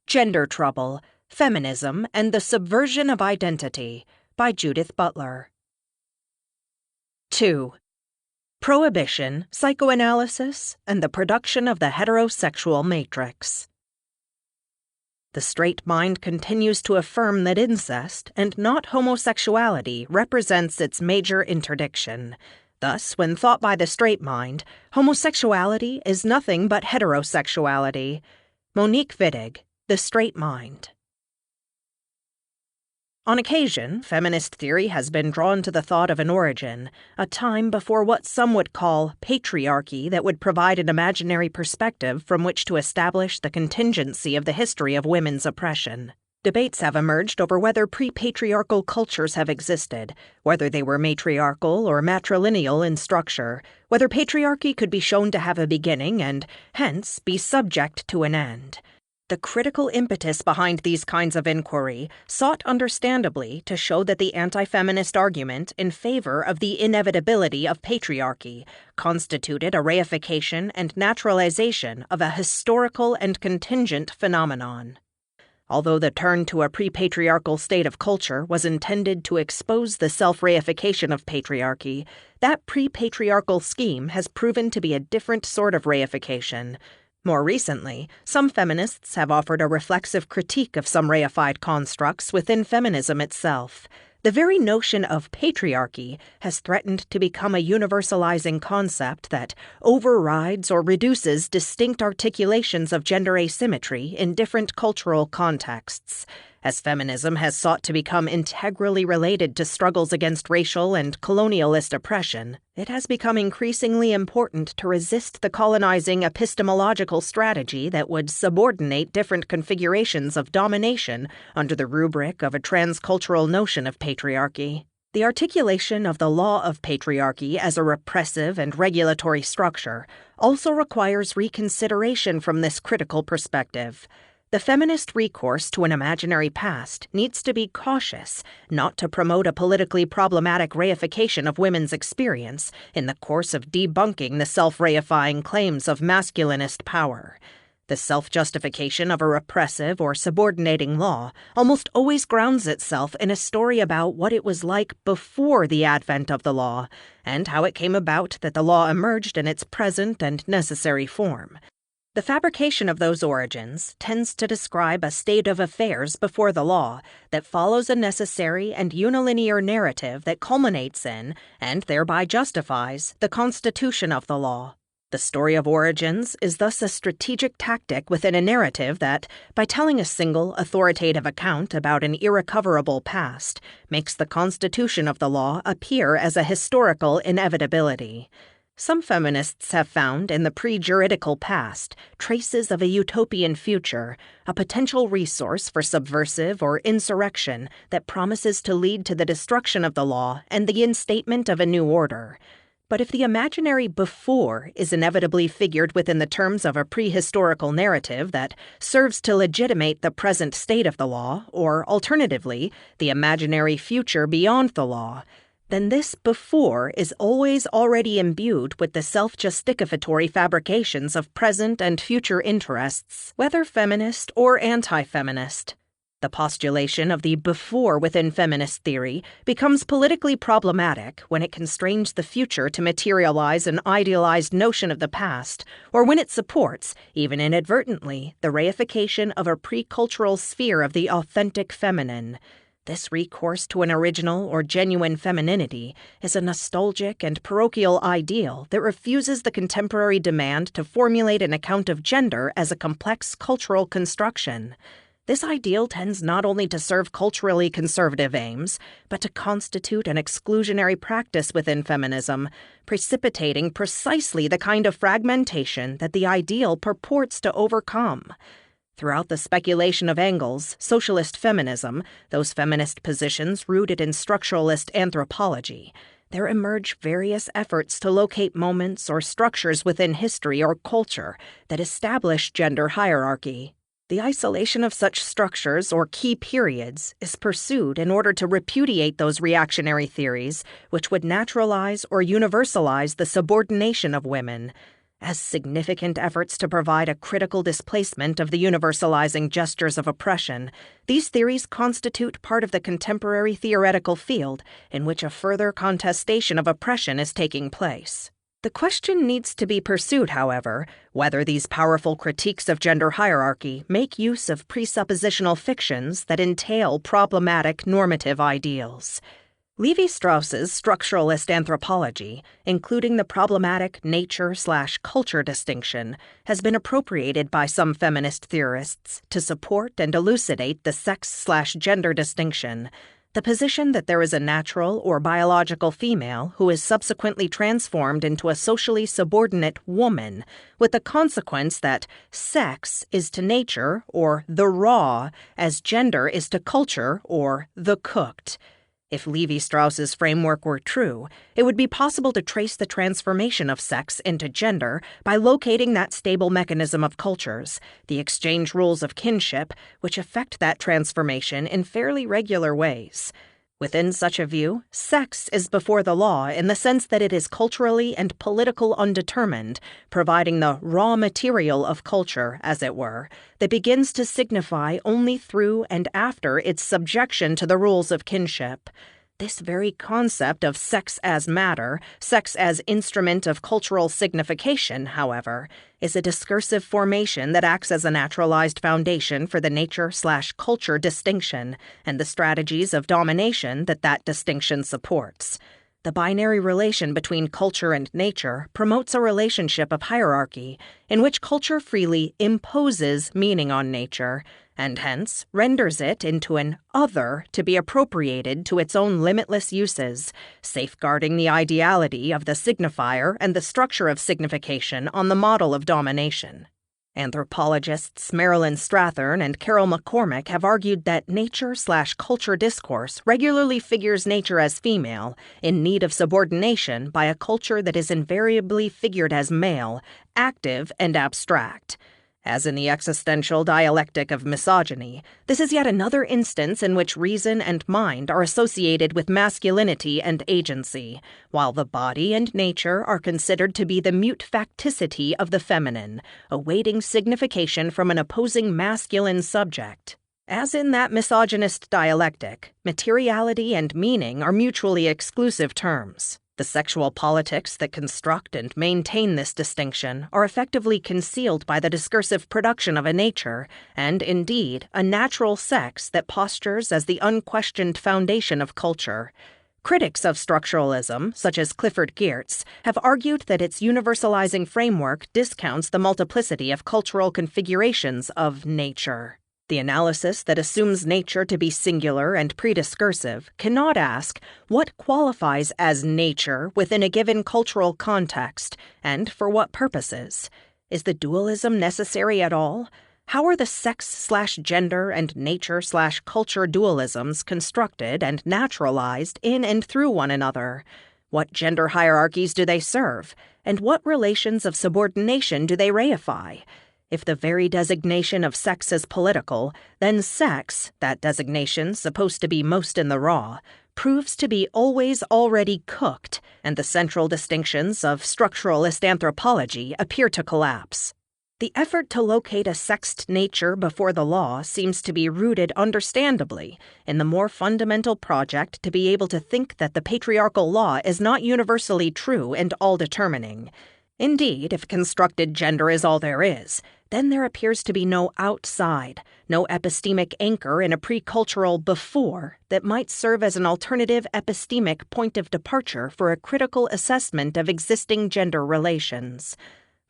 Gender Trouble, Feminism, and the Subversion of Identity by Judith Butler. 2. Prohibition, Psychoanalysis, and the Production of the Heterosexual Matrix. The straight mind continues to affirm that incest, and not homosexuality, represents its major interdiction. Thus, when thought by the straight mind, homosexuality is nothing but heterosexuality. Monique Wittig, The Straight Mind. On occasion, feminist theory has been drawn to the thought of an origin, a time before what some would call patriarchy that would provide an imaginary perspective from which to establish the contingency of the history of women's oppression. Debates have emerged over whether pre-patriarchal cultures have existed, whether they were matriarchal or matrilineal in structure, whether patriarchy could be shown to have a beginning and, hence, be subject to an end. The critical impetus behind these kinds of inquiry sought understandably to show that the anti-feminist argument in favor of the inevitability of patriarchy constituted a reification and naturalization of a historical and contingent phenomenon. Although the turn to a pre-patriarchal state of culture was intended to expose the self-reification of patriarchy, that pre-patriarchal scheme has proven to be a different sort of reification. More recently, some feminists have offered a reflexive critique of some reified constructs within feminism itself. The very notion of patriarchy has threatened to become a universalizing concept that overrides or reduces distinct articulations of gender asymmetry in different cultural contexts. As feminism has sought to become integrally related to struggles against racial and colonialist oppression, it has become increasingly important to resist the colonizing epistemological strategy that would subordinate different configurations of domination under the rubric of a transcultural notion of patriarchy. The articulation of the law of patriarchy as a repressive and regulatory structure also requires reconsideration from this critical perspective. The feminist recourse to an imaginary past needs to be cautious, not to promote a politically problematic reification of women's experience in the course of debunking the self-reifying claims of masculinist power. The self-justification of a repressive or subordinating law almost always grounds itself in a story about what it was like before the advent of the law, and how it came about that the law emerged in its present and necessary form. The fabrication of those origins tends to describe a state of affairs before the law that follows a necessary and unilinear narrative that culminates in, and thereby justifies, the constitution of the law. The story of origins is thus a strategic tactic within a narrative that, by telling a single authoritative account about an irrecoverable past, makes the constitution of the law appear as a historical inevitability. Some feminists have found in the pre-juridical past traces of a utopian future, a potential resource for subversive or insurrection that promises to lead to the destruction of the law and the instatement of a new order. But if the imaginary before is inevitably figured within the terms of a prehistorical narrative that serves to legitimate the present state of the law, or alternatively, the imaginary future beyond the law, then this before is always already imbued with the self-justificatory fabrications of present and future interests, whether feminist or anti-feminist. The postulation of the before within feminist theory becomes politically problematic when it constrains the future to materialize an idealized notion of the past, or when it supports, even inadvertently, the reification of a pre-cultural sphere of the authentic feminine. This recourse to an original or genuine femininity is a nostalgic and parochial ideal that refuses the contemporary demand to formulate an account of gender as a complex cultural construction. This ideal tends not only to serve culturally conservative aims, but to constitute an exclusionary practice within feminism, precipitating precisely the kind of fragmentation that the ideal purports to overcome. Throughout the speculation of Engels' socialist feminism, those feminist positions rooted in structuralist anthropology, there emerge various efforts to locate moments or structures within history or culture that establish gender hierarchy. The isolation of such structures or key periods is pursued in order to repudiate those reactionary theories which would naturalize or universalize the subordination of women. As significant efforts to provide a critical displacement of the universalizing gestures of oppression, these theories constitute part of the contemporary theoretical field in which a further contestation of oppression is taking place. The question needs to be pursued, however, whether these powerful critiques of gender hierarchy make use of presuppositional fictions that entail problematic normative ideals. Levi-Strauss's structuralist anthropology, including the problematic nature/culture distinction, has been appropriated by some feminist theorists to support and elucidate the sex/gender distinction, the position that there is a natural or biological female who is subsequently transformed into a socially subordinate woman, with the consequence that sex is to nature, or the raw, as gender is to culture, or the cooked. If Levi-Strauss's framework were true, it would be possible to trace the transformation of sex into gender by locating that stable mechanism of cultures, the exchange rules of kinship, which affect that transformation in fairly regular ways. Within such a view, sex is before the law in the sense that it is culturally and political undetermined, providing the raw material of culture, as it were, that begins to signify only through and after its subjection to the rules of kinship. This very concept of sex as matter, sex as instrument of cultural signification, however, is a discursive formation that acts as a naturalized foundation for the nature/culture distinction and the strategies of domination that distinction supports. The binary relation between culture and nature promotes a relationship of hierarchy in which culture freely imposes meaning on nature, and hence renders it into an other to be appropriated to its own limitless uses, safeguarding the ideality of the signifier and the structure of signification on the model of domination. Anthropologists Marilyn Strathern and Carol McCormick have argued that nature/culture discourse regularly figures nature as female, in need of subordination by a culture that is invariably figured as male, active and abstract. As in the existential dialectic of misogyny, this is yet another instance in which reason and mind are associated with masculinity and agency, while the body and nature are considered to be the mute facticity of the feminine, awaiting signification from an opposing masculine subject. As in that misogynist dialectic, materiality and meaning are mutually exclusive terms. The sexual politics that construct and maintain this distinction are effectively concealed by the discursive production of a nature, and indeed, a natural sex that postures as the unquestioned foundation of culture. Critics of structuralism, such as Clifford Geertz, have argued that its universalizing framework discounts the multiplicity of cultural configurations of nature. The analysis that assumes nature to be singular and prediscursive cannot ask what qualifies as nature within a given cultural context, and for what purposes. Is the dualism necessary at all? How are the sex/gender and nature/culture dualisms constructed and naturalized in and through one another? What gender hierarchies do they serve? And what relations of subordination do they reify? If the very designation of sex is political, then sex, that designation supposed to be most in the raw, proves to be always already cooked, and the central distinctions of structuralist anthropology appear to collapse. The effort to locate a sexed nature before the law seems to be rooted, understandably, in the more fundamental project to be able to think that the patriarchal law is not universally true and all-determining. Indeed, if constructed gender is all there is, then there appears to be no outside, no epistemic anchor in a pre-cultural before that might serve as an alternative epistemic point of departure for a critical assessment of existing gender relations.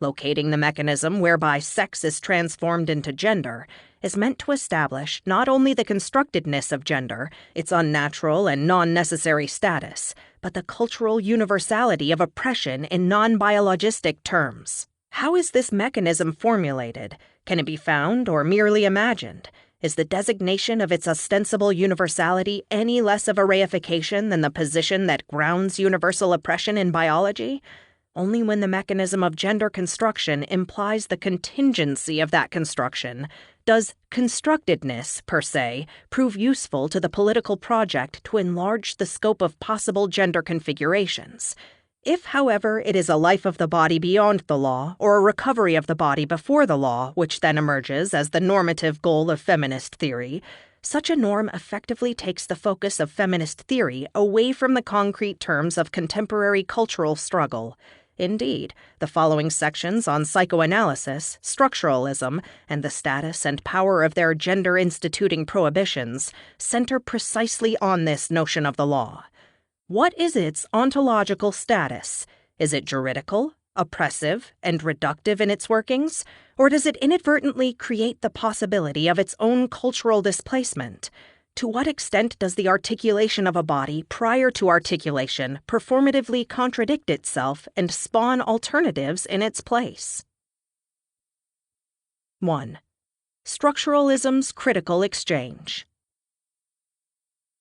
Locating the mechanism whereby sex is transformed into gender is meant to establish not only the constructedness of gender, its unnatural and non-necessary status, but the cultural universality of oppression in non-biologistic terms. How is this mechanism formulated? Can it be found or merely imagined? Is the designation of its ostensible universality any less of a reification than the position that grounds universal oppression in biology? Only when the mechanism of gender construction implies the contingency of that construction does constructedness, per se, prove useful to the political project to enlarge the scope of possible gender configurations. If, however, it is a life of the body beyond the law, or a recovery of the body before the law, which then emerges as the normative goal of feminist theory, such a norm effectively takes the focus of feminist theory away from the concrete terms of contemporary cultural struggle. Indeed, the following sections on psychoanalysis, structuralism, and the status and power of their gender-instituting prohibitions center precisely on this notion of the law. What is its ontological status? Is it juridical, oppressive, and reductive in its workings, or does it inadvertently create the possibility of its own cultural displacement? To what extent does the articulation of a body prior to articulation performatively contradict itself and spawn alternatives in its place? 1. Structuralism's critical exchange.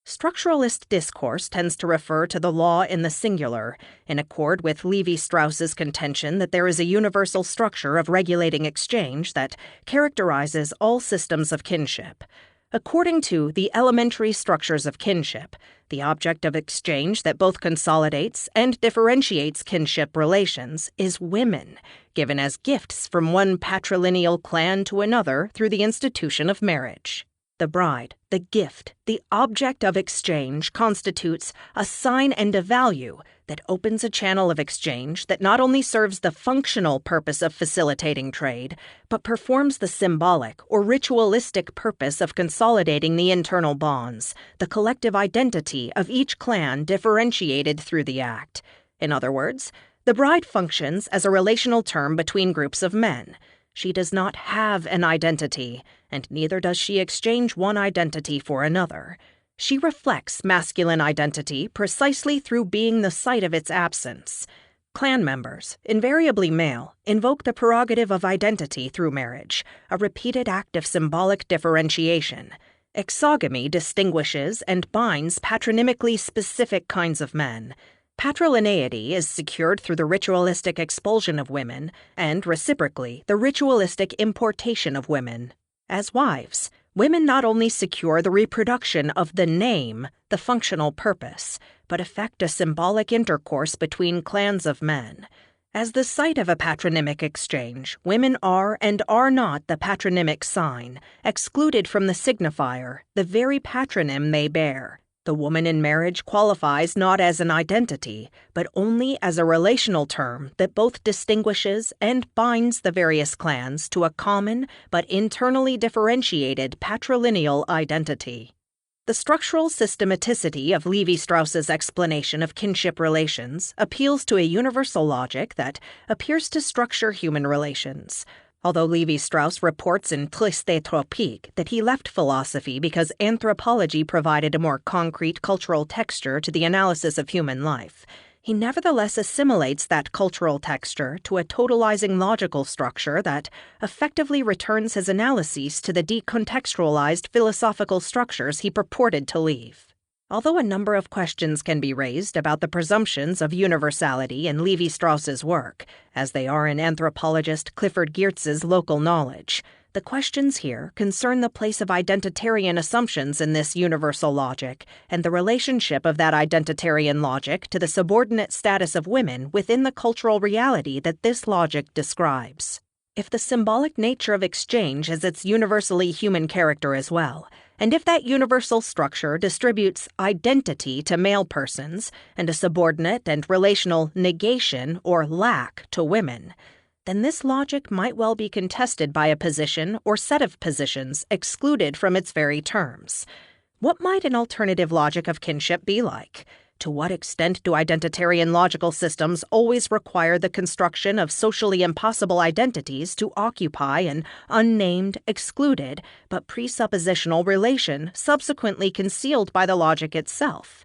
Structuralist discourse tends to refer to the law in the singular, in accord with Levi-Strauss's contention that there is a universal structure of regulating exchange that characterizes all systems of kinship. According to the elementary structures of kinship, the object of exchange that both consolidates and differentiates kinship relations is women, given as gifts from one patrilineal clan to another through the institution of marriage. The bride, the gift, the object of exchange constitutes a sign and a value that opens a channel of exchange that not only serves the functional purpose of facilitating trade, but performs the symbolic or ritualistic purpose of consolidating the internal bonds, the collective identity of each clan differentiated through the act. In other words, the bride functions as a relational term between groups of men. She does not have an identity, and neither does she exchange one identity for another. She reflects masculine identity precisely through being the site of its absence. Clan members, invariably male, invoke the prerogative of identity through marriage, a repeated act of symbolic differentiation. Exogamy distinguishes and binds patronymically specific kinds of men. Patrilineity is secured through the ritualistic expulsion of women, and, reciprocally, the ritualistic importation of women. As wives, women not only secure the reproduction of the name, the functional purpose, but effect a symbolic intercourse between clans of men. As the site of a patronymic exchange, women are and are not the patronymic sign, excluded from the signifier, the very patronym they bear. The woman in marriage qualifies not as an identity, but only as a relational term that both distinguishes and binds the various clans to a common but internally differentiated patrilineal identity. The structural systematicity of Levi-Strauss's explanation of kinship relations appeals to a universal logic that appears to structure human relations. Although Levi-Strauss reports in Triste Tropique that he left philosophy because anthropology provided a more concrete cultural texture to the analysis of human life, he nevertheless assimilates that cultural texture to a totalizing logical structure that effectively returns his analyses to the decontextualized philosophical structures he purported to leave. Although a number of questions can be raised about the presumptions of universality in Levi-Strauss's work, as they are in anthropologist Clifford Geertz's local knowledge, the questions here concern the place of identitarian assumptions in this universal logic and the relationship of that identitarian logic to the subordinate status of women within the cultural reality that this logic describes. If the symbolic nature of exchange has its universally human character as well, and if that universal structure distributes identity to male persons and a subordinate and relational negation or lack to women, then this logic might well be contested by a position or set of positions excluded from its very terms. What might an alternative logic of kinship be like? To what extent do identitarian logical systems always require the construction of socially impossible identities to occupy an unnamed, excluded, but presuppositional relation subsequently concealed by the logic itself?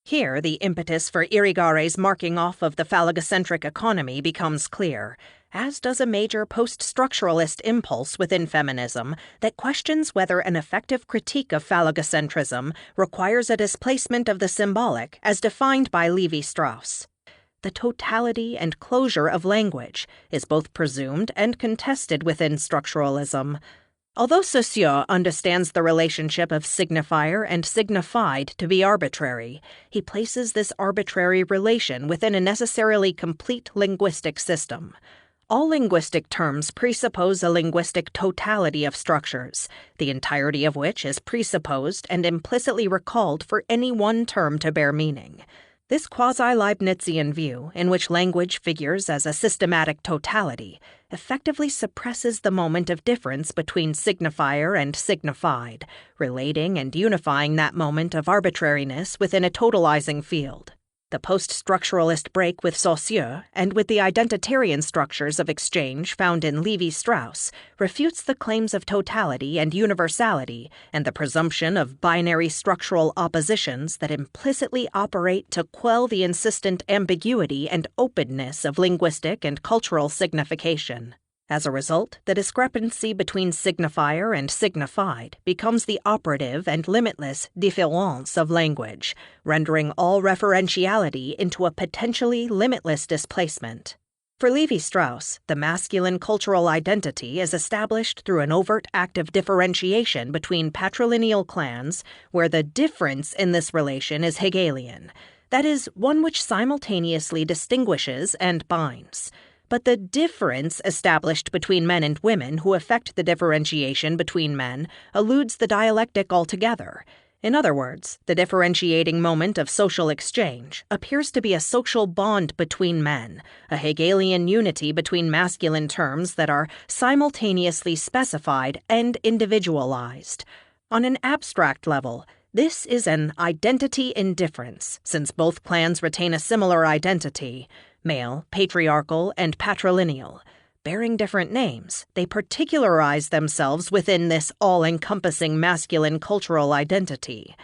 Here, the impetus for Irigare's marking off of the phallogocentric economy becomes clear, as does a major post-structuralist impulse within feminism that questions whether an effective critique of phallogocentrism requires a displacement of the symbolic as defined by Levi-Strauss. The totality and closure of language is both presumed and contested within structuralism. Although Saussure understands the relationship of signifier and signified to be arbitrary, he places this arbitrary relation within a necessarily complete linguistic system. All linguistic terms presuppose a linguistic totality of structures, the entirety of which is presupposed and implicitly recalled for any one term to bear meaning. This quasi-Leibnizian view, in which language figures as a systematic totality, effectively suppresses the moment of difference between signifier and signified, relating and unifying that moment of arbitrariness within a totalizing field. The post-structuralist break with Saussure, and with the identitarian structures of exchange found in Levi-Strauss, refutes the claims of totality and universality and the presumption of binary structural oppositions that implicitly operate to quell the insistent ambiguity and openness of linguistic and cultural signification. As a result, the discrepancy between signifier and signified becomes the operative and limitless différence of language, rendering all referentiality into a potentially limitless displacement. For Levi-Strauss, the masculine cultural identity is established through an overt act of differentiation between patrilineal clans, where the difference in this relation is Hegelian, that is, one which simultaneously distinguishes and binds. But the difference established between men and women who effect the differentiation between men eludes the dialectic altogether. In other words, the differentiating moment of social exchange appears to be a social bond between men, a Hegelian unity between masculine terms that are simultaneously specified and individualized. On an abstract level, this is an identity indifference, since both clans retain a similar identity, male, patriarchal, and patrilineal. Bearing different names, they particularize themselves within this all-encompassing masculine cultural identity.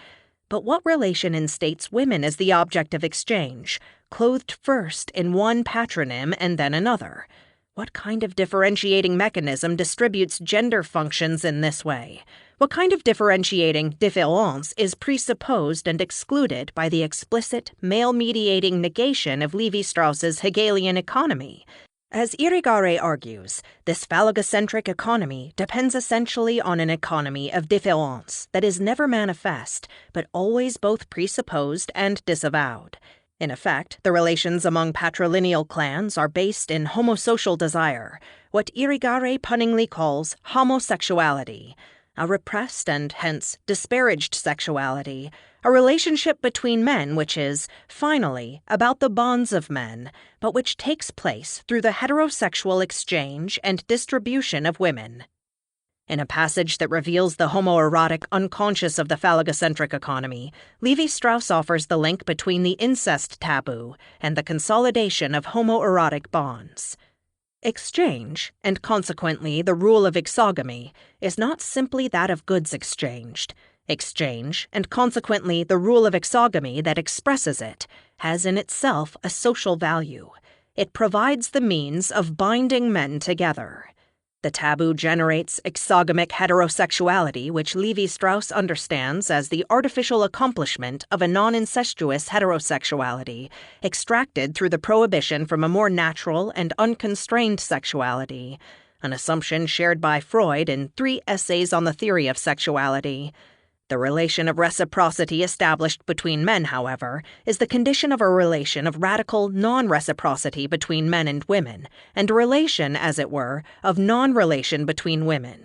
But what relation instates women as the object of exchange, clothed first in one patronym and then another? What kind of differentiating mechanism distributes gender functions in this way? What kind of differentiating différence is presupposed and excluded by the explicit male-mediating negation of Levi-Strauss's Hegelian economy? As Irigaray argues, this phallogocentric economy depends essentially on an economy of différence that is never manifest, but always both presupposed and disavowed. In effect, the relations among patrilineal clans are based in homosocial desire, what Irigaray punningly calls homosexuality, a repressed and hence disparaged sexuality, a relationship between men which is, finally, about the bonds of men, but which takes place through the heterosexual exchange and distribution of women. In a passage that reveals the homoerotic unconscious of the phallogocentric economy, Levi-Strauss offers the link between the incest taboo and the consolidation of homoerotic bonds. Exchange, and consequently the rule of exogamy, is not simply that of goods exchanged. Exchange, and consequently the rule of exogamy that expresses it, has in itself a social value. It provides the means of binding men together. The taboo generates exogamic heterosexuality, which Levi-Strauss understands as the artificial accomplishment of a non-incestuous heterosexuality, extracted through the prohibition from a more natural and unconstrained sexuality, an assumption shared by Freud in 3 essays on the theory of sexuality. The relation of reciprocity established between men, however, is the condition of a relation of radical non-reciprocity between men and women, and a relation, as it were, of non-relation between women.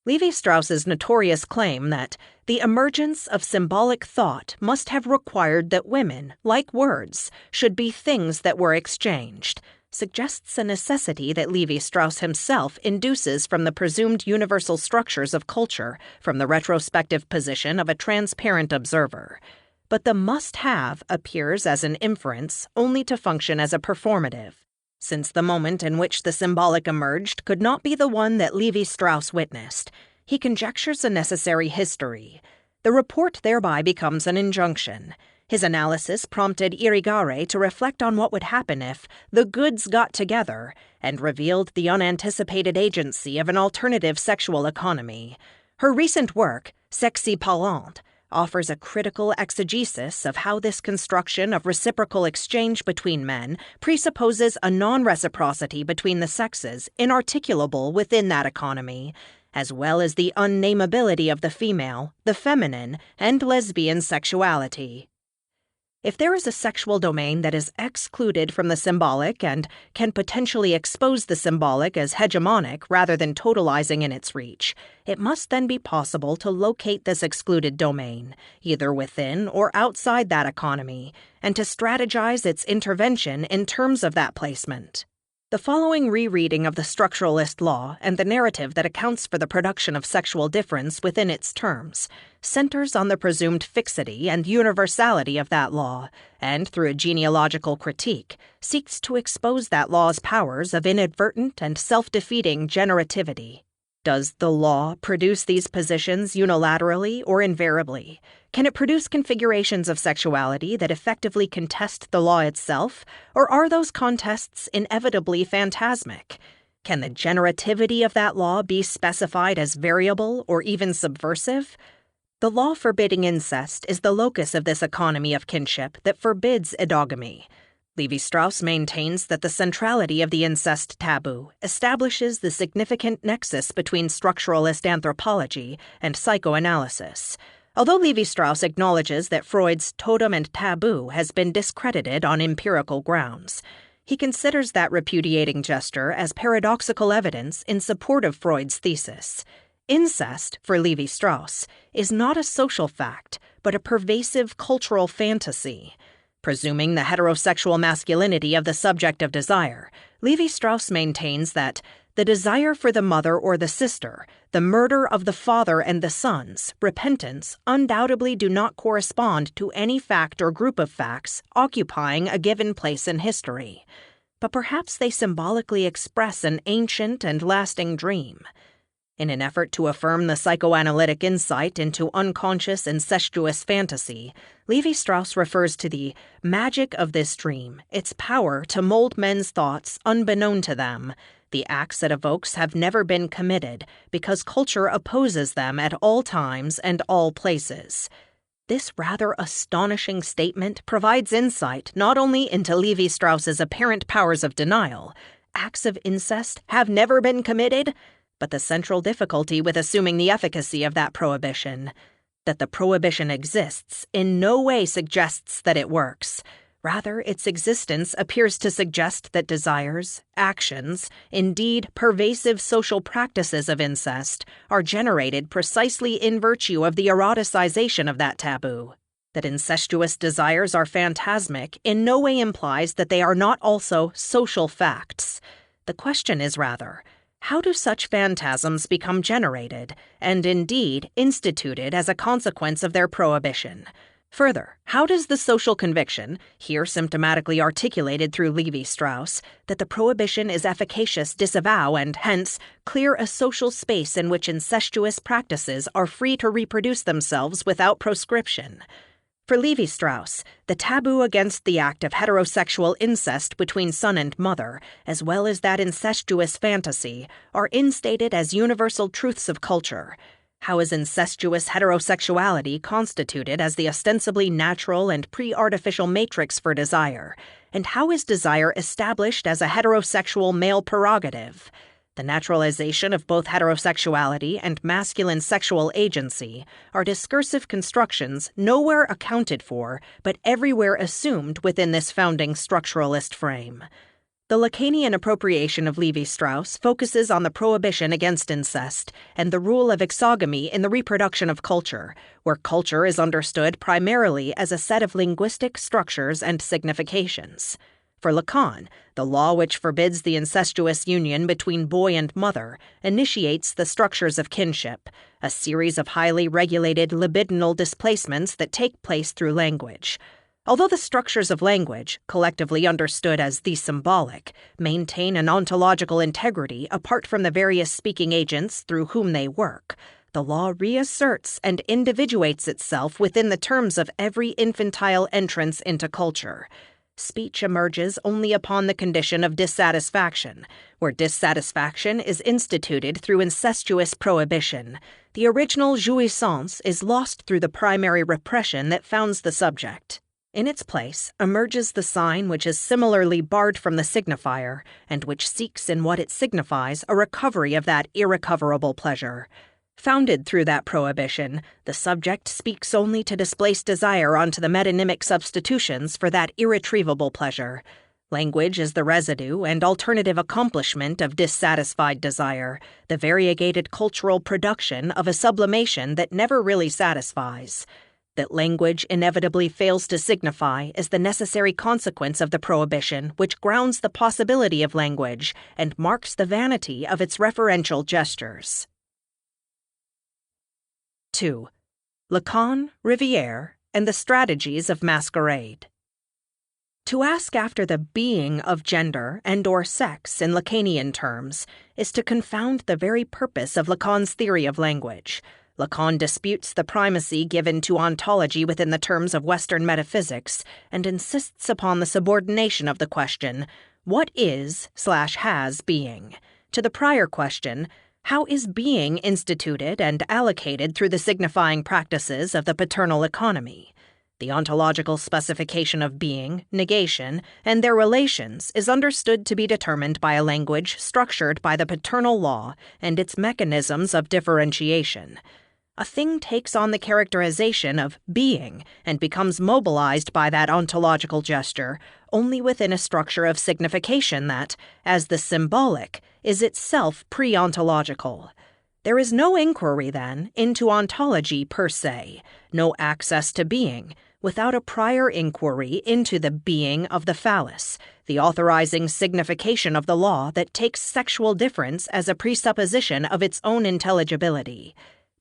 Levi-Strauss's notorious claim that the emergence of symbolic thought must have required that women, like words, should be things that were exchanged, suggests a necessity that Levi-Strauss himself induces from the presumed universal structures of culture from the retrospective position of a transparent observer. But the must-have appears as an inference only to function as a performative, since the moment in which the symbolic emerged could not be the one that Levi-Strauss witnessed. He conjectures a necessary history. The report thereby becomes an injunction. His analysis prompted Irigaray to reflect on what would happen if the goods got together and revealed the unanticipated agency of an alternative sexual economy. Her recent work, Sexy Parlant, offers a critical exegesis of how this construction of reciprocal exchange between men presupposes a non-reciprocity between the sexes inarticulable within that economy, as well as the unnameability of the female, the feminine, and lesbian sexuality. If there is a sexual domain that is excluded from the symbolic and can potentially expose the symbolic as hegemonic rather than totalizing in its reach, it must then be possible to locate this excluded domain, either within or outside that economy, and to strategize its intervention in terms of that placement. The following rereading of the structuralist law and the narrative that accounts for the production of sexual difference within its terms centers on the presumed fixity and universality of that law, and through a genealogical critique, seeks to expose that law's powers of inadvertent and self-defeating generativity. Does the law produce these positions unilaterally or invariably? Can it produce configurations of sexuality that effectively contest the law itself, or are those contests inevitably phantasmic? Can the generativity of that law be specified as variable or even subversive? The law forbidding incest is the locus of this economy of kinship that forbids endogamy. Levi-Strauss maintains that the centrality of the incest taboo establishes the significant nexus between structuralist anthropology and psychoanalysis. Although Levi-Strauss acknowledges that Freud's totem and taboo has been discredited on empirical grounds, he considers that repudiating gesture as paradoxical evidence in support of Freud's thesis. Incest, for Levi-Strauss, is not a social fact, but a pervasive cultural fantasy. Presuming the heterosexual masculinity of the subject of desire, Levi-Strauss maintains that the desire for the mother or the sister, the murder of the father and the sons, repentance, undoubtedly do not correspond to any fact or group of facts occupying a given place in history. But perhaps they symbolically express an ancient and lasting dream. In an effort to affirm the psychoanalytic insight into unconscious incestuous fantasy, Levi-Strauss refers to the magic of this dream, its power to mold men's thoughts unbeknown to them. The acts it evokes have never been committed because culture opposes them at all times and all places. This rather astonishing statement provides insight not only into Levi-Strauss's apparent powers of denial, acts of incest have never been committed, but the central difficulty with assuming the efficacy of that prohibition. That the prohibition exists in no way suggests that it works. Rather, its existence appears to suggest that desires, actions, indeed pervasive social practices of incest, are generated precisely in virtue of the eroticization of that taboo. That incestuous desires are phantasmic in no way implies that they are not also social facts. The question is rather, how do such phantasms become generated, and indeed instituted as a consequence of their prohibition? Further, how does the social conviction, here symptomatically articulated through Levi-Strauss, that the prohibition is efficacious disavow and, hence, clear a social space in which incestuous practices are free to reproduce themselves without proscription? For Levi-Strauss, the taboo against the act of heterosexual incest between son and mother, as well as that incestuous fantasy, are instated as universal truths of culture. How is incestuous heterosexuality constituted as the ostensibly natural and pre-artificial matrix for desire? And how is desire established as a heterosexual male prerogative? The naturalization of both heterosexuality and masculine sexual agency are discursive constructions nowhere accounted for, but everywhere assumed within this founding structuralist frame. The Lacanian appropriation of Levi-Strauss focuses on the prohibition against incest and the rule of exogamy in the reproduction of culture, where culture is understood primarily as a set of linguistic structures and significations. For Lacan, the law which forbids the incestuous union between boy and mother initiates the structures of kinship, a series of highly regulated libidinal displacements that take place through language. Although the structures of language, collectively understood as the symbolic, maintain an ontological integrity apart from the various speaking agents through whom they work, the law reasserts and individuates itself within the terms of every infantile entrance into culture. Speech emerges only upon the condition of dissatisfaction, where dissatisfaction is instituted through incestuous prohibition. The original jouissance is lost through the primary repression that founds the subject. In its place emerges the sign which is similarly barred from the signifier, and which seeks in what it signifies a recovery of that irrecoverable pleasure. Founded through that prohibition, the subject speaks only to displace desire onto the metonymic substitutions for that irretrievable pleasure. Language is the residue and alternative accomplishment of dissatisfied desire, the variegated cultural production of a sublimation that never really satisfies. That language inevitably fails to signify is the necessary consequence of the prohibition which grounds the possibility of language and marks the vanity of its referential gestures. 2. Lacan, Riviere, and the strategies of Masquerade. To ask after the being of gender and or sex in Lacanian terms is to confound the very purpose of Lacan's theory of language. Lacan disputes the primacy given to ontology within the terms of Western metaphysics and insists upon the subordination of the question, what is/has being, to the prior question, how is being instituted and allocated through the signifying practices of the paternal economy? The ontological specification of being, negation, and their relations is understood to be determined by a language structured by the paternal law and its mechanisms of differentiation. A thing takes on the characterization of being and becomes mobilized by that ontological gesture only within a structure of signification that, as the symbolic, is itself pre-ontological. There is no inquiry, then, into ontology per se, no access to being, without a prior inquiry into the being of the phallus, the authorizing signification of the law that takes sexual difference as a presupposition of its own intelligibility.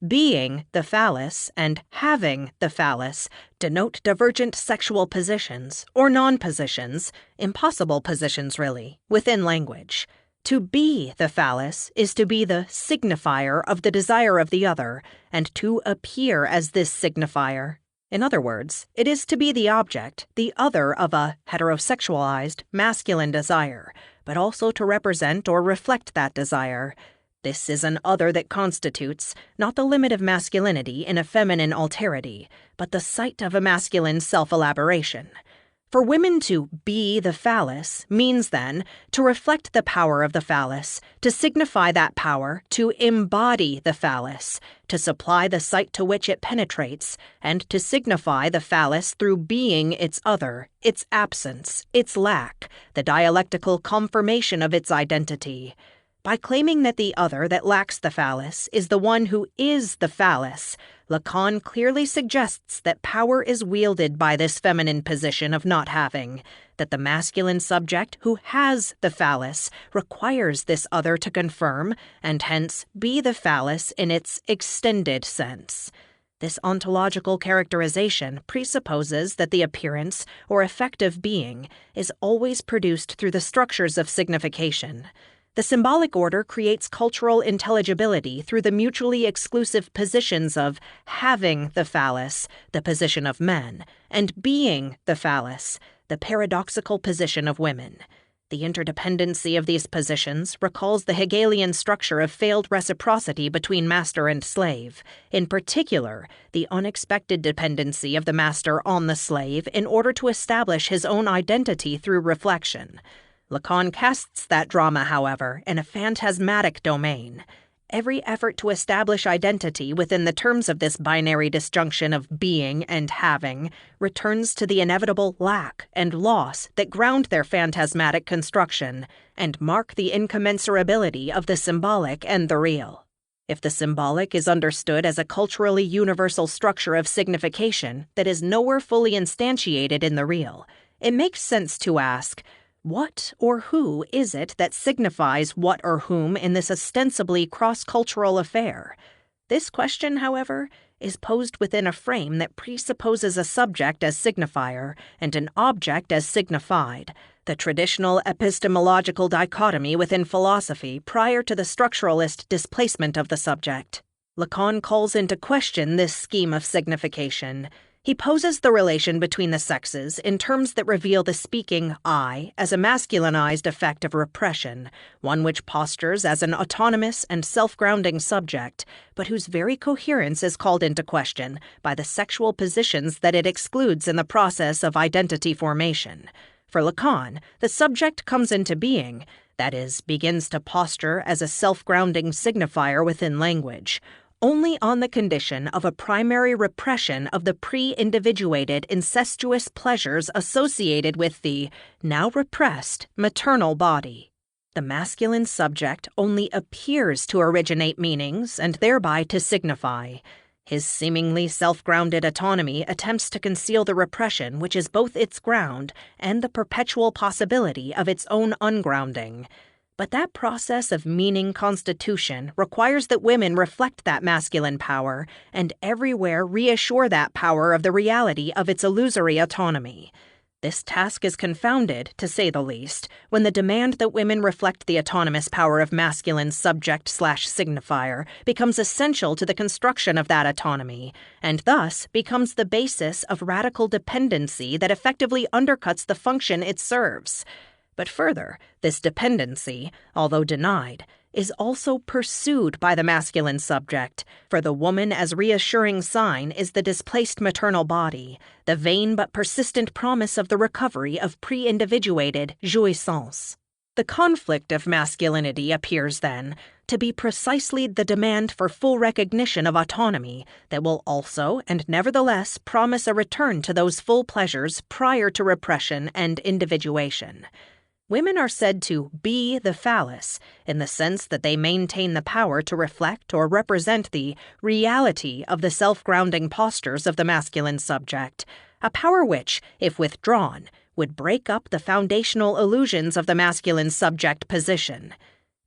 Being the phallus and having the phallus denote divergent sexual positions, or non-positions, impossible positions really, within language. To be the phallus is to be the signifier of the desire of the other, and to appear as this signifier. In other words, it is to be the object, the other of a heterosexualized, masculine desire, but also to represent or reflect that desire. This is an other that constitutes, not the limit of masculinity in a feminine alterity, but the site of a masculine self-elaboration. For women to be the phallus means, then, to reflect the power of the phallus, to signify that power, to embody the phallus, to supply the site to which it penetrates, and to signify the phallus through being its other, its absence, its lack, the dialectical confirmation of its identity. By claiming that the other that lacks the phallus is the one who is the phallus, Lacan clearly suggests that power is wielded by this feminine position of not having, that the masculine subject who has the phallus requires this other to confirm and hence be the phallus in its extended sense. This ontological characterization presupposes that the appearance or effect of being is always produced through the structures of signification. The symbolic order creates cultural intelligibility through the mutually exclusive positions of having the phallus, the position of men, and being the phallus, the paradoxical position of women. The interdependency of these positions recalls the Hegelian structure of failed reciprocity between master and slave, in particular, the unexpected dependency of the master on the slave in order to establish his own identity through reflection. Lacan casts that drama, however, in a phantasmatic domain. Every effort to establish identity within the terms of this binary disjunction of being and having returns to the inevitable lack and loss that ground their phantasmatic construction and mark the incommensurability of the symbolic and the real. If the symbolic is understood as a culturally universal structure of signification that is nowhere fully instantiated in the real, it makes sense to ask, what or who is it that signifies what or whom in this ostensibly cross-cultural affair? This question, however, is posed within a frame that presupposes a subject as signifier and an object as signified, the traditional epistemological dichotomy within philosophy prior to the structuralist displacement of the subject. Lacan calls into question this scheme of signification. He poses the relation between the sexes in terms that reveal the speaking I as a masculinized effect of repression, one which postures as an autonomous and self-grounding subject, but whose very coherence is called into question by the sexual positions that it excludes in the process of identity formation. For Lacan, the subject comes into being, that is, begins to posture as a self-grounding signifier within language, only on the condition of a primary repression of the pre-individuated incestuous pleasures associated with the, now repressed, maternal body. The masculine subject only appears to originate meanings and thereby to signify. His seemingly self-grounded autonomy attempts to conceal the repression which is both its ground and the perpetual possibility of its own ungrounding. But that process of meaning constitution requires that women reflect that masculine power and everywhere reassure that power of the reality of its illusory autonomy. This task is confounded, to say the least, when the demand that women reflect the autonomous power of masculine subject/signifier becomes essential to the construction of that autonomy, and thus becomes the basis of radical dependency that effectively undercuts the function it serves. But further, this dependency, although denied, is also pursued by the masculine subject, for the woman as reassuring sign is the displaced maternal body, the vain but persistent promise of the recovery of pre-individuated jouissance. The conflict of masculinity appears, then, to be precisely the demand for full recognition of autonomy that will also and nevertheless promise a return to those full pleasures prior to repression and individuation. Women are said to be the phallus in the sense that they maintain the power to reflect or represent the reality of the self-grounding postures of the masculine subject, a power which, if withdrawn, would break up the foundational illusions of the masculine subject position.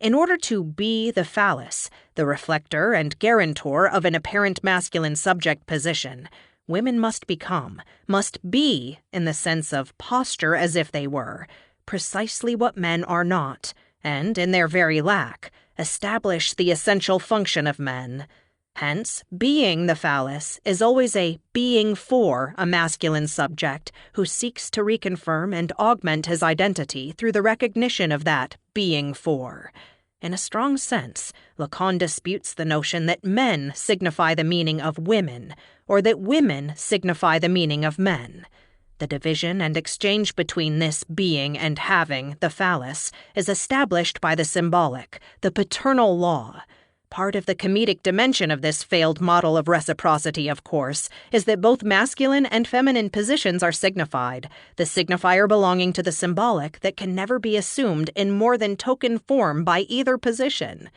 In order to be the phallus, the reflector and guarantor of an apparent masculine subject position, women must be, in the sense of posture as if they were, precisely what men are not, and, in their very lack, establish the essential function of men. Hence, being the phallus is always a being for a masculine subject who seeks to reconfirm and augment his identity through the recognition of that being for. In a strong sense, Lacan disputes the notion that men signify the meaning of women, or that women signify the meaning of men. The division and exchange between this being and having, the phallus, is established by the symbolic, the paternal law. Part of the comedic dimension of this failed model of reciprocity, of course, is that both masculine and feminine positions are signified, the signifier belonging to the symbolic that can never be assumed in more than token form by either position.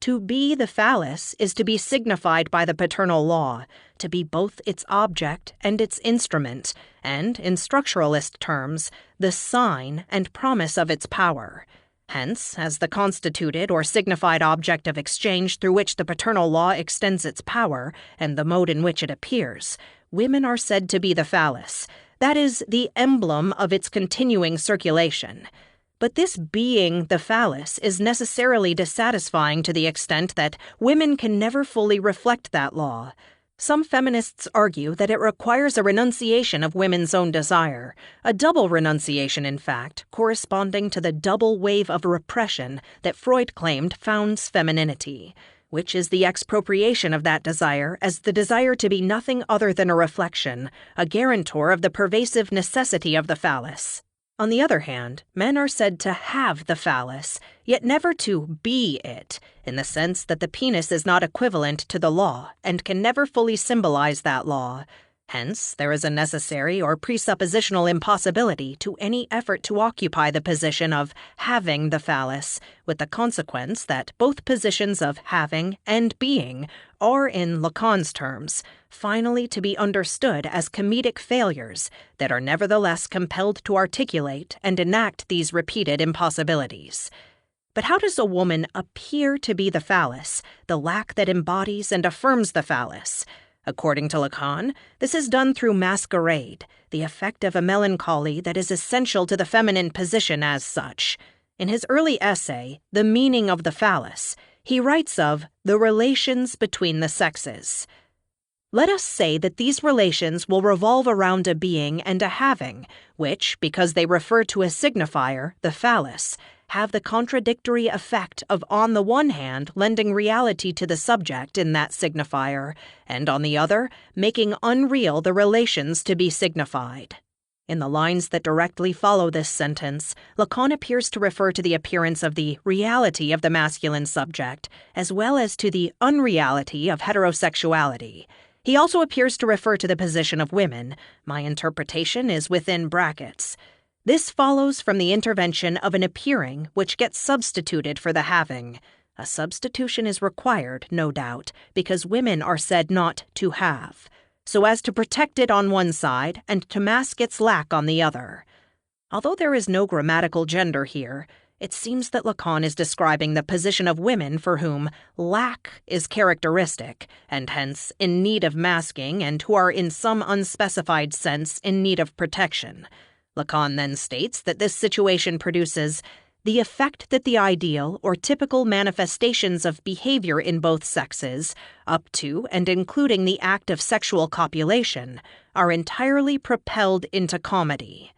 To be the phallus is to be signified by the paternal law, to be both its object and its instrument, and, in structuralist terms, the sign and promise of its power. Hence, as the constituted or signified object of exchange through which the paternal law extends its power, and the mode in which it appears, women are said to be the phallus, that is, the emblem of its continuing circulation. But this being the phallus is necessarily dissatisfying to the extent that women can never fully reflect that law. Some feminists argue that it requires a renunciation of women's own desire, a double renunciation, in fact, corresponding to the double wave of repression that Freud claimed founds femininity, which is the expropriation of that desire as the desire to be nothing other than a reflection, a guarantor of the pervasive necessity of the phallus. On the other hand, men are said to have the phallus, yet never to be it, in the sense that the penis is not equivalent to the law and can never fully symbolize that law. Hence, there is a necessary or presuppositional impossibility to any effort to occupy the position of having the phallus, with the consequence that both positions of having and being are, in Lacan's terms, finally to be understood as comedic failures that are nevertheless compelled to articulate and enact these repeated impossibilities. But how does a woman appear to be the phallus, the lack that embodies and affirms the phallus? According to Lacan, this is done through masquerade, the effect of a melancholy that is essential to the feminine position as such. In his early essay, The Meaning of the Phallus, he writes of the relations between the sexes. Let us say that these relations will revolve around a being and a having, which, because they refer to a signifier, the phallus, have the contradictory effect of, on the one hand, lending reality to the subject in that signifier, and on the other, making unreal the relations to be signified. In the lines that directly follow this sentence, Lacan appears to refer to the appearance of the reality of the masculine subject, as well as to the unreality of heterosexuality. He also appears to refer to the position of women. My interpretation is within brackets. This follows from the intervention of an appearing which gets substituted for the having. A substitution is required, no doubt, because women are said not to have, so as to protect it on one side and to mask its lack on the other. Although there is no grammatical gender here, it seems that Lacan is describing the position of women for whom lack is characteristic, and hence in need of masking, and who are in some unspecified sense in need of protection. Lacan then states that this situation produces the effect that the ideal or typical manifestations of behavior in both sexes, up to and including the act of sexual copulation, are entirely propelled into comedy.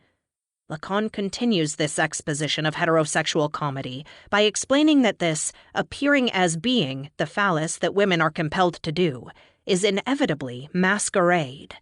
Lacan continues this exposition of heterosexual comedy by explaining that this appearing as being, the phallus that women are compelled to do, is inevitably masquerade.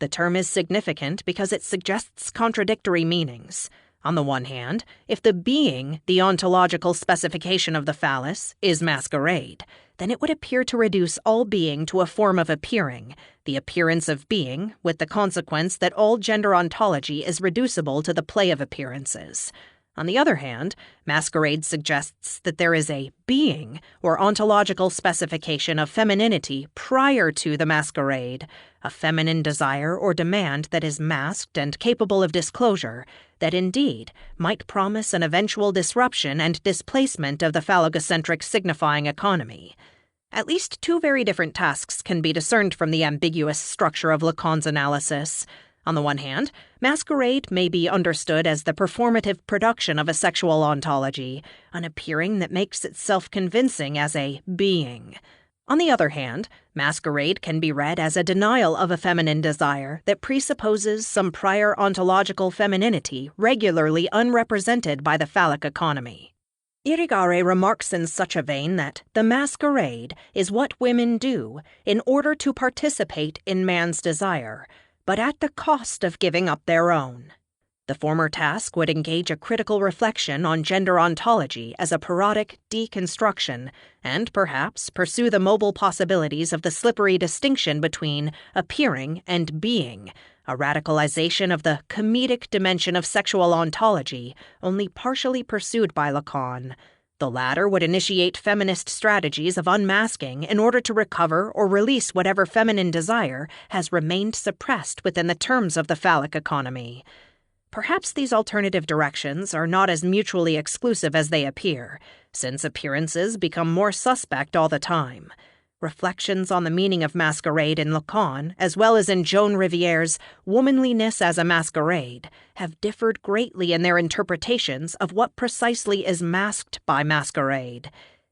The term is significant because it suggests contradictory meanings. On the one hand, if the being, the ontological specification of the phallus, is masquerade, then it would appear to reduce all being to a form of appearing, the appearance of being, with the consequence that all gender ontology is reducible to the play of appearances. On the other hand, masquerade suggests that there is a being, or ontological specification of femininity prior to the masquerade, a feminine desire or demand that is masked and capable of disclosure, that indeed might promise an eventual disruption and displacement of the phallogocentric signifying economy. At least two very different tasks can be discerned from the ambiguous structure of Lacan's analysis. On the one hand, masquerade may be understood as the performative production of a sexual ontology, an appearing that makes itself convincing as a being. On the other hand, masquerade can be read as a denial of a feminine desire that presupposes some prior ontological femininity regularly unrepresented by the phallic economy. Riviere remarks in such a vein that the masquerade is what women do in order to participate in man's desire, but at the cost of giving up their own. The former task would engage a critical reflection on gender ontology as a parodic deconstruction, and perhaps pursue the mobile possibilities of the slippery distinction between appearing and being, a radicalization of the comedic dimension of sexual ontology only partially pursued by Lacan. The latter would initiate feminist strategies of unmasking in order to recover or release whatever feminine desire has remained suppressed within the terms of the phallic economy. Perhaps these alternative directions are not as mutually exclusive as they appear, since appearances become more suspect all the time. Reflections on the meaning of masquerade in Lacan, as well as in Joan Riviere's Womanliness as a Masquerade, have differed greatly in their interpretations of what precisely is masked by masquerade.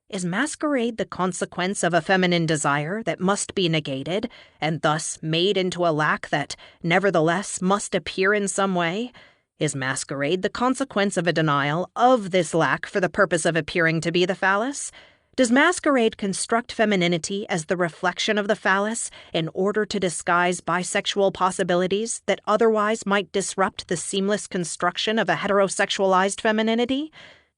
Is masquerade the consequence of a feminine desire that must be negated, and thus made into a lack that, nevertheless, must appear in some way? Is masquerade the consequence of a denial of this lack for the purpose of appearing to be the phallus? Does masquerade construct femininity as the reflection of the phallus in order to disguise bisexual possibilities that otherwise might disrupt the seamless construction of a heterosexualized femininity?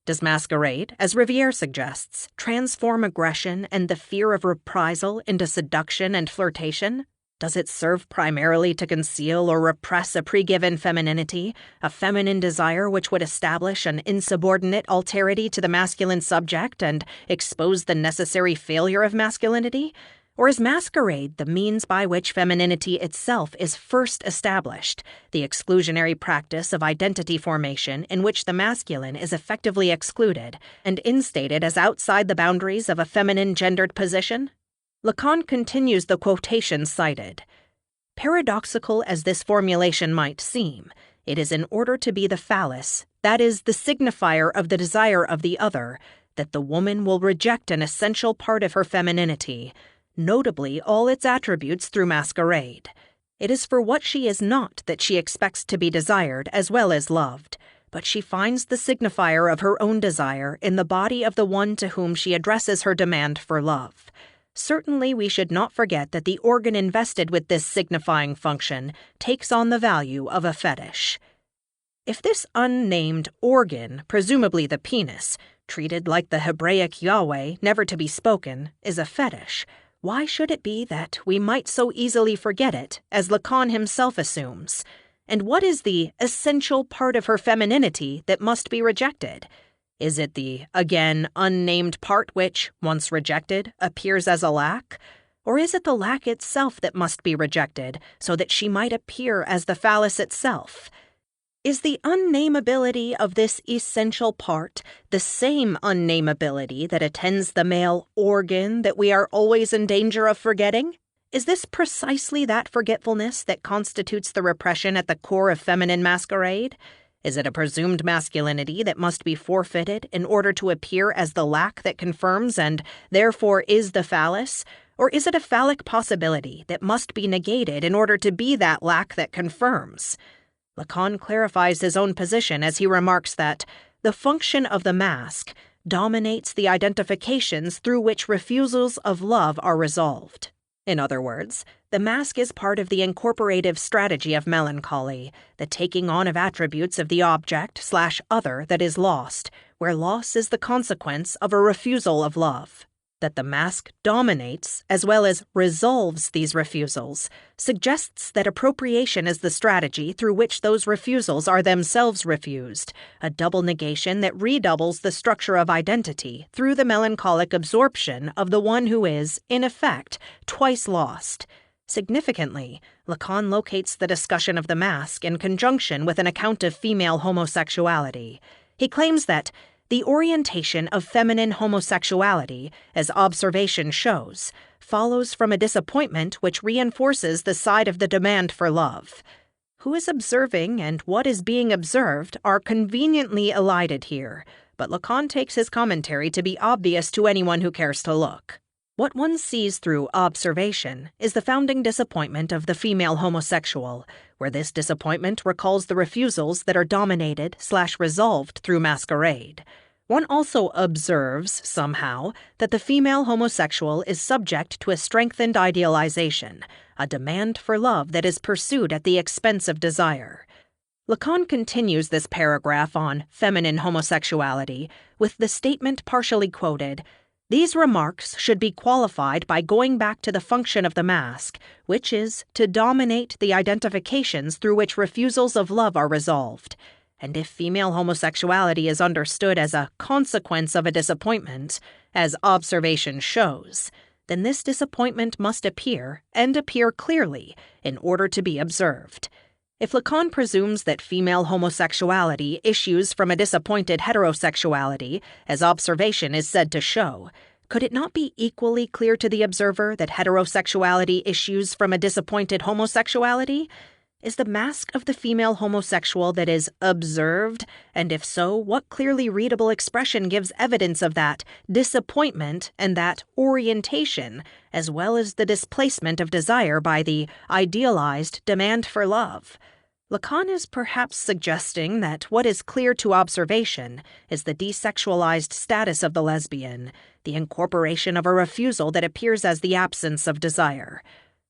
Does masquerade, as Riviere suggests, transform aggression and the fear of reprisal into seduction and flirtation? Does it serve primarily to conceal or repress a pre-given femininity, a feminine desire which would establish an insubordinate alterity to the masculine subject and expose the necessary failure of masculinity? Or is masquerade the means by which femininity itself is first established, the exclusionary practice of identity formation in which the masculine is effectively excluded and instated as outside the boundaries of a feminine gendered position? Lacan continues the quotation cited. Paradoxical as this formulation might seem, it is in order to be the phallus, that is, the signifier of the desire of the other, that the woman will reject an essential part of her femininity, notably all its attributes through Masquerade. It is for what she is not that she expects to be desired as well as loved, but she finds the signifier of her own desire in the body of the one to whom she addresses her demand for love. Certainly we should not forget that the organ invested with this signifying function takes on the value of a fetish. If this unnamed organ, presumably the penis, treated like the Hebraic Yahweh, never to be spoken, is a fetish, why should it be that we might so easily forget it, as Lacan himself assumes? And what is the essential part of her femininity that must be rejected? Is it the, again, unnamed part which, once rejected, appears as a lack? Or is it the lack itself that must be rejected, so that she might appear as the phallus itself? Is the unnameability of this essential part the same unnameability that attends the male organ that we are always in danger of forgetting? Is this precisely that forgetfulness that constitutes the repression at the core of feminine masquerade? Is it a presumed masculinity that must be forfeited in order to appear as the lack that confirms and therefore is the phallus? Or is it a phallic possibility that must be negated in order to be that lack that confirms? Lacan clarifies his own position as he remarks that the function of the mask dominates the identifications through which refusals of love are resolved. In other words, the mask is part of the incorporative strategy of melancholy, the taking on of attributes of the object/other that is lost, where loss is the consequence of a refusal of love. That the mask dominates, as well as resolves these refusals, suggests that appropriation is the strategy through which those refusals are themselves refused, a double negation that redoubles the structure of identity through the melancholic absorption of the one who is, in effect, twice lost. Significantly, Lacan locates the discussion of the mask in conjunction with an account of female homosexuality. He claims that the orientation of feminine homosexuality, as observation shows, follows from a disappointment which reinforces the side of the demand for love. Who is observing and what is being observed are conveniently elided here, but Lacan takes his commentary to be obvious to anyone who cares to look. What one sees through observation is the founding disappointment of the female homosexual, where this disappointment recalls the refusals that are dominated/resolved through masquerade. One also observes, somehow, that the female homosexual is subject to a strengthened idealization, a demand for love that is pursued at the expense of desire. Lacan continues this paragraph on feminine homosexuality with the statement partially quoted, "These remarks should be qualified by going back to the function of the mask, which is to dominate the identifications through which refusals of love are resolved. And if female homosexuality is understood as a consequence of a disappointment, as observation shows, then this disappointment must appear, and appear clearly, in order to be observed. If Lacan presumes that female homosexuality issues from a disappointed heterosexuality, as observation is said to show, could it not be equally clear to the observer that heterosexuality issues from a disappointed homosexuality? Is the mask of the female homosexual that is observed, and if so, what clearly readable expression gives evidence of that disappointment and that orientation, as well as the displacement of desire by the idealized demand for love? Lacan is perhaps suggesting that what is clear to observation is the desexualized status of the lesbian, the incorporation of a refusal that appears as the absence of desire.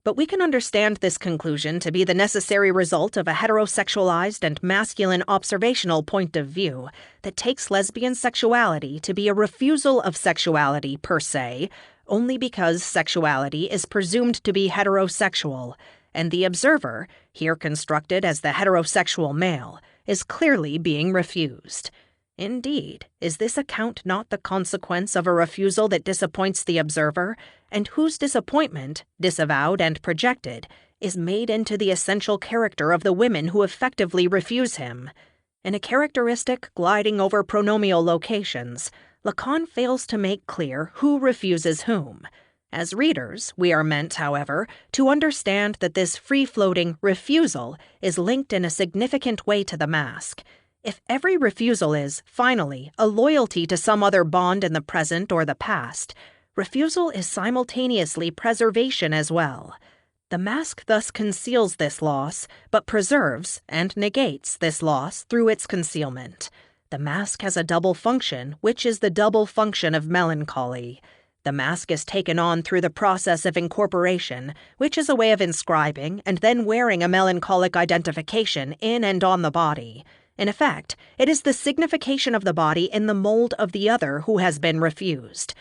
But we can understand this conclusion to be the necessary result of a heterosexualized and masculine observational point of view that takes lesbian sexuality to be a refusal of sexuality per se, only because sexuality is presumed to be heterosexual, and the observer, here constructed as the heterosexual male, is clearly being refused. Indeed, is this account not the consequence of a refusal that disappoints the observer, and whose disappointment, disavowed and projected, is made into the essential character of the women who effectively refuse him? In a characteristic gliding over pronomial locations, Lacan fails to make clear who refuses whom. As readers, we are meant, however, to understand that this free-floating refusal is linked in a significant way to the mask. If every refusal is, finally, a loyalty to some other bond in the present or the past, refusal is simultaneously preservation as well. The mask thus conceals this loss, but preserves and negates this loss through its concealment. The mask has a double function, which is the double function of melancholy. The mask is taken on through the process of incorporation, which is a way of inscribing and then wearing a melancholic identification in and on the body. In effect, it is the signification of the body in the mold of the other who has been refused.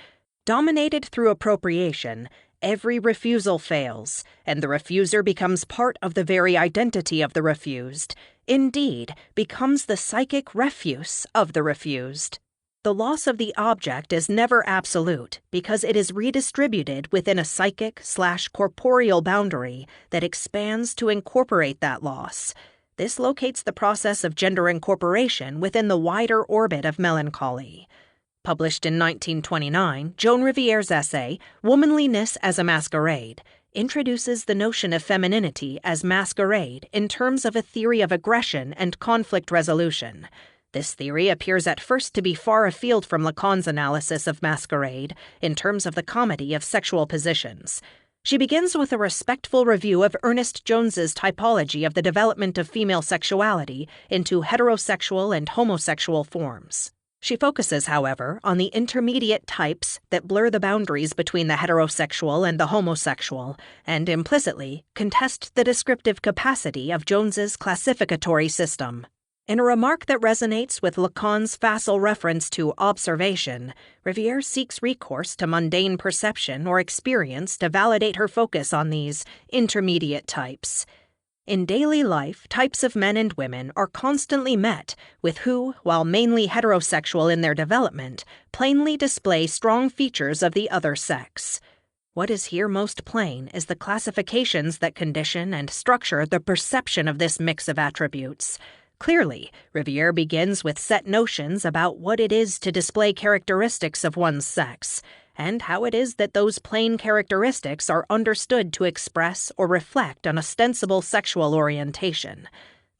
Dominated through appropriation, every refusal fails, and the refuser becomes part of the very identity of the refused, indeed, becomes the psychic refuse of the refused. The loss of the object is never absolute because it is redistributed within a psychic/corporeal boundary that expands to incorporate that loss. This locates the process of gender incorporation within the wider orbit of melancholy. Published in 1929, Joan Riviere's essay, Womanliness as a Masquerade, introduces the notion of femininity as masquerade in terms of a theory of aggression and conflict resolution. This theory appears at first to be far afield from Lacan's analysis of masquerade in terms of the comedy of sexual positions. She begins with a respectful review of Ernest Jones's typology of the development of female sexuality into heterosexual and homosexual forms. She focuses, however, on the intermediate types that blur the boundaries between the heterosexual and the homosexual, and implicitly contest the descriptive capacity of Jones's classificatory system. In a remark that resonates with Lacan's facile reference to observation, Riviere seeks recourse to mundane perception or experience to validate her focus on these intermediate types. In daily life, types of men and women are constantly met with who, while mainly heterosexual in their development, plainly display strong features of the other sex. What is here most plain is the classifications that condition and structure the perception of this mix of attributes. Clearly, Riviere begins with set notions about what it is to display characteristics of one's sex, and how it is that those plain characteristics are understood to express or reflect an ostensible sexual orientation.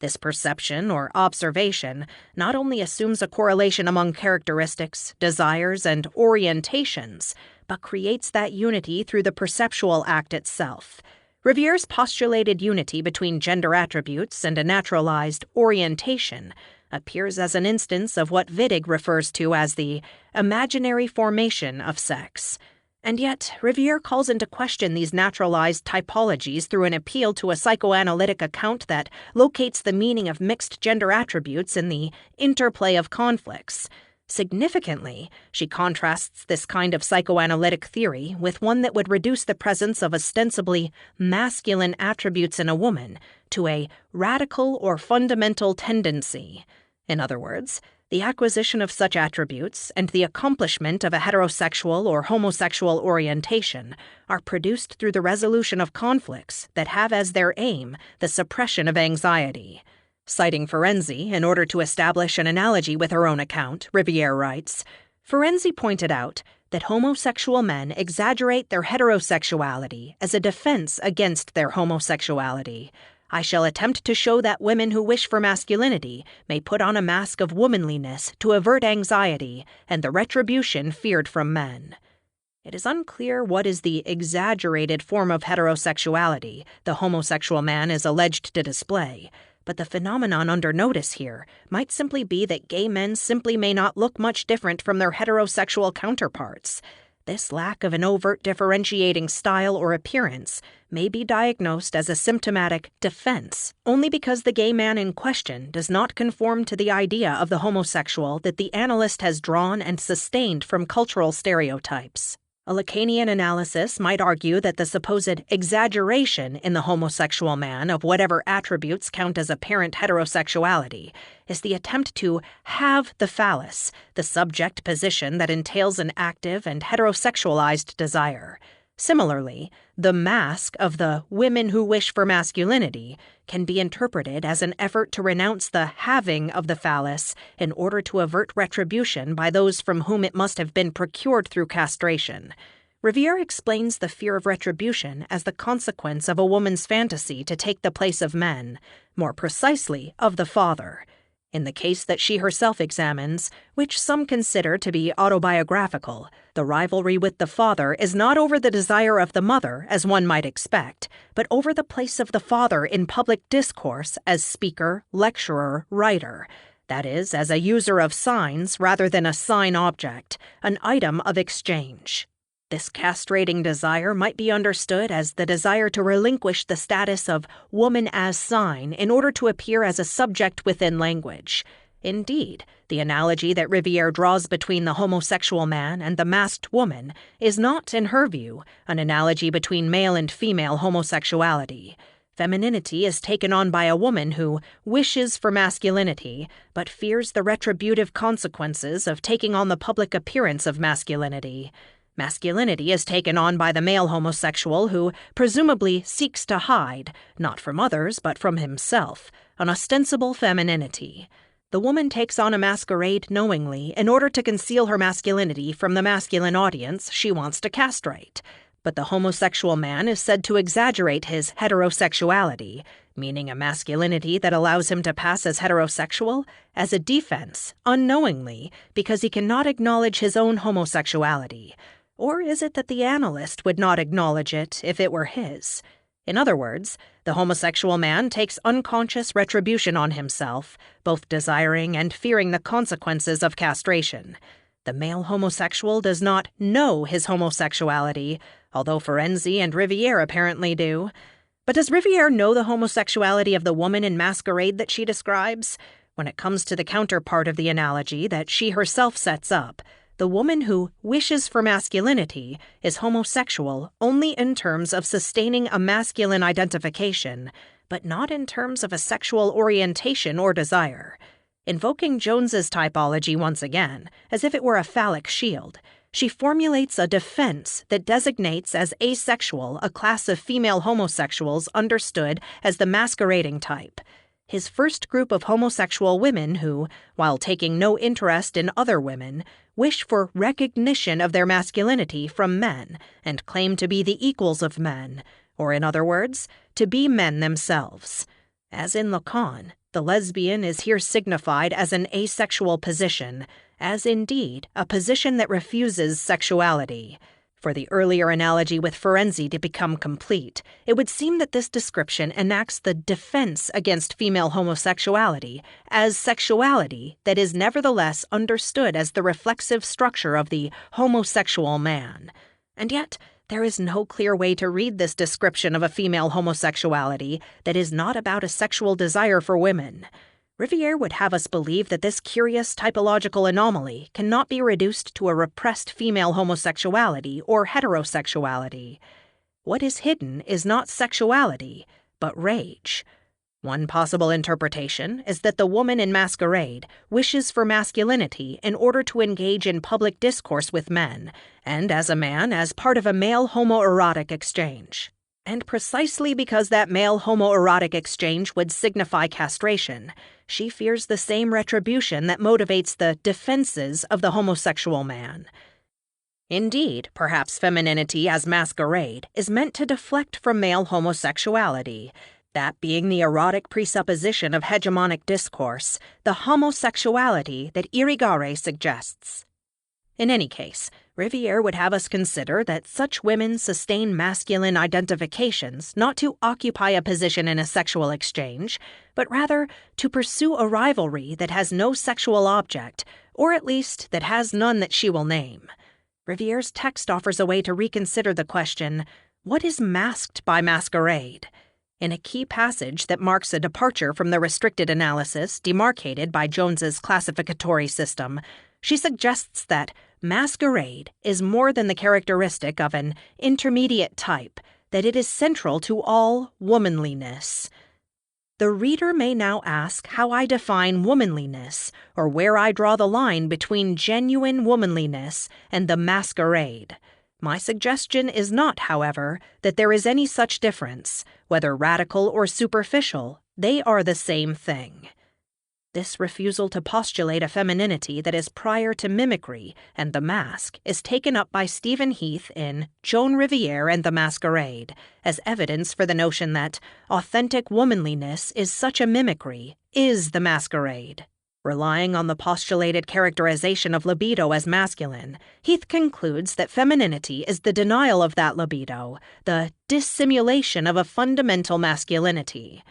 This perception or observation not only assumes a correlation among characteristics, desires, and orientations, but creates that unity through the perceptual act itself. Riviere's postulated unity between gender attributes and a naturalized orientation appears as an instance of what Wittig refers to as the imaginary formation of sex. And yet, Riviere calls into question these naturalized typologies through an appeal to a psychoanalytic account that locates the meaning of mixed gender attributes in the interplay of conflicts. Significantly, she contrasts this kind of psychoanalytic theory with one that would reduce the presence of ostensibly masculine attributes in a woman to a radical or fundamental tendency. In other words, the acquisition of such attributes and the accomplishment of a heterosexual or homosexual orientation are produced through the resolution of conflicts that have as their aim the suppression of anxiety. Citing Ferenczi in order to establish an analogy with her own account, Riviere writes, Ferenczi pointed out that homosexual men exaggerate their heterosexuality as a defense against their homosexuality. I shall attempt to show that women who wish for masculinity may put on a mask of womanliness to avert anxiety and the retribution feared from men. It is unclear what is the exaggerated form of heterosexuality the homosexual man is alleged to display, but the phenomenon under notice here might simply be that gay men simply may not look much different from their heterosexual counterparts. This lack of an overt differentiating style or appearance may be diagnosed as a symptomatic defense only because the gay man in question does not conform to the idea of the homosexual that the analyst has drawn and sustained from cultural stereotypes. A Lacanian analysis might argue that the supposed exaggeration in the homosexual man of whatever attributes count as apparent heterosexuality is the attempt to have the phallus, the subject position that entails an active and heterosexualized desire. Similarly, the mask of the women who wish for masculinity can be interpreted as an effort to renounce the having of the phallus in order to avert retribution by those from whom it must have been procured through castration. Riviere explains the fear of retribution as the consequence of a woman's fantasy to take the place of men, more precisely, of the father. In the case that she herself examines, which some consider to be autobiographical, the rivalry with the father is not over the desire of the mother, as one might expect, but over the place of the father in public discourse as speaker, lecturer, writer, that is, as a user of signs rather than a sign object, an item of exchange. This castrating desire might be understood as the desire to relinquish the status of woman as sign in order to appear as a subject within language. Indeed, the analogy that Riviere draws between the homosexual man and the masked woman is not, in her view, an analogy between male and female homosexuality. Femininity is taken on by a woman who wishes for masculinity, but fears the retributive consequences of taking on the public appearance of masculinity. Masculinity is taken on by the male homosexual who presumably seeks to hide, not from others but from himself, an ostensible femininity. The woman takes on a masquerade knowingly in order to conceal her masculinity from the masculine audience she wants to castrate. But the homosexual man is said to exaggerate his heterosexuality, meaning a masculinity that allows him to pass as heterosexual, as a defense, unknowingly, because he cannot acknowledge his own homosexuality. Or is it that the analyst would not acknowledge it if it were his? In other words, the homosexual man takes unconscious retribution on himself, both desiring and fearing the consequences of castration. The male homosexual does not know his homosexuality, although Ferenczi and Riviere apparently do. But does Riviere know the homosexuality of the woman in Masquerade that she describes? When it comes to the counterpart of the analogy that she herself sets up, the woman who wishes for masculinity is homosexual only in terms of sustaining a masculine identification, but not in terms of a sexual orientation or desire. Invoking Jones's typology once again, as if it were a phallic shield, she formulates a defense that designates as asexual a class of female homosexuals understood as the masquerading type. His first group of homosexual women who, while taking no interest in other women, wish for recognition of their masculinity from men and claim to be the equals of men, or in other words, to be men themselves. As in Lacan, the lesbian is here signified as an asexual position, as indeed a position that refuses sexuality. For the earlier analogy with Ferenczi to become complete, it would seem that this description enacts the defense against female homosexuality as sexuality that is nevertheless understood as the reflexive structure of the homosexual man. And yet, there is no clear way to read this description of a female homosexuality that is not about a sexual desire for women. Riviere would have us believe that this curious typological anomaly cannot be reduced to a repressed female homosexuality or heterosexuality. What is hidden is not sexuality, but rage. One possible interpretation is that the woman in Masquerade wishes for masculinity in order to engage in public discourse with men, and as a man as part of a male homoerotic exchange. And precisely because that male homoerotic exchange would signify castration, she fears the same retribution that motivates the defenses of the homosexual man. Indeed, perhaps femininity as masquerade is meant to deflect from male homosexuality, that being the erotic presupposition of hegemonic discourse, the homosexuality that Irigaray suggests. In any case, Riviere would have us consider that such women sustain masculine identifications not to occupy a position in a sexual exchange, but rather to pursue a rivalry that has no sexual object, or at least that has none that she will name. Riviere's text offers a way to reconsider the question, what is masked by masquerade? In a key passage that marks a departure from the restricted analysis demarcated by Jones's classificatory system, she suggests that masquerade is more than the characteristic of an intermediate type, that it is central to all womanliness. The reader may now ask how I define womanliness, or where I draw the line between genuine womanliness and the masquerade. My suggestion is not, however, that there is any such difference. Whether radical or superficial, they are the same thing. This refusal to postulate a femininity that is prior to mimicry and the mask is taken up by Stephen Heath in Joan Riviere and the Masquerade as evidence for the notion that authentic womanliness is such a mimicry, is the masquerade. Relying on the postulated characterization of libido as masculine, Heath concludes that femininity is the denial of that libido, the dissimulation of a fundamental masculinity.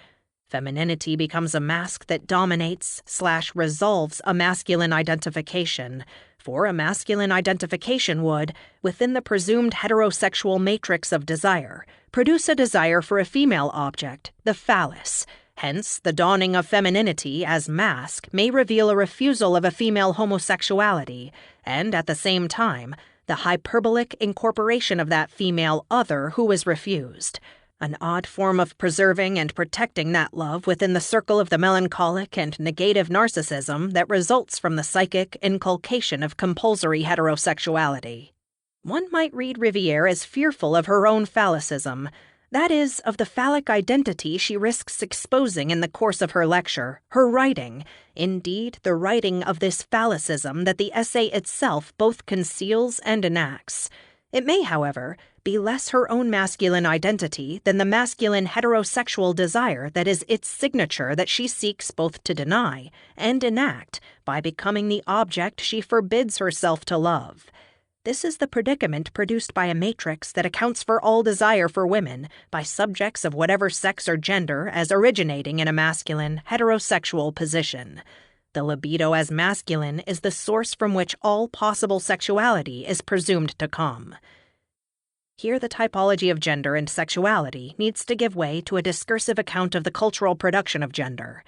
Femininity becomes a mask that dominates/resolves a masculine identification, for a masculine identification would, within the presumed heterosexual matrix of desire, produce a desire for a female object, the phallus. Hence, the dawning of femininity as mask may reveal a refusal of a female homosexuality, and at the same time, the hyperbolic incorporation of that female other who is refused, an odd form of preserving and protecting that love within the circle of the melancholic and negative narcissism that results from the psychic inculcation of compulsory heterosexuality. One might read Riviere as fearful of her own phallicism, that is, of the phallic identity she risks exposing in the course of her lecture, her writing, indeed the writing of this phallicism that the essay itself both conceals and enacts. It may, however, be less her own masculine identity than the masculine heterosexual desire that is its signature that she seeks both to deny and enact by becoming the object she forbids herself to love. This is the predicament produced by a matrix that accounts for all desire for women by subjects of whatever sex or gender as originating in a masculine, heterosexual position. The libido as masculine is the source from which all possible sexuality is presumed to come. Here the typology of gender and sexuality needs to give way to a discursive account of the cultural production of gender.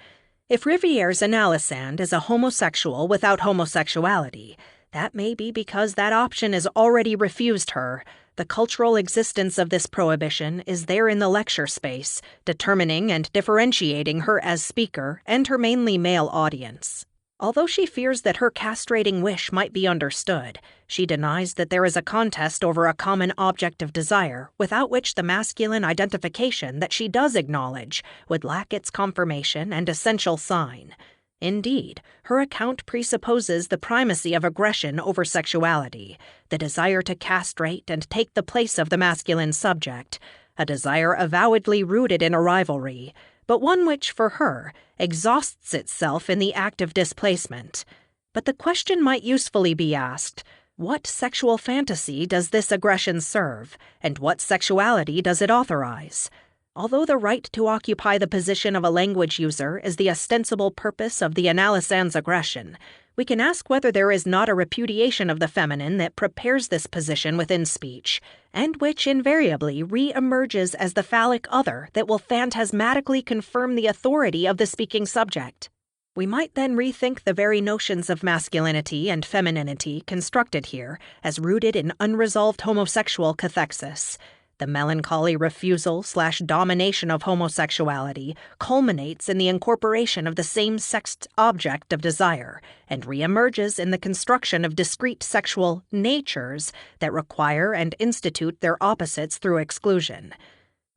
If Riviere's analysand is a homosexual without homosexuality, that may be because that option is already refused her. The cultural existence of this prohibition is there in the lecture space, determining and differentiating her as speaker and her mainly male audience. Although she fears that her castrating wish might be understood, she denies that there is a contest over a common object of desire without which the masculine identification that she does acknowledge would lack its confirmation and essential sign. Indeed, her account presupposes the primacy of aggression over sexuality, the desire to castrate and take the place of the masculine subject, a desire avowedly rooted in a rivalry, but one which, for her, exhausts itself in the act of displacement. But the question might usefully be asked, what sexual fantasy does this aggression serve, and what sexuality does it authorize? Although the right to occupy the position of a language user is the ostensible purpose of the analysand's aggression, we can ask whether there is not a repudiation of the feminine that prepares this position within speech, and which invariably re-emerges as the phallic other that will phantasmatically confirm the authority of the speaking subject. We might then rethink the very notions of masculinity and femininity constructed here as rooted in unresolved homosexual cathexis. The melancholy refusal/domination of homosexuality culminates in the incorporation of the same-sexed object of desire and reemerges in the construction of discrete sexual natures that require and institute their opposites through exclusion.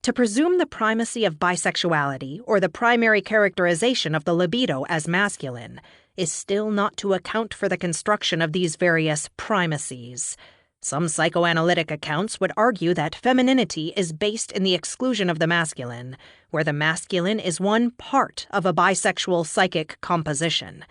To presume the primacy of bisexuality or the primary characterization of the libido as masculine is still not to account for the construction of these various primacies. Some psychoanalytic accounts would argue that femininity is based in the exclusion of the masculine, where the masculine is one part of a bisexual psychic composition.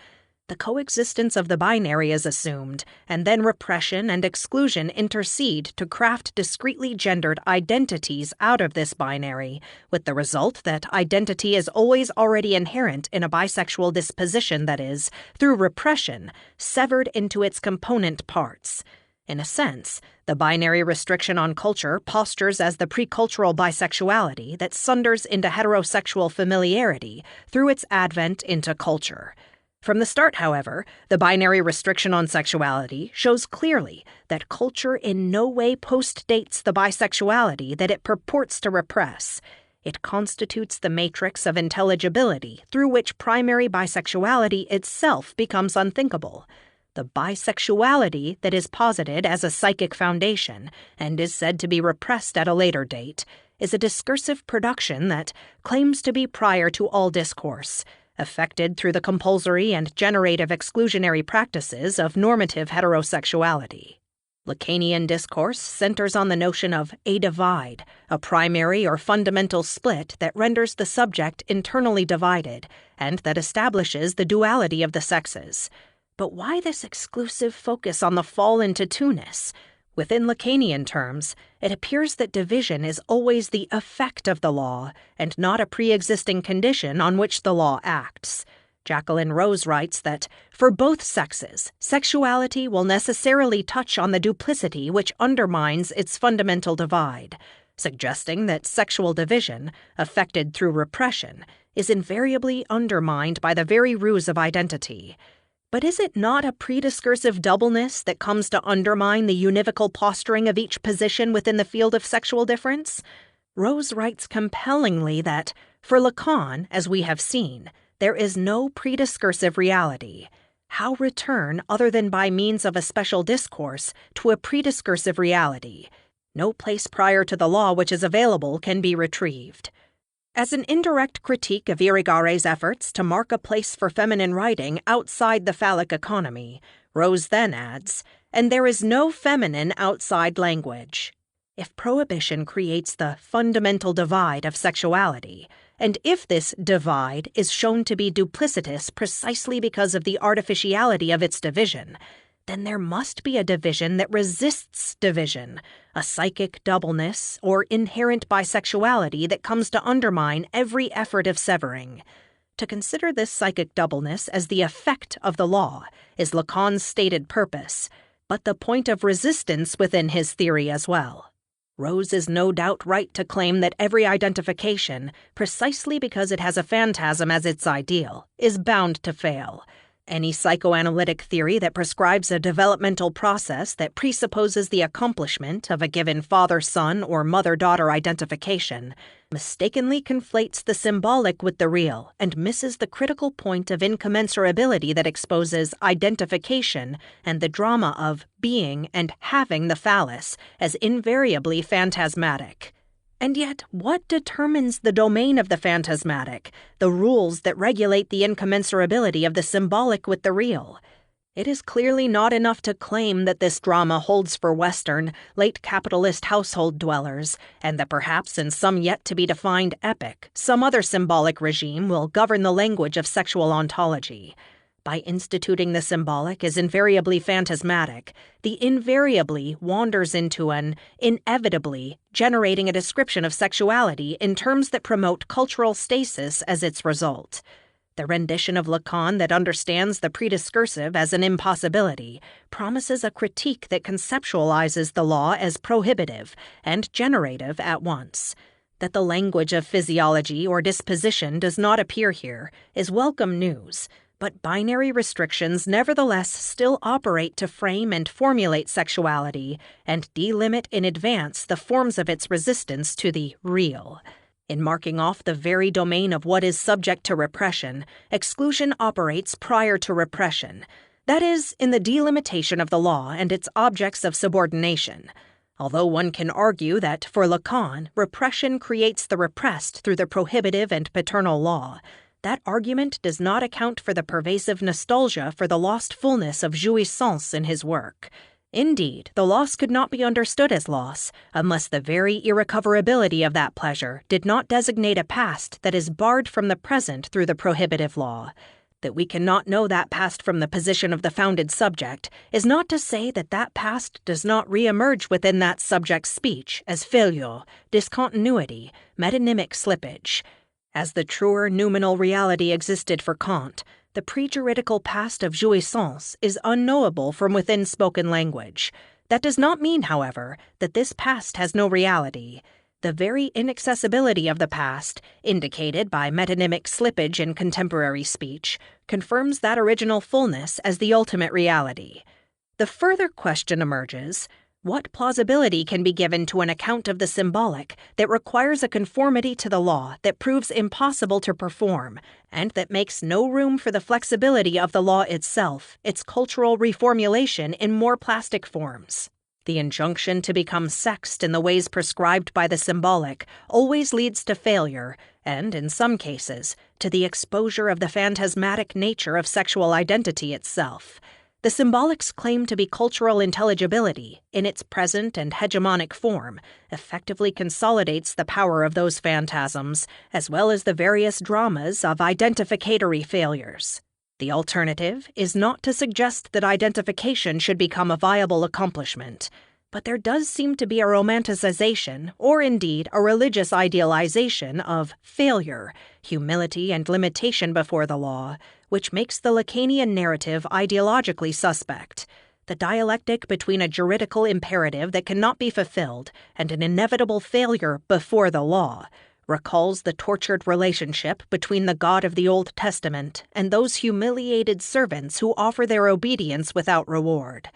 The coexistence of the binary is assumed, and then repression and exclusion intercede to craft discretely gendered identities out of this binary, with the result that identity is always already inherent in a bisexual disposition that is, through repression, severed into its component parts. In a sense, the binary restriction on culture postures as the pre-cultural bisexuality that sunders into heterosexual familiarity through its advent into culture. From the start, however, the binary restriction on sexuality shows clearly that culture in no way postdates the bisexuality that it purports to repress. It constitutes the matrix of intelligibility through which primary bisexuality itself becomes unthinkable. The bisexuality that is posited as a psychic foundation and is said to be repressed at a later date is a discursive production that claims to be prior to all discourse, effected through the compulsory and generative exclusionary practices of normative heterosexuality. Lacanian discourse centers on the notion of a divide, a primary or fundamental split that renders the subject internally divided, and that establishes the duality of the sexes. But why this exclusive focus on the fall into two-ness? Within Lacanian terms, it appears that division is always the effect of the law, and not a pre-existing condition on which the law acts. Jacqueline Rose writes that, for both sexes, sexuality will necessarily touch on the duplicity which undermines its fundamental divide, suggesting that sexual division, effected through repression, is invariably undermined by the very ruse of identity. But is it not a prediscursive doubleness that comes to undermine the univocal posturing of each position within the field of sexual difference? Rose writes compellingly that, for Lacan, as we have seen, there is no prediscursive reality. How return, other than by means of a special discourse, to a prediscursive reality? No place prior to the law which is available can be retrieved. As an indirect critique of Irigary's efforts to mark a place for feminine writing outside the phallic economy, Rose then adds, and there is no feminine outside language. If prohibition creates the fundamental divide of sexuality, and if this divide is shown to be duplicitous precisely because of the artificiality of its division, then there must be a division that resists division, a psychic doubleness or inherent bisexuality that comes to undermine every effort of severing. To consider this psychic doubleness as the effect of the law is Lacan's stated purpose, but the point of resistance within his theory as well. Rose is no doubt right to claim that every identification, precisely because it has a phantasm as its ideal, is bound to fail. Any psychoanalytic theory that prescribes a developmental process that presupposes the accomplishment of a given father-son or mother-daughter identification mistakenly conflates the symbolic with the real and misses the critical point of incommensurability that exposes identification and the drama of being and having the phallus as invariably phantasmatic. And yet, what determines the domain of the phantasmatic, the rules that regulate the incommensurability of the symbolic with the real? It is clearly not enough to claim that this drama holds for Western, late capitalist household dwellers, and that perhaps in some yet-to-be-defined epoch, some other symbolic regime will govern the language of sexual ontology. By instituting the symbolic as invariably phantasmatic, the invariably wanders into an inevitably generating a description of sexuality in terms that promote cultural stasis as its result. The rendition of Lacan that understands the prediscursive as an impossibility promises a critique that conceptualizes the law as prohibitive and generative at once. That the language of physiology or disposition does not appear here is welcome news, but binary restrictions nevertheless still operate to frame and formulate sexuality and delimit in advance the forms of its resistance to the real. In marking off the very domain of what is subject to repression, exclusion operates prior to repression, that is, in the delimitation of the law and its objects of subordination. Although one can argue that, for Lacan, repression creates the repressed through the prohibitive and paternal law, that argument does not account for the pervasive nostalgia for the lost fullness of jouissance in his work. Indeed, the loss could not be understood as loss unless the very irrecoverability of that pleasure did not designate a past that is barred from the present through the prohibitive law. That we cannot know that past from the position of the founded subject is not to say that that past does not re-emerge within that subject's speech as failure, discontinuity, metonymic slippage. As the truer noumenal reality existed for Kant, the pre-juridical past of jouissance is unknowable from within spoken language. That does not mean, however, that this past has no reality. The very inaccessibility of the past, indicated by metonymic slippage in contemporary speech, confirms that original fullness as the ultimate reality. The further question emerges: what plausibility can be given to an account of the symbolic that requires a conformity to the law that proves impossible to perform, and that makes no room for the flexibility of the law itself, its cultural reformulation in more plastic forms? The injunction to become sexed in the ways prescribed by the symbolic always leads to failure, and, in some cases, to the exposure of the phantasmatic nature of sexual identity itself. The symbolic's claim to be cultural intelligibility, in its present and hegemonic form, effectively consolidates the power of those phantasms, as well as the various dramas of identificatory failures. The alternative is not to suggest that identification should become a viable accomplishment, but there does seem to be a romanticization, or indeed a religious idealization, of failure, humility, and limitation before the law, which makes the Lacanian narrative ideologically suspect. The dialectic between a juridical imperative that cannot be fulfilled and an inevitable failure before the law recalls the tortured relationship between the God of the Old Testament and those humiliated servants who offer their obedience without reward.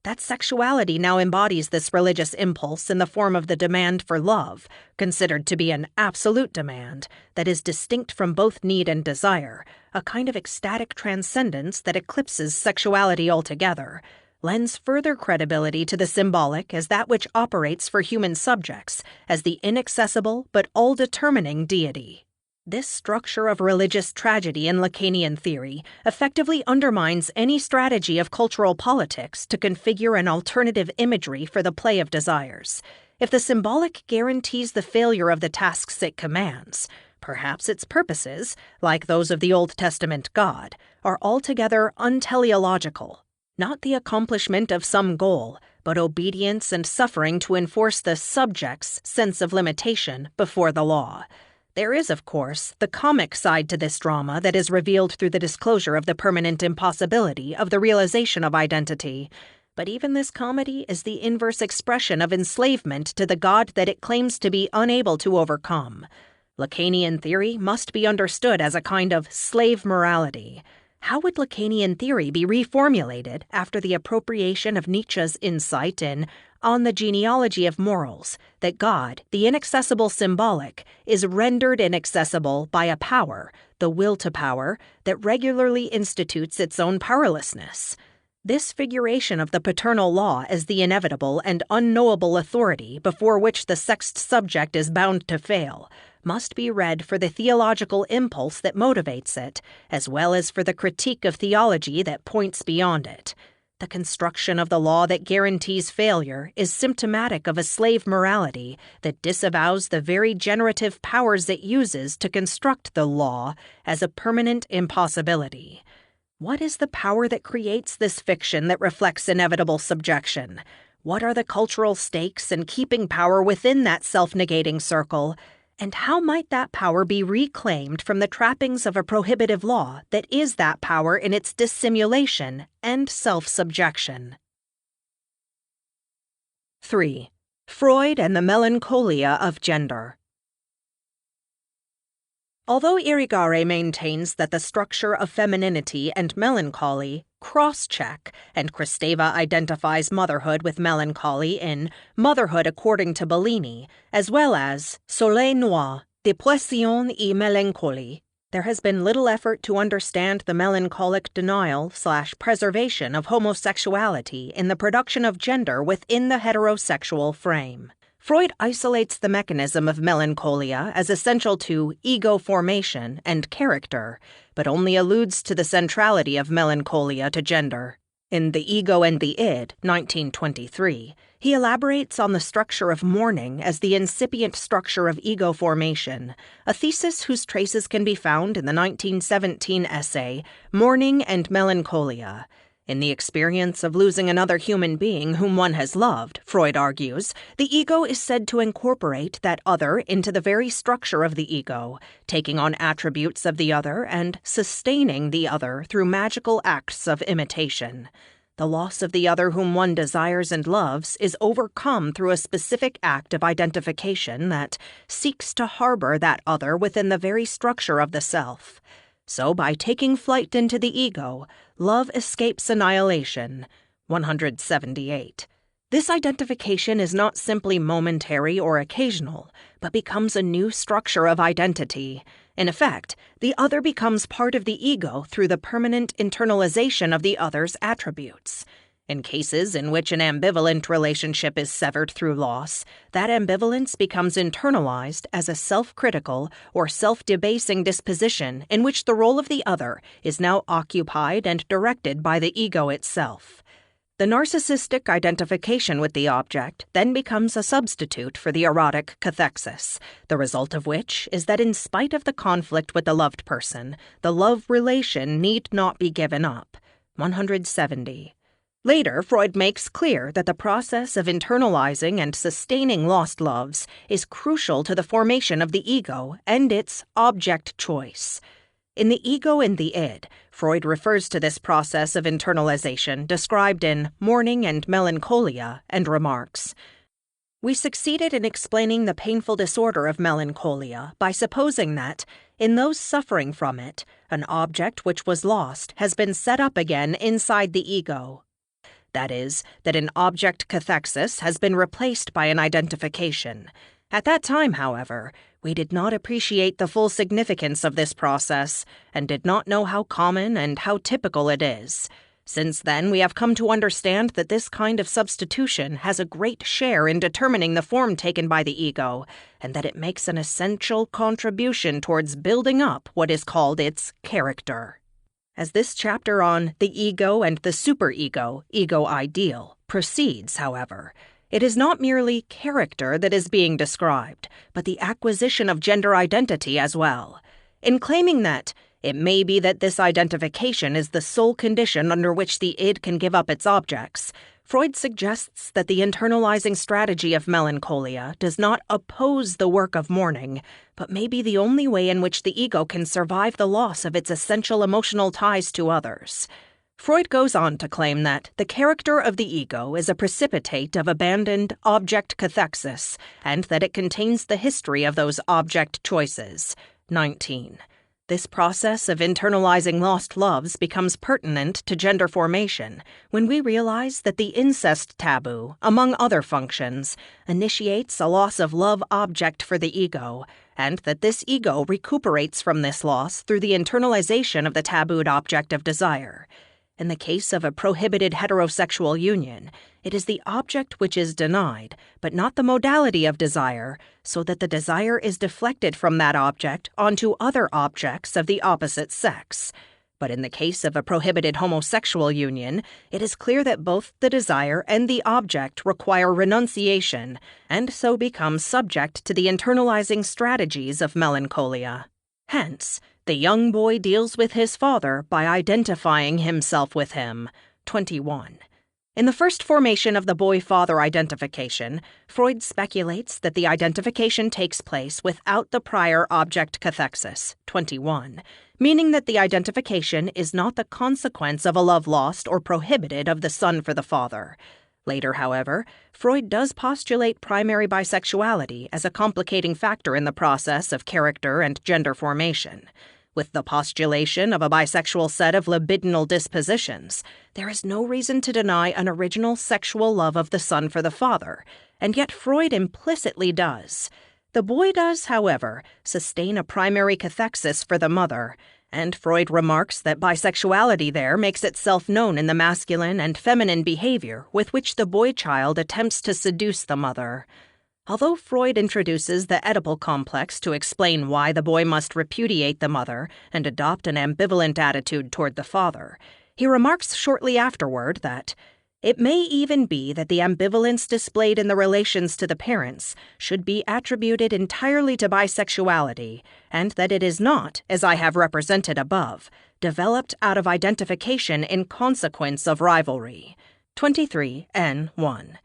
That sexuality now embodies this religious impulse in the form of the demand for love, considered to be an absolute demand that is distinct from both need and desire, a kind of ecstatic transcendence that eclipses sexuality altogether, lends further credibility to the symbolic as that which operates for human subjects as the inaccessible but all-determining deity. This structure of religious tragedy in Lacanian theory effectively undermines any strategy of cultural politics to configure an alternative imagery for the play of desires. If the symbolic guarantees the failure of the tasks it commands, perhaps its purposes, like those of the Old Testament God, are altogether unteleological. Not the accomplishment of some goal, but obedience and suffering to enforce the subject's sense of limitation before the law. There is, of course, the comic side to this drama that is revealed through the disclosure of the permanent impossibility of the realization of identity. But even this comedy is the inverse expression of enslavement to the God that it claims to be unable to overcome. Lacanian theory must be understood as a kind of slave morality. How would Lacanian theory be reformulated after the appropriation of Nietzsche's insight in On the Genealogy of Morals, that God, the inaccessible symbolic, is rendered inaccessible by a power, the will to power, that regularly institutes its own powerlessness? This figuration of the paternal law as the inevitable and unknowable authority before which the sexed subject is bound to fail must be read for the theological impulse that motivates it, as well as for the critique of theology that points beyond it. The construction of the law that guarantees failure is symptomatic of a slave morality that disavows the very generative powers it uses to construct the law as a permanent impossibility. What is the power that creates this fiction that reflects inevitable subjection? What are the cultural stakes and keeping power within that self-negating circle? And how might that power be reclaimed from the trappings of a prohibitive law that is that power in its dissimulation and self-subjection? 3. Freud and the Melancholia of Gender. Although Riviere maintains that the structure of femininity and melancholy cross-check, and Kristeva identifies motherhood with melancholy in Motherhood According to Bellini, as well as Soleil Noir, Dépression et Mélancolie, there has been little effort to understand the melancholic denial/preservation of homosexuality in the production of gender within the heterosexual frame. Freud isolates the mechanism of melancholia as essential to ego formation and character, but only alludes to the centrality of melancholia to gender. In The Ego and the Id, 1923, he elaborates on the structure of mourning as the incipient structure of ego formation, a thesis whose traces can be found in the 1917 essay, Mourning and Melancholia. In the experience of losing another human being whom one has loved, Freud argues, the ego is said to incorporate that other into the very structure of the ego, taking on attributes of the other and sustaining the other through magical acts of imitation. The loss of the other whom one desires and loves is overcome through a specific act of identification that seeks to harbor that other within the very structure of the self. So, by taking flight into the ego, love escapes annihilation. 178. This identification is not simply momentary or occasional, but becomes a new structure of identity. In effect, the other becomes part of the ego through the permanent internalization of the other's attributes. In cases in which an ambivalent relationship is severed through loss, that ambivalence becomes internalized as a self-critical or self-debasing disposition in which the role of the other is now occupied and directed by the ego itself. The narcissistic identification with the object then becomes a substitute for the erotic cathexis, the result of which is that in spite of the conflict with the loved person, the love relation need not be given up. 170. Later, Freud makes clear that the process of internalizing and sustaining lost loves is crucial to the formation of the ego and its object choice. In The Ego and the Id, Freud refers to this process of internalization described in Mourning and Melancholia and remarks, "We succeeded in explaining the painful disorder of melancholia by supposing that, in those suffering from it, an object which was lost has been set up again inside the ego. That is, that an object cathexis has been replaced by an identification. At that time, however, we did not appreciate the full significance of this process and did not know how common and how typical it is. Since then, we have come to understand that this kind of substitution has a great share in determining the form taken by the ego, and that it makes an essential contribution towards building up what is called its character." As this chapter on the ego and the superego, ego ideal, proceeds, however, it is not merely character that is being described, but the acquisition of gender identity as well. In claiming that it may be that this identification is the sole condition under which the id can give up its objects, Freud suggests that the internalizing strategy of melancholia does not oppose the work of mourning, but may be the only way in which the ego can survive the loss of its essential emotional ties to others. Freud goes on to claim that the character of the ego is a precipitate of abandoned object cathexis, and that it contains the history of those object choices. 19. This process of internalizing lost loves becomes pertinent to gender formation when we realize that the incest taboo, among other functions, initiates a loss of love object for the ego, and that this ego recuperates from this loss through the internalization of the tabooed object of desire. In the case of a prohibited heterosexual union, it is the object which is denied, but not the modality of desire, so that the desire is deflected from that object onto other objects of the opposite sex. But in the case of a prohibited homosexual union, it is clear that both the desire and the object require renunciation, and so become subject to the internalizing strategies of melancholia. Hence, the young boy deals with his father by identifying himself with him. 21. In the first formation of the boy-father identification, Freud speculates that the identification takes place without the prior object cathexis. 21. Meaning that the identification is not the consequence of a love lost or prohibited of the son for the father. Later, however, Freud does postulate primary bisexuality as a complicating factor in the process of character and gender formation. With the postulation of a bisexual set of libidinal dispositions, there is no reason to deny an original sexual love of the son for the father, and yet Freud implicitly does. The boy does, however, sustain a primary cathexis for the mother, and Freud remarks that bisexuality there makes itself known in the masculine and feminine behavior with which the boy-child attempts to seduce the mother. Although Freud introduces the Oedipal complex to explain why the boy must repudiate the mother and adopt an ambivalent attitude toward the father, he remarks shortly afterward that it may even be that the ambivalence displayed in the relations to the parents should be attributed entirely to bisexuality, and that it is not, as I have represented above, developed out of identification in consequence of rivalry. 23 N1.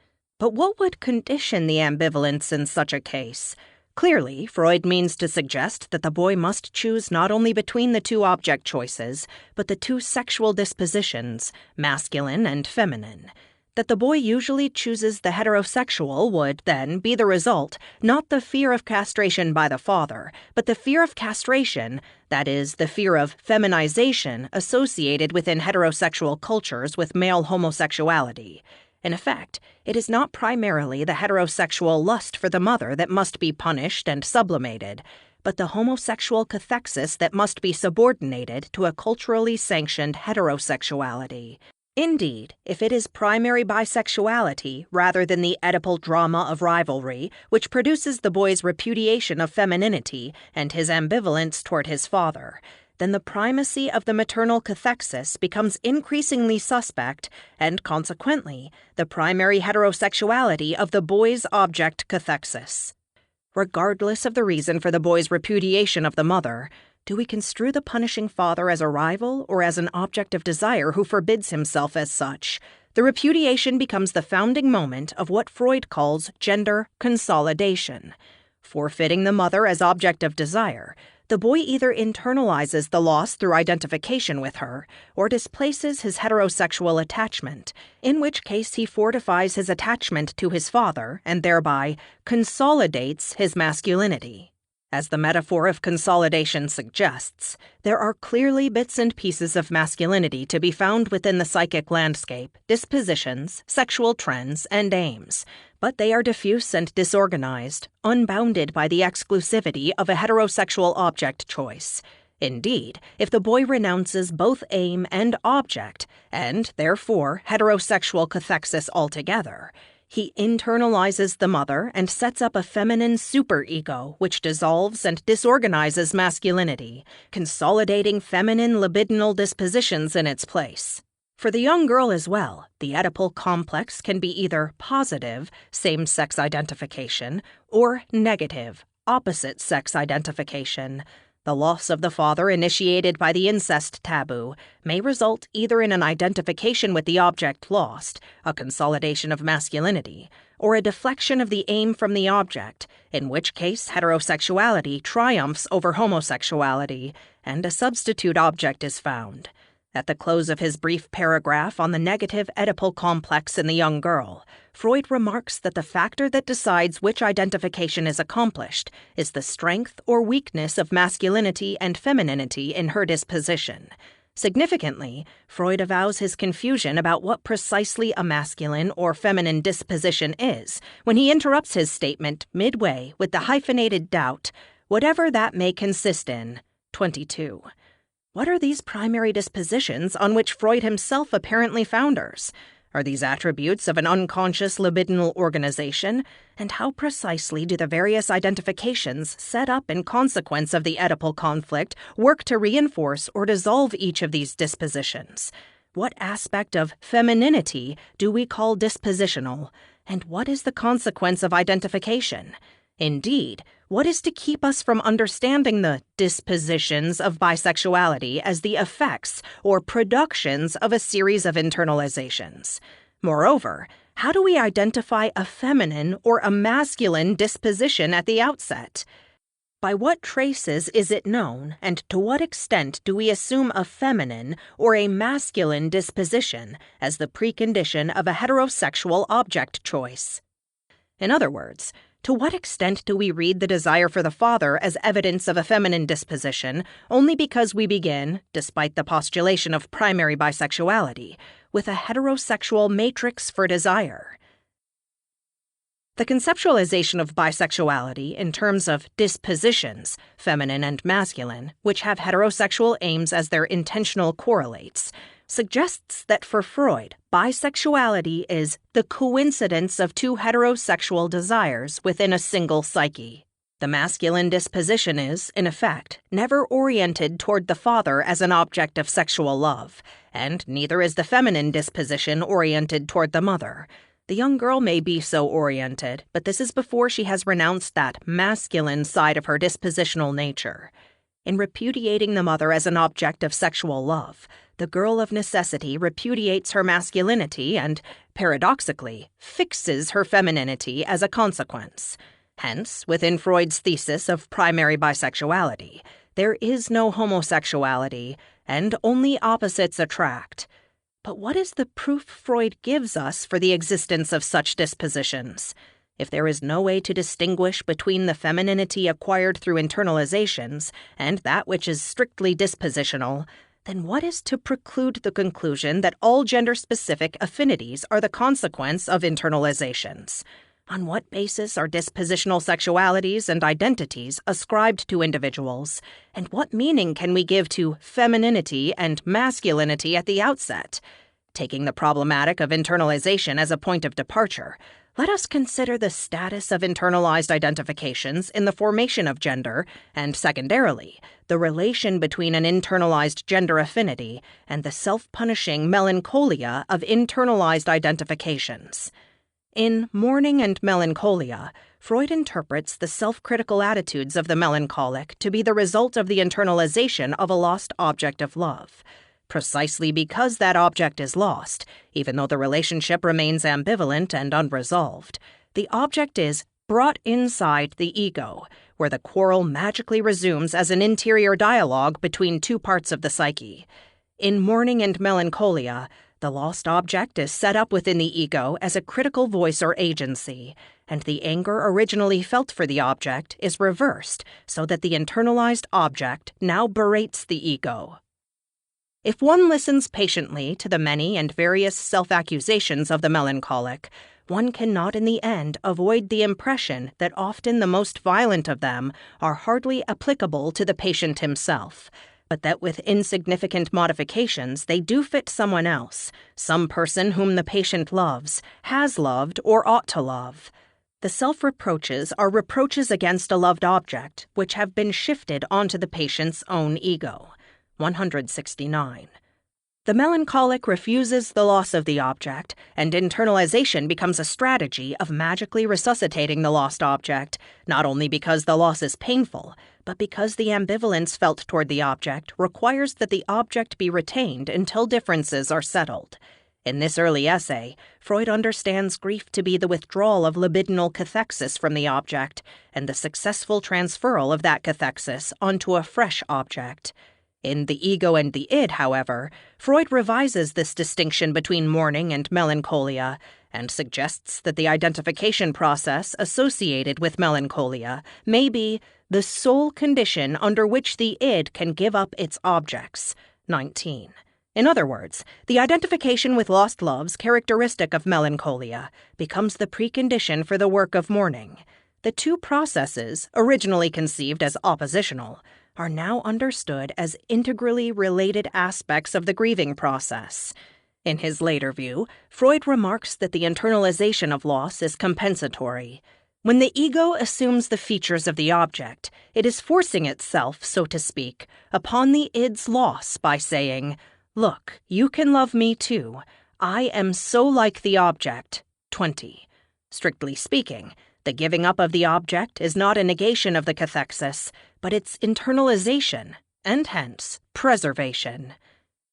But what would condition the ambivalence in such a case? Clearly, Freud means to suggest that the boy must choose not only between the two object choices, but the two sexual dispositions, masculine and feminine. That the boy usually chooses the heterosexual would, then, be the result, not the fear of castration by the father, but the fear of castration, that is, the fear of feminization associated within heterosexual cultures with male homosexuality. In effect, it is not primarily the heterosexual lust for the mother that must be punished and sublimated, but the homosexual cathexis that must be subordinated to a culturally sanctioned heterosexuality. Indeed, if it is primary bisexuality rather than the Oedipal drama of rivalry which produces the boy's repudiation of femininity and his ambivalence toward his father, then the primacy of the maternal cathexis becomes increasingly suspect, and consequently, the primary heterosexuality of the boy's object cathexis. Regardless of the reason for the boy's repudiation of the mother, do we construe the punishing father as a rival or as an object of desire who forbids himself as such? The repudiation becomes the founding moment of what Freud calls gender consolidation. Forfeiting the mother as object of desire, the boy either internalizes the loss through identification with her or displaces his heterosexual attachment, in which case he fortifies his attachment to his father and thereby consolidates his masculinity. As the metaphor of consolidation suggests, there are clearly bits and pieces of masculinity to be found within the psychic landscape, dispositions, sexual trends, and aims, but they are diffuse and disorganized, unbounded by the exclusivity of a heterosexual object choice. Indeed, if the boy renounces both aim and object, and therefore heterosexual cathexis altogether, he internalizes the mother and sets up a feminine superego which dissolves and disorganizes masculinity, consolidating feminine libidinal dispositions in its place. For the young girl as well, the Oedipal complex can be either positive, same-sex identification, or negative, opposite-sex identification. The loss of the father initiated by the incest taboo may result either in an identification with the object lost, a consolidation of masculinity, or a deflection of the aim from the object, in which case heterosexuality triumphs over homosexuality, and a substitute object is found. At the close of his brief paragraph on the negative Oedipal complex in the young girl, Freud remarks that the factor that decides which identification is accomplished is the strength or weakness of masculinity and femininity in her disposition. Significantly, Freud avows his confusion about what precisely a masculine or feminine disposition is when he interrupts his statement midway with the hyphenated doubt, whatever that may consist in. 22. What are these primary dispositions on which Freud himself apparently founders? Are these attributes of an unconscious libidinal organization? And how precisely do the various identifications set up in consequence of the Oedipal conflict work to reinforce or dissolve each of these dispositions? What aspect of femininity do we call dispositional? And what is the consequence of identification? Indeed, what is to keep us from understanding the dispositions of bisexuality as the effects or productions of a series of internalizations? Moreover, how do we identify a feminine or a masculine disposition at the outset? By what traces is it known, and to what extent do we assume a feminine or a masculine disposition as the precondition of a heterosexual object choice? In other words, to what extent do we read the desire for the father as evidence of a feminine disposition only because we begin, despite the postulation of primary bisexuality, with a heterosexual matrix for desire? The conceptualization of bisexuality in terms of dispositions, feminine and masculine, which have heterosexual aims as their intentional correlates, suggests that for Freud, bisexuality is the coincidence of two heterosexual desires within a single psyche. The masculine disposition is, in effect, never oriented toward the father as an object of sexual love, and neither is the feminine disposition oriented toward the mother. The young girl may be so oriented, but this is before she has renounced that masculine side of her dispositional nature. In repudiating the mother as an object of sexual love, the girl of necessity repudiates her masculinity and, paradoxically, fixes her femininity as a consequence. Hence, within Freud's thesis of primary bisexuality, there is no homosexuality, and only opposites attract. But what is the proof Freud gives us for the existence of such dispositions? If there is no way to distinguish between the femininity acquired through internalizations and that which is strictly dispositional, then what is to preclude the conclusion that all gender-specific affinities are the consequence of internalizations? On what basis are dispositional sexualities and identities ascribed to individuals? And what meaning can we give to femininity and masculinity at the outset? Taking the problematic of internalization as a point of departure, let us consider the status of internalized identifications in the formation of gender, and secondarily, the relation between an internalized gender affinity and the self-punishing melancholia of internalized identifications. In Mourning and Melancholia, Freud interprets the self-critical attitudes of the melancholic to be the result of the internalization of a lost object of love. Precisely because that object is lost, even though the relationship remains ambivalent and unresolved, the object is brought inside the ego, where the quarrel magically resumes as an interior dialogue between two parts of the psyche. In Mourning and Melancholia, the lost object is set up within the ego as a critical voice or agency, and the anger originally felt for the object is reversed so that the internalized object now berates the ego. If one listens patiently to the many and various self-accusations of the melancholic, one cannot in the end avoid the impression that often the most violent of them are hardly applicable to the patient himself, but that with insignificant modifications they do fit someone else, some person whom the patient loves, has loved, or ought to love. The self-reproaches are reproaches against a loved object which have been shifted onto the patient's own ego. 169. The melancholic refuses the loss of the object, and internalization becomes a strategy of magically resuscitating the lost object, not only because the loss is painful, but because the ambivalence felt toward the object requires that the object be retained until differences are settled. In this early essay, Freud understands grief to be the withdrawal of libidinal cathexis from the object, and the successful transferal of that cathexis onto a fresh object. In The Ego and the Id, however, Freud revises this distinction between mourning and melancholia and suggests that the identification process associated with melancholia may be the sole condition under which the id can give up its objects. 19. In other words, the identification with lost loves characteristic of melancholia becomes the precondition for the work of mourning. The two processes, originally conceived as oppositional, are now understood as integrally related aspects of the grieving process. In his later view, Freud remarks that the internalization of loss is compensatory. When the ego assumes the features of the object, it is forcing itself, so to speak, upon the id's loss by saying, "Look, you can love me too. I am so like the object." 20. Strictly speaking, the giving up of the object is not a negation of the cathexis, but its internalization, and hence, preservation.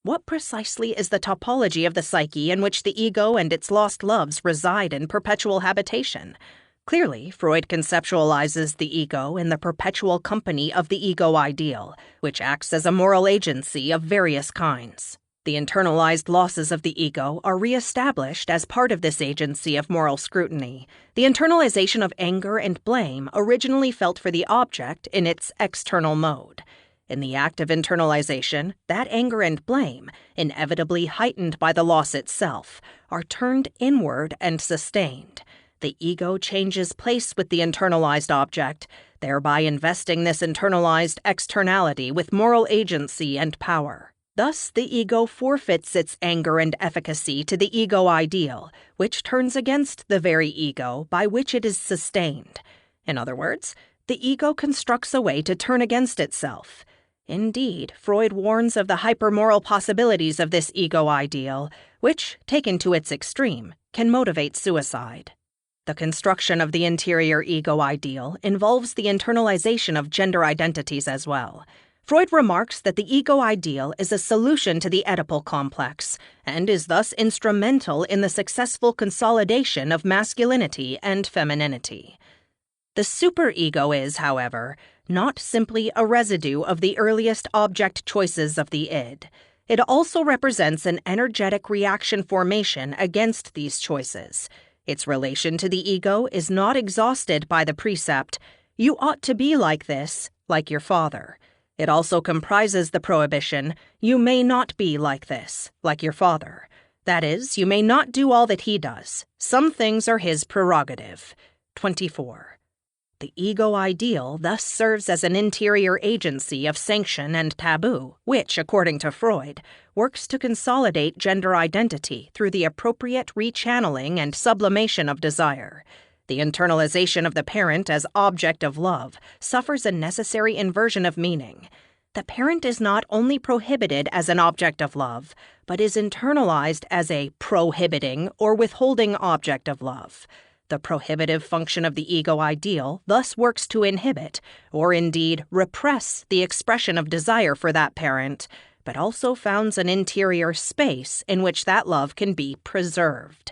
What precisely is the topology of the psyche in which the ego and its lost loves reside in perpetual habitation? Clearly, Freud conceptualizes the ego in the perpetual company of the ego ideal, which acts as a moral agency of various kinds. The internalized losses of the ego are re-established as part of this agency of moral scrutiny. The internalization of anger and blame originally felt for the object in its external mode. In the act of internalization, that anger and blame, inevitably heightened by the loss itself, are turned inward and sustained. The ego changes place with the internalized object, thereby investing this internalized externality with moral agency and power. Thus, the ego forfeits its anger and efficacy to the ego ideal, which turns against the very ego by which it is sustained. In other words, the ego constructs a way to turn against itself. Indeed, Freud warns of the hypermoral possibilities of this ego ideal, which, taken to its extreme, can motivate suicide. The construction of the interior ego ideal involves the internalization of gender identities as well. Freud remarks that the ego ideal is a solution to the Oedipal complex and is thus instrumental in the successful consolidation of masculinity and femininity. The superego is, however, not simply a residue of the earliest object choices of the id. It also represents an energetic reaction formation against these choices. Its relation to the ego is not exhausted by the precept, "You ought to be like this, like your father." It also comprises the prohibition, "You may not be like this, like your father." That is, you may not do all that he does. Some things are his prerogative. 24. The ego ideal thus serves as an interior agency of sanction and taboo, which, according to Freud, works to consolidate gender identity through the appropriate rechanneling and sublimation of desire. The internalization of the parent as object of love suffers a necessary inversion of meaning. The parent is not only prohibited as an object of love, but is internalized as a prohibiting or withholding object of love. The prohibitive function of the ego ideal thus works to inhibit, or indeed repress, the expression of desire for that parent, but also founds an interior space in which that love can be preserved.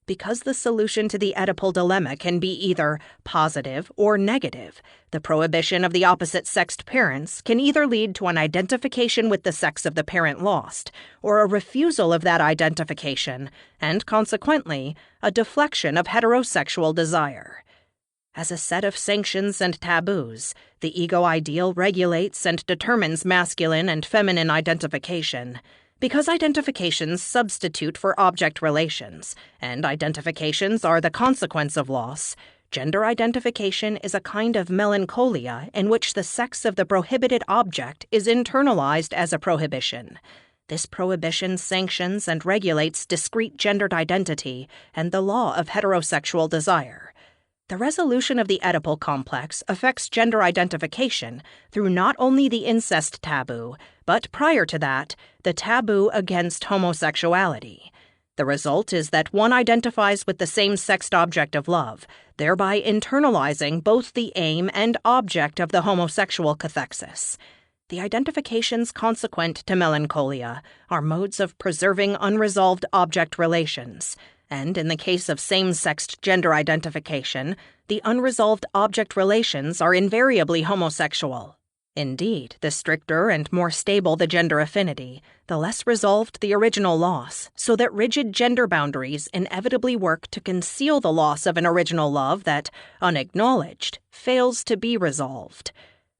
Because the solution to the Oedipal dilemma can be either positive or negative, the prohibition of the opposite-sexed parents can either lead to an identification with the sex of the parent lost, or a refusal of that identification, and consequently, a deflection of heterosexual desire. As a set of sanctions and taboos, the ego ideal regulates and determines masculine and feminine identification. Because identifications substitute for object relations, and identifications are the consequence of loss, gender identification is a kind of melancholia in which the sex of the prohibited object is internalized as a prohibition. This prohibition sanctions and regulates discrete gendered identity and the law of heterosexual desire. The resolution of the Oedipal complex affects gender identification through not only the incest taboo, but prior to that, the taboo against homosexuality. The result is that one identifies with the same-sexed object of love, thereby internalizing both the aim and object of the homosexual cathexis. The identifications consequent to melancholia are modes of preserving unresolved object relations. And in the case of same-sexed gender identification, the unresolved object relations are invariably homosexual. Indeed, the stricter and more stable the gender affinity, the less resolved the original loss, so that rigid gender boundaries inevitably work to conceal the loss of an original love that, unacknowledged, fails to be resolved.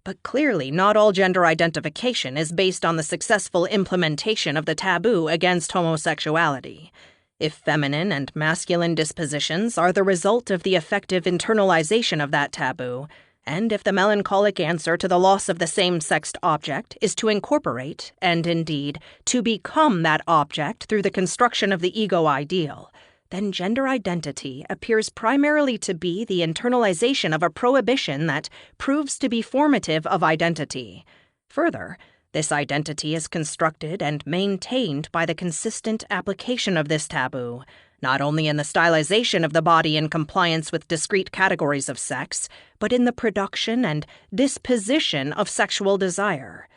But clearly not all gender identification is based on the successful implementation of the taboo against homosexuality. If feminine and masculine dispositions are the result of the effective internalization of that taboo, and if the melancholic answer to the loss of the same-sexed object is to incorporate, and indeed, to become that object through the construction of the ego ideal, then gender identity appears primarily to be the internalization of a prohibition that proves to be formative of identity. Further, this identity is constructed and maintained by the consistent application of this taboo, not only in the stylization of the body in compliance with discrete categories of sex, but in the production and disposition of sexual desire.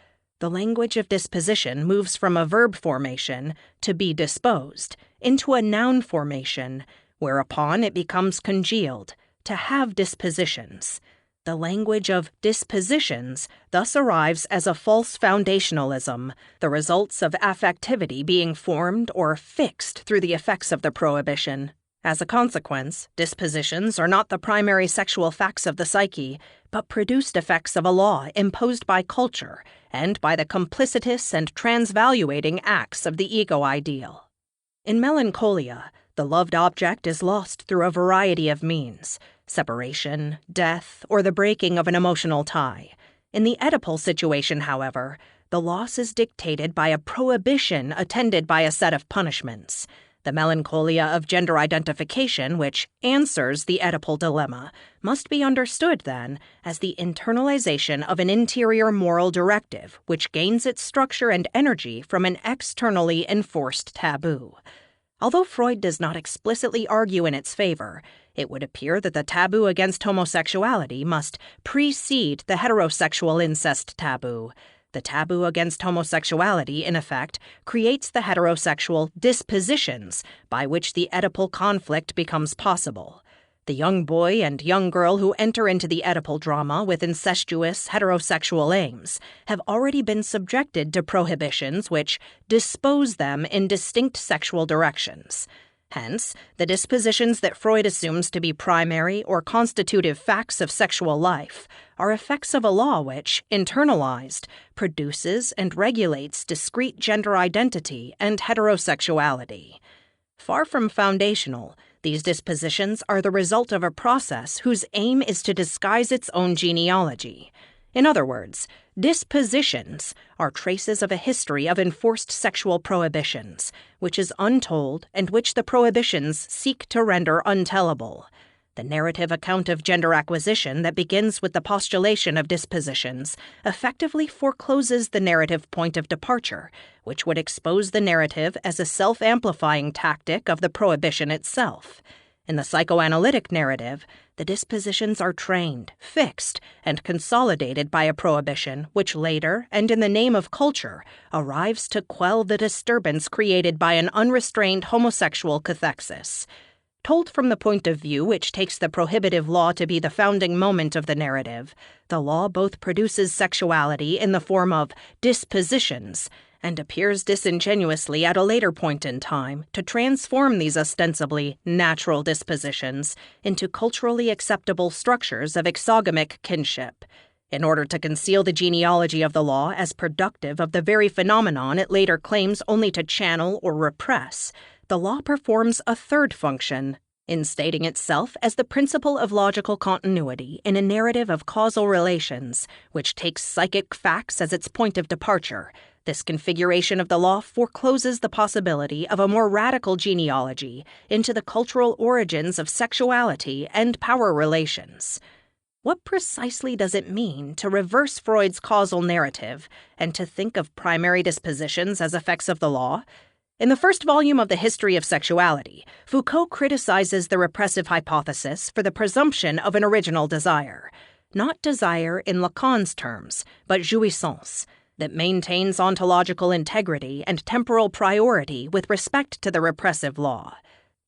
The language of disposition moves from a verb formation, to be disposed, into a noun formation, whereupon it becomes congealed, to have dispositions. The language of dispositions thus arrives as a false foundationalism, the results of affectivity being formed or fixed through the effects of the prohibition. As a consequence, dispositions are not the primary sexual facts of the psyche, but produced effects of a law imposed by culture and by the complicitous and transvaluating acts of the ego ideal. In Melancholia, the loved object is lost through a variety of means: separation, death, or the breaking of an emotional tie. In the Oedipal situation, however, the loss is dictated by a prohibition attended by a set of punishments. The melancholia of gender identification, which answers the Oedipal dilemma, must be understood, then, as the internalization of an interior moral directive which gains its structure and energy from an externally enforced taboo. Although Freud does not explicitly argue in its favor, it would appear that the taboo against homosexuality must precede the heterosexual incest taboo. The taboo against homosexuality, in effect, creates the heterosexual dispositions by which the Oedipal conflict becomes possible. The young boy and young girl who enter into the Oedipal drama with incestuous heterosexual aims have already been subjected to prohibitions which dispose them in distinct sexual directions. Hence, the dispositions that Freud assumes to be primary or constitutive facts of sexual life are effects of a law which, internalized, produces and regulates discrete gender identity and heterosexuality. Far from foundational, These dispositions are the result of a process whose aim is to disguise its own genealogy. In other words, dispositions are traces of a history of enforced sexual prohibitions, which is untold and which the prohibitions seek to render untellable. The narrative account of gender acquisition that begins with the postulation of dispositions effectively forecloses the narrative point of departure, which would expose the narrative as a self-amplifying tactic of the prohibition itself. In the psychoanalytic narrative, the dispositions are trained, fixed, and consolidated by a prohibition which later, and in the name of culture, arrives to quell the disturbance created by an unrestrained homosexual cathexis. Told from the point of view which takes the prohibitive law to be the founding moment of the narrative, the law both produces sexuality in the form of dispositions and appears disingenuously at a later point in time to transform these ostensibly natural dispositions into culturally acceptable structures of exogamic kinship. In order to conceal the genealogy of the law as productive of the very phenomenon it later claims only to channel or repress, the law performs a third function, instating itself as the principle of logical continuity in a narrative of causal relations, which takes psychic facts as its point of departure. This configuration of the law forecloses the possibility of a more radical genealogy into the cultural origins of sexuality and power relations. What precisely does it mean to reverse Freud's causal narrative and to think of primary dispositions as effects of the law? In the first volume of The History of Sexuality, Foucault criticizes the repressive hypothesis for the presumption of an original desire, not desire in Lacan's terms, but jouissance, that maintains ontological integrity and temporal priority with respect to the repressive law.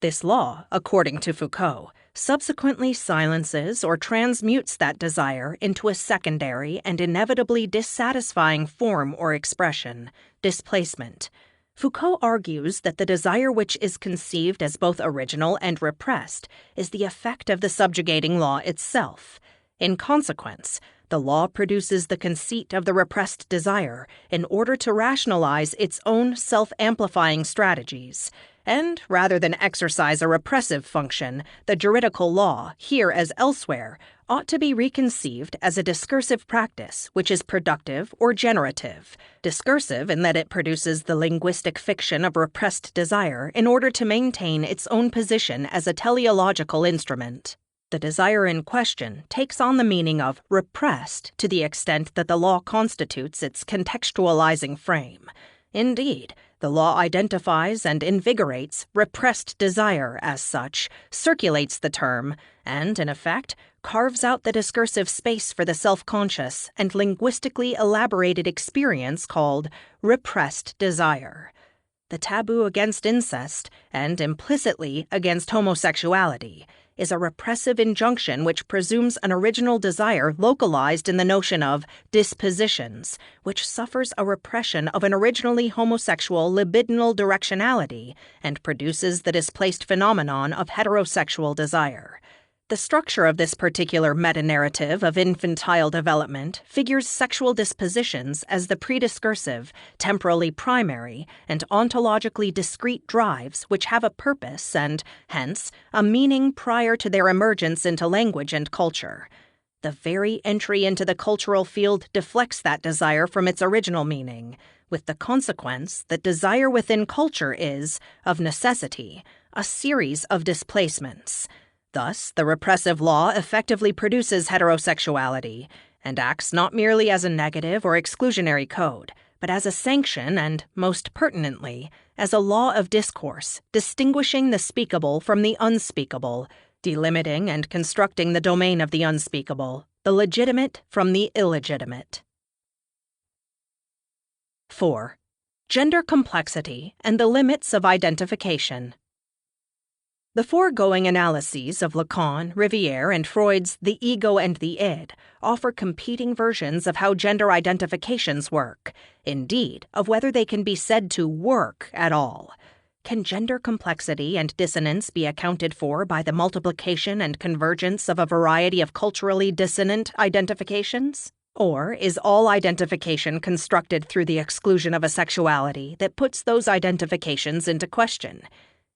This law, according to Foucault, subsequently silences or transmutes that desire into a secondary and inevitably dissatisfying form or expression, displacement. Foucault argues that the desire which is conceived as both original and repressed is the effect of the subjugating law itself. In consequence, the law produces the conceit of the repressed desire in order to rationalize its own self-amplifying strategies. And, rather than exercise a repressive function, the juridical law, here as elsewhere, ought to be reconceived as a discursive practice which is productive or generative. Discursive in that it produces the linguistic fiction of repressed desire in order to maintain its own position as a teleological instrument. The desire in question takes on the meaning of repressed to the extent that the law constitutes its contextualizing frame. Indeed, the law identifies and invigorates repressed desire as such, circulates the term, and, in effect, carves out the discursive space for the self-conscious and linguistically elaborated experience called repressed desire. The taboo against incest, and implicitly against homosexuality, is a repressive injunction which presumes an original desire localized in the notion of dispositions, which suffers a repression of an originally homosexual libidinal directionality and produces the displaced phenomenon of heterosexual desire. The structure of this particular meta-narrative of infantile development figures sexual dispositions as the prediscursive, temporally primary, and ontologically discrete drives which have a purpose and, hence, a meaning prior to their emergence into language and culture. The very entry into the cultural field deflects that desire from its original meaning, with the consequence that desire within culture is, of necessity, a series of displacements. Thus, the repressive law effectively produces heterosexuality and acts not merely as a negative or exclusionary code, but as a sanction and, most pertinently, as a law of discourse, distinguishing the speakable from the unspeakable, delimiting and constructing the domain of the unspeakable, the legitimate from the illegitimate. 4. Gender complexity and the limits of identification. The foregoing analyses of Lacan, Riviere, and Freud's The Ego and the Id offer competing versions of how gender identifications work, indeed, of whether they can be said to work at all. Can gender complexity and dissonance be accounted for by the multiplication and convergence of a variety of culturally dissonant identifications? Or is all identification constructed through the exclusion of a sexuality that puts those identifications into question?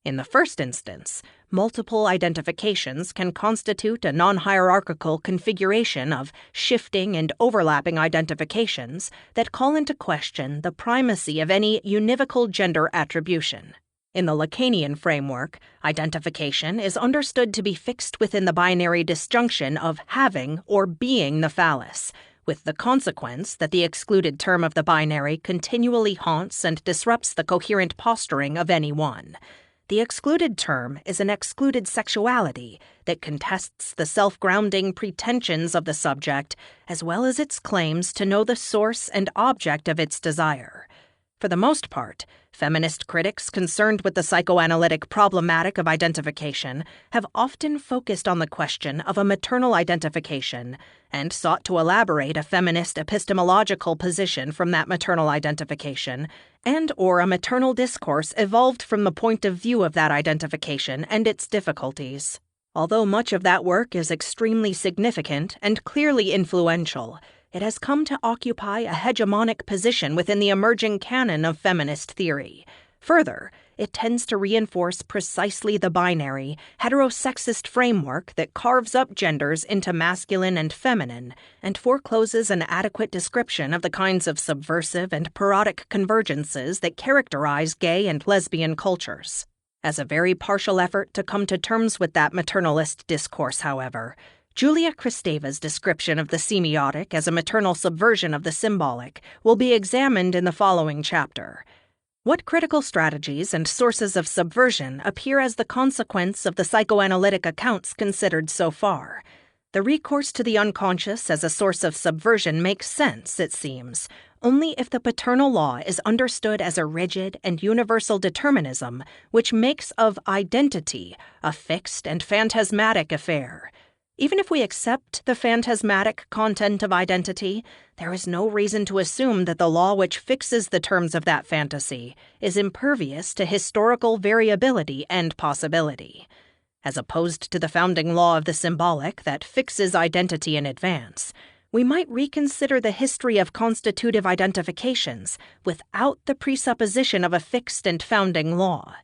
In the first instance, multiple identifications can constitute a non-hierarchical configuration of shifting and overlapping identifications that call into question the primacy of any univocal gender attribution. In the Lacanian framework, identification is understood to be fixed within the binary disjunction of having or being the phallus, with the consequence that the excluded term of the binary continually haunts and disrupts the coherent posturing of any one. The excluded term is an excluded sexuality that contests the self-grounding pretensions of the subject as well as its claims to know the source and object of its desire. For the most part, feminist critics concerned with the psychoanalytic problematic of identification have often focused on the question of a maternal identification and sought to elaborate a feminist epistemological position from that maternal identification and/or a maternal discourse evolved from the point of view of that identification and its difficulties. Although much of that work is extremely significant and clearly influential, it has come to occupy a hegemonic position within the emerging canon of feminist theory. Further, it tends to reinforce precisely the binary, heterosexist framework that carves up genders into masculine and feminine and forecloses an adequate description of the kinds of subversive and parodic convergences that characterize gay and lesbian cultures. As a very partial effort to come to terms with that maternalist discourse, however, Julia Kristeva's description of the semiotic as a maternal subversion of the symbolic will be examined in the following chapter. What critical strategies and sources of subversion appear as the consequence of the psychoanalytic accounts considered so far? The recourse to the unconscious as a source of subversion makes sense, it seems, only if the paternal law is understood as a rigid and universal determinism which makes of identity a fixed and phantasmatic affair. Even if we accept the phantasmatic content of identity, there is no reason to assume that the law which fixes the terms of that fantasy is impervious to historical variability and possibility. As opposed to the founding law of the symbolic that fixes identity in advance, we might reconsider the history of constitutive identifications without the presupposition of a fixed and founding law.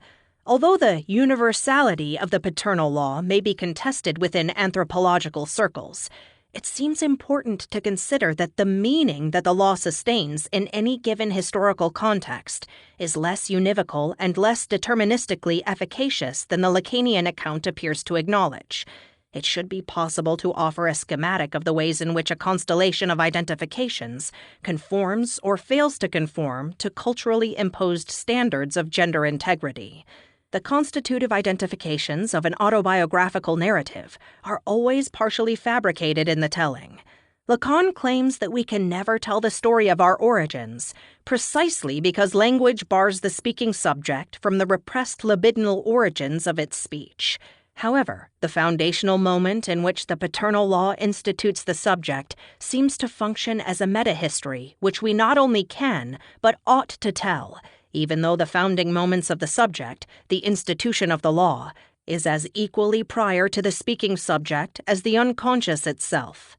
Although the universality of the paternal law may be contested within anthropological circles, it seems important to consider that the meaning that the law sustains in any given historical context is less univocal and less deterministically efficacious than the Lacanian account appears to acknowledge. It should be possible to offer a schematic of the ways in which a constellation of identifications conforms or fails to conform to culturally imposed standards of gender integrity. The constitutive identifications of an autobiographical narrative are always partially fabricated in the telling. Lacan claims that we can never tell the story of our origins, precisely because language bars the speaking subject from the repressed libidinal origins of its speech. However, the foundational moment in which the paternal law institutes the subject seems to function as a metahistory which we not only can, but ought to tell, even though the founding moments of the subject, the institution of the law, is as equally prior to the speaking subject as the unconscious itself.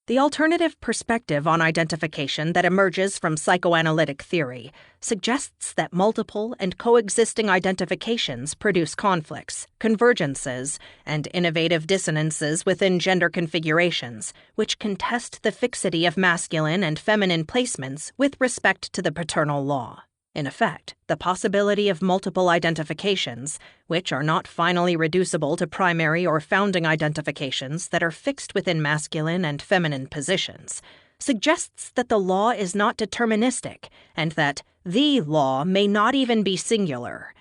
The alternative perspective on identification that emerges from psychoanalytic theory suggests that multiple and coexisting identifications produce conflicts, convergences, and innovative dissonances within gender configurations, which contest the fixity of masculine and feminine placements with respect to the paternal law. In effect, the possibility of multiple identifications, which are not finally reducible to primary or founding identifications that are fixed within masculine and feminine positions, suggests that the law is not deterministic and that the law may not even be singular.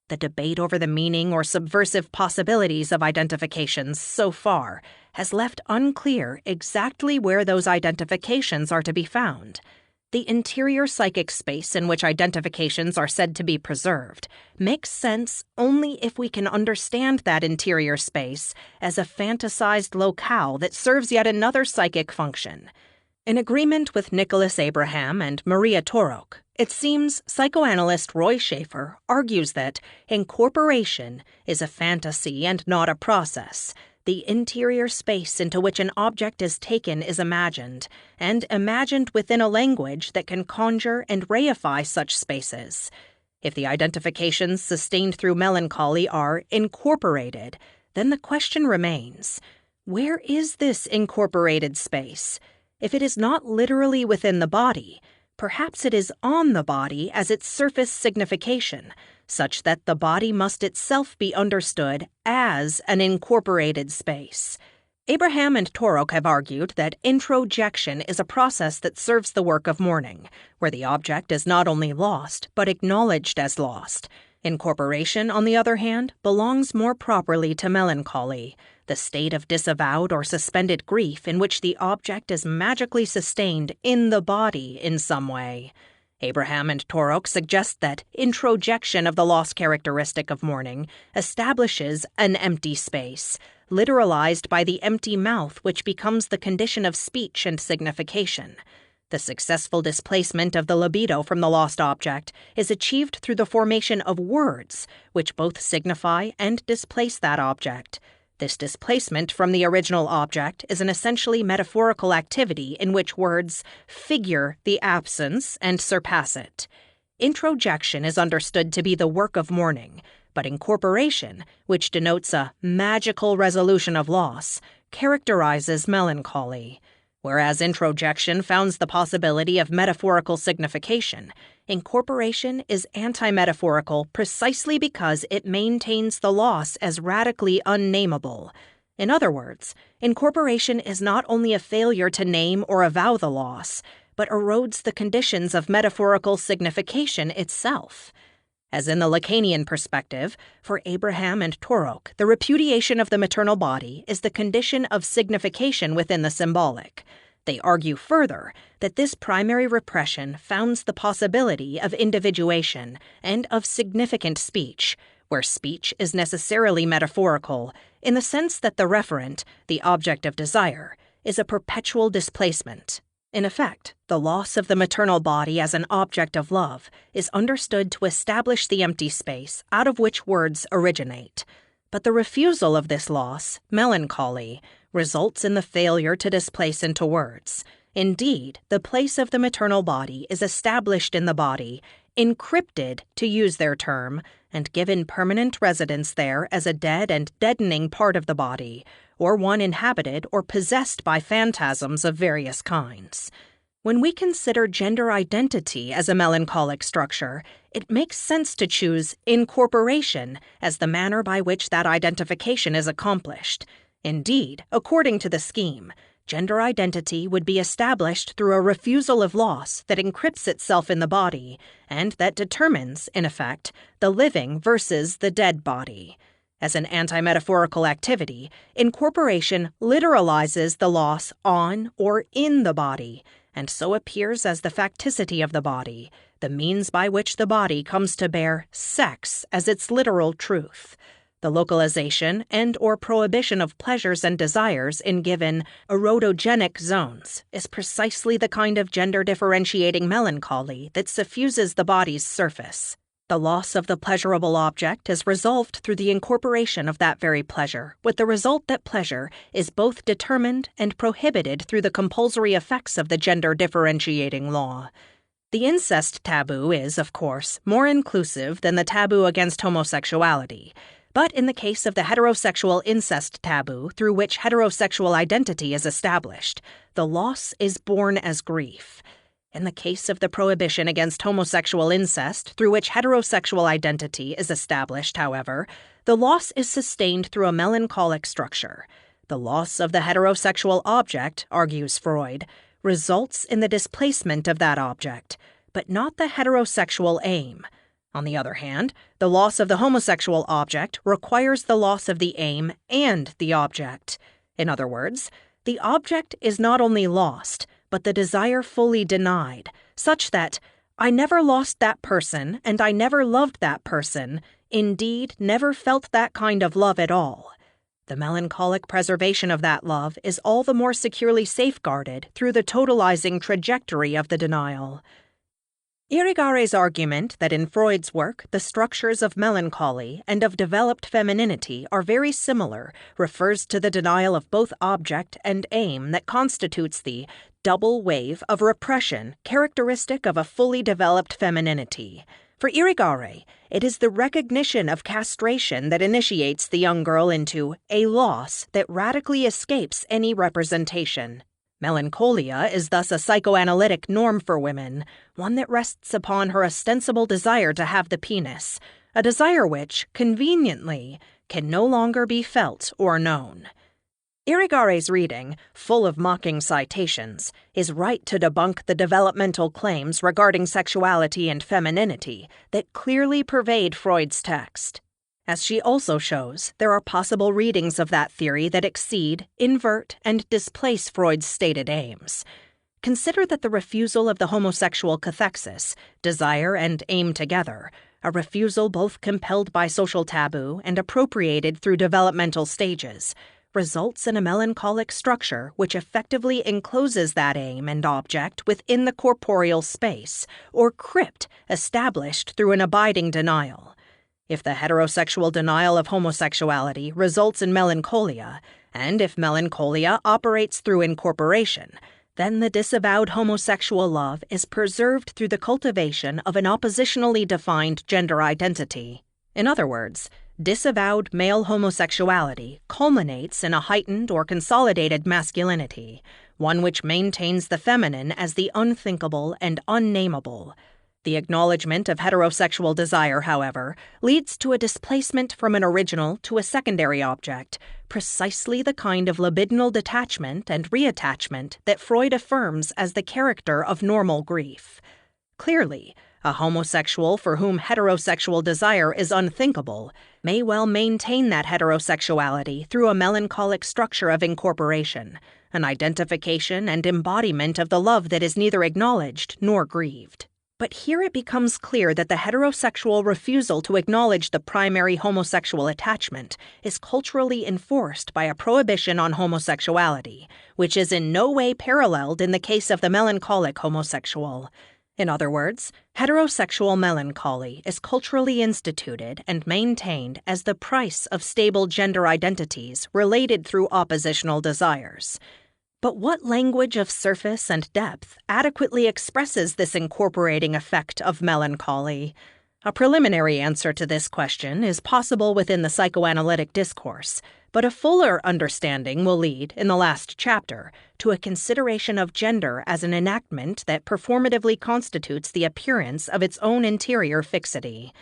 The debate over the meaning or subversive possibilities of identifications so far has left unclear exactly where those identifications are to be found. The interior psychic space in which identifications are said to be preserved makes sense only if we can understand that interior space as a fantasized locale that serves yet another psychic function. In agreement with Nicholas Abraham and Maria Torok, it seems psychoanalyst Roy Schaefer argues that incorporation is a fantasy and not a process. The interior space into which an object is taken is imagined, and imagined within a language that can conjure and reify such spaces. If the identifications sustained through melancholy are incorporated, then the question remains, where is this incorporated space? If it is not literally within the body, perhaps it is on the body as its surface signification, such that the body must itself be understood as an incorporated space. Abraham and Torok have argued that introjection is a process that serves the work of mourning, where the object is not only lost, but acknowledged as lost. Incorporation, on the other hand, belongs more properly to melancholy, the state of disavowed or suspended grief in which the object is magically sustained in the body in some way. Abraham and Torok suggest that introjection of the loss characteristic of mourning establishes an empty space, literalized by the empty mouth which becomes the condition of speech and signification. The successful displacement of the libido from the lost object is achieved through the formation of words, which both signify and displace that object. This displacement from the original object is an essentially metaphorical activity in which words figure the absence and surpass it. Introjection is understood to be the work of mourning, but incorporation, which denotes a magical resolution of loss, characterizes melancholy. Whereas introjection founds the possibility of metaphorical signification, incorporation is anti-metaphorical precisely because it maintains the loss as radically unnameable. In other words, incorporation is not only a failure to name or avow the loss, but erodes the conditions of metaphorical signification itself. As in the Lacanian perspective, for Abraham and Torok, the repudiation of the maternal body is the condition of signification within the symbolic. They argue further that this primary repression founds the possibility of individuation and of significant speech, where speech is necessarily metaphorical, in the sense that the referent, the object of desire, is a perpetual displacement. In effect, the loss of the maternal body as an object of love is understood to establish the empty space out of which words originate. But the refusal of this loss, melancholy, results in the failure to displace into words. Indeed, the place of the maternal body is established in the body, encrypted, to use their term, and given permanent residence there as a dead and deadening part of the body, or one inhabited or possessed by phantasms of various kinds. When we consider gender identity as a melancholic structure, it makes sense to choose incorporation as the manner by which that identification is accomplished. Indeed, according to the scheme, gender identity would be established through a refusal of loss that encrypts itself in the body and that determines, in effect, the living versus the dead body. As an anti-metaphorical activity, incorporation literalizes the loss on or in the body, and so appears as the facticity of the body, the means by which the body comes to bear sex as its literal truth. The localization and or prohibition of pleasures and desires in given erotogenic zones is precisely the kind of gender-differentiating melancholy that suffuses the body's surface. The loss of the pleasurable object is resolved through the incorporation of that very pleasure, with the result that pleasure is both determined and prohibited through the compulsory effects of the gender-differentiating law. The incest taboo is, of course, more inclusive than the taboo against homosexuality. But in the case of the heterosexual incest taboo, through which heterosexual identity is established, the loss is born as grief. In the case of the prohibition against homosexual incest, through which heterosexual identity is established, however, the loss is sustained through a melancholic structure. The loss of the heterosexual object, argues Freud, results in the displacement of that object, but not the heterosexual aim. On the other hand, the loss of the homosexual object requires the loss of the aim and the object. In other words, the object is not only lost, but the desire fully denied, such that I never lost that person and I never loved that person, indeed never felt that kind of love at all. The melancholic preservation of that love is all the more securely safeguarded through the totalizing trajectory of the denial. Irigare's argument that in Freud's work the structures of melancholy and of developed femininity are very similar refers to the denial of both object and aim that constitutes the double wave of repression characteristic of a fully developed femininity. For Irigaray, it is the recognition of castration that initiates the young girl into a loss that radically escapes any representation. Melancholia is thus a psychoanalytic norm for women, one that rests upon her ostensible desire to have the penis, a desire which, conveniently, can no longer be felt or known. Irigaray's reading, full of mocking citations, is right to debunk the developmental claims regarding sexuality and femininity that clearly pervade Freud's text. As she also shows, there are possible readings of that theory that exceed, invert, and displace Freud's stated aims. Consider that the refusal of the homosexual cathexis, desire and aim together, a refusal both compelled by social taboo and appropriated through developmental stages, results in a melancholic structure which effectively encloses that aim and object within the corporeal space, or crypt, established through an abiding denial. If the heterosexual denial of homosexuality results in melancholia, and if melancholia operates through incorporation, then the disavowed homosexual love is preserved through the cultivation of an oppositionally defined gender identity. In other words, disavowed male homosexuality culminates in a heightened or consolidated masculinity, one which maintains the feminine as the unthinkable and unnameable. The acknowledgement of heterosexual desire, however, leads to a displacement from an original to a secondary object, precisely the kind of libidinal detachment and reattachment that Freud affirms as the character of normal grief. Clearly, a homosexual for whom heterosexual desire is unthinkable may well maintain that heterosexuality through a melancholic structure of incorporation, an identification and embodiment of the love that is neither acknowledged nor grieved. But here it becomes clear that the heterosexual refusal to acknowledge the primary homosexual attachment is culturally enforced by a prohibition on homosexuality, which is in no way paralleled in the case of the melancholic homosexual. In other words, heterosexual melancholy is culturally instituted and maintained as the price of stable gender identities related through oppositional desires. But what language of surface and depth adequately expresses this incorporating effect of melancholy? A preliminary answer to this question is possible within the psychoanalytic discourse, but a fuller understanding will lead, in the last chapter, to a consideration of gender as an enactment that performatively constitutes the appearance of its own interior fixity.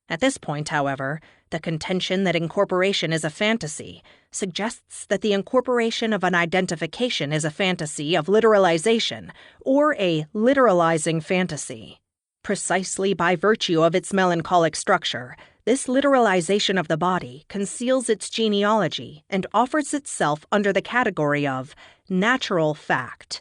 At this point, however, the contention that incorporation is a fantasy suggests that the incorporation of an identification is a fantasy of literalization, or a literalizing fantasy. Precisely by virtue of its melancholic structure, this literalization of the body conceals its genealogy and offers itself under the category of natural fact.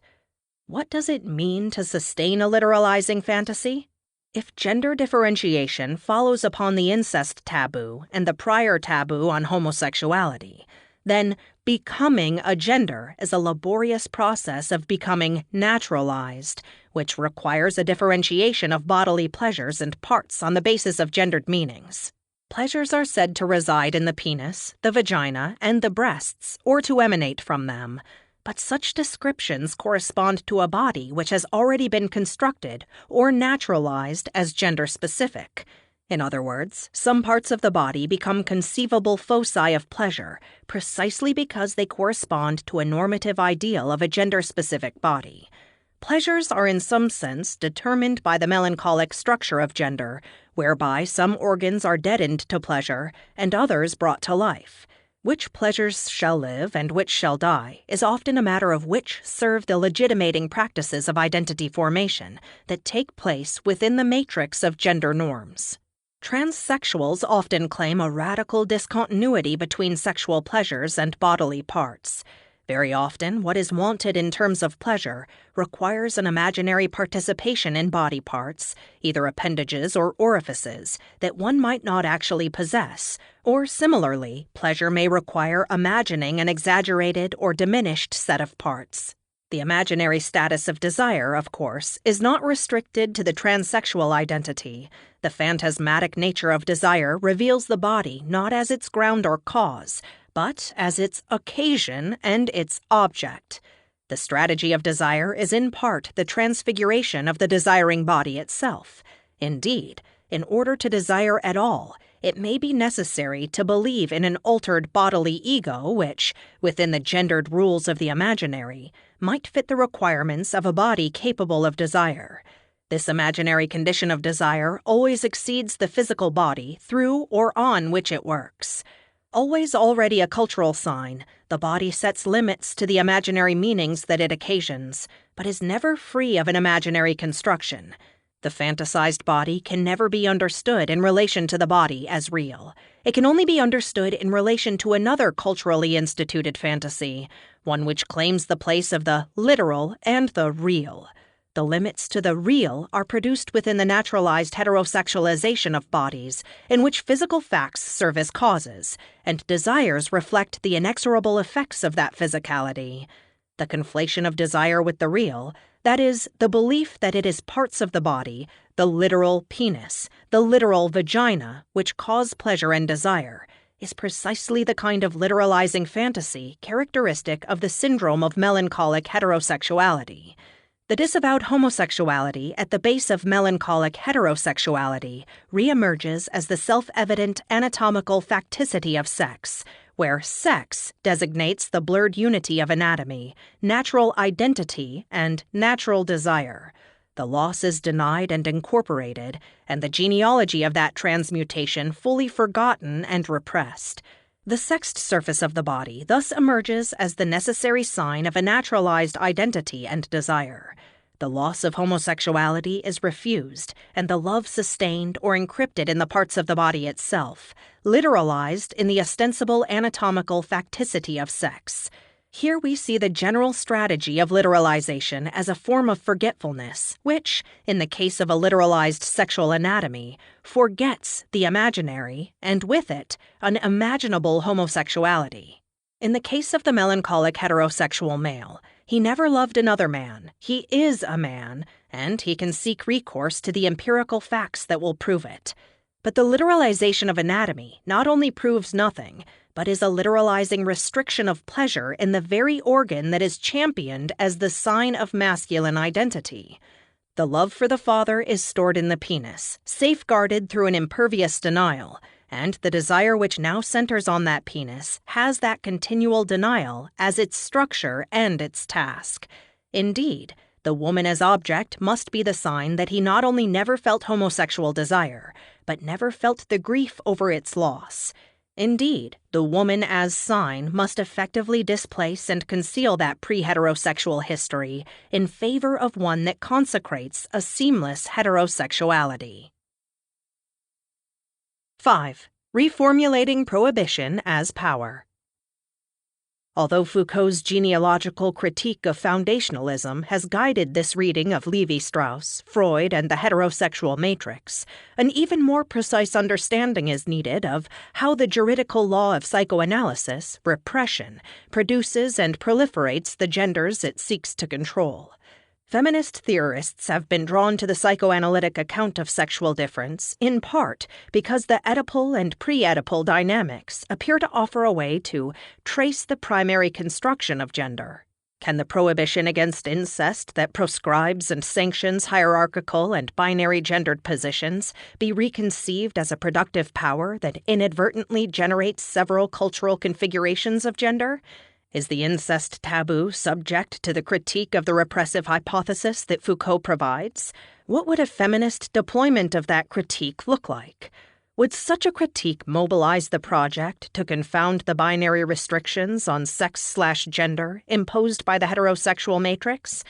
What does it mean to sustain a literalizing fantasy? If gender differentiation follows upon the incest taboo and the prior taboo on homosexuality, then becoming a gender is a laborious process of becoming naturalized, which requires a differentiation of bodily pleasures and parts on the basis of gendered meanings. Pleasures are said to reside in the penis, the vagina, and the breasts, or to emanate from them. But such descriptions correspond to a body which has already been constructed or naturalized as gender-specific. In other words, some parts of the body become conceivable foci of pleasure precisely because they correspond to a normative ideal of a gender-specific body. Pleasures are in some sense determined by the melancholic structure of gender, whereby some organs are deadened to pleasure and others brought to life. Which pleasures shall live and which shall die is often a matter of which serve the legitimating practices of identity formation that take place within the matrix of gender norms. Transsexuals often claim a radical discontinuity between sexual pleasures and bodily parts. Very often, what is wanted in terms of pleasure requires an imaginary participation in body parts, either appendages or orifices, that one might not actually possess, or similarly, pleasure may require imagining an exaggerated or diminished set of parts. The imaginary status of desire, of course, is not restricted to the transsexual identity. The phantasmatic nature of desire reveals the body not as its ground or cause, but as its occasion and its object. The strategy of desire is in part the transfiguration of the desiring body itself. Indeed, in order to desire at all, it may be necessary to believe in an altered bodily ego which, within the gendered rules of the imaginary, might fit the requirements of a body capable of desire. This imaginary condition of desire always exceeds the physical body through or on which it works. Always already a cultural sign, the body sets limits to the imaginary meanings that it occasions, but is never free of an imaginary construction. The fantasized body can never be understood in relation to the body as real. It can only be understood in relation to another culturally instituted fantasy, one which claims the place of the literal and the real. The limits to the real are produced within the naturalized heterosexualization of bodies, in which physical facts serve as causes, and desires reflect the inexorable effects of that physicality. The conflation of desire with the real, that is, the belief that it is parts of the body, the literal penis, the literal vagina, which cause pleasure and desire, is precisely the kind of literalizing fantasy characteristic of the syndrome of melancholic heterosexuality. The disavowed homosexuality at the base of melancholic heterosexuality reemerges as the self-evident anatomical facticity of sex, where sex designates the blurred unity of anatomy, natural identity, and natural desire. The loss is denied and incorporated, and the genealogy of that transmutation fully forgotten and repressed. The sexed surface of the body thus emerges as the necessary sign of a naturalized identity and desire. The loss of homosexuality is refused, and the love sustained or encrypted in the parts of the body itself, literalized in the ostensible anatomical facticity of sex. Here we see the general strategy of literalization as a form of forgetfulness, which, in the case of a literalized sexual anatomy, forgets the imaginary, and with it, an imaginable homosexuality. In the case of the melancholic heterosexual male, he never loved another man, he is a man, and he can seek recourse to the empirical facts that will prove it. But the literalization of anatomy not only proves nothing, but is a literalizing restriction of pleasure in the very organ that is championed as the sign of masculine identity. The love for the father is stored in the penis, safeguarded through an impervious denial, and the desire which now centers on that penis has that continual denial as its structure and its task. Indeed, the woman as object must be the sign that he not only never felt homosexual desire, but never felt the grief over its loss. Indeed, the woman as sign must effectively displace and conceal that pre-heterosexual history in favor of one that consecrates a seamless heterosexuality. 5. Reformulating Prohibition as Power. Although Foucault's genealogical critique of foundationalism has guided this reading of Levi-Strauss, Freud, and the heterosexual matrix, an even more precise understanding is needed of how the juridical law of psychoanalysis, repression, produces and proliferates the genders it seeks to control. Feminist theorists have been drawn to the psychoanalytic account of sexual difference, in part because the Oedipal and pre-Oedipal dynamics appear to offer a way to trace the primary construction of gender. Can the prohibition against incest that proscribes and sanctions hierarchical and binary gendered positions be reconceived as a productive power that inadvertently generates several cultural configurations of gender? Is the incest taboo subject to the critique of the repressive hypothesis that Foucault provides? What would a feminist deployment of that critique look like? Would such a critique mobilize the project to confound the binary restrictions on sex/gender imposed by the heterosexual matrix?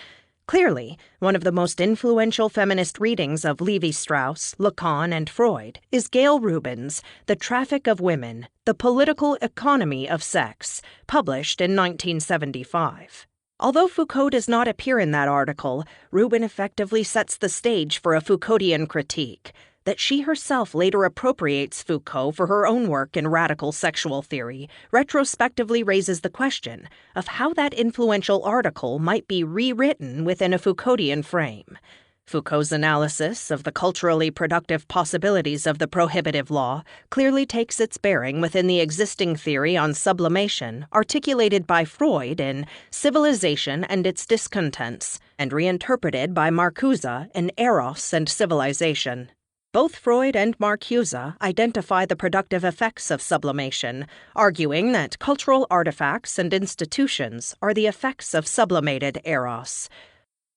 Clearly, one of the most influential feminist readings of Levi-Strauss, Lacan, and Freud is Gail Rubin's The Traffic of Women, The Political Economy of Sex, published in 1975. Although Foucault does not appear in that article, Rubin effectively sets the stage for a Foucauldian critique. That she herself later appropriates Foucault for her own work in radical sexual theory retrospectively raises the question of how that influential article might be rewritten within a Foucauldian frame. Foucault's analysis of the culturally productive possibilities of the prohibitive law clearly takes its bearing within the existing theory on sublimation articulated by Freud in Civilization and Its Discontents, and reinterpreted by Marcuse in Eros and Civilization. Both Freud and Marcuse identify the productive effects of sublimation, arguing that cultural artifacts and institutions are the effects of sublimated eros.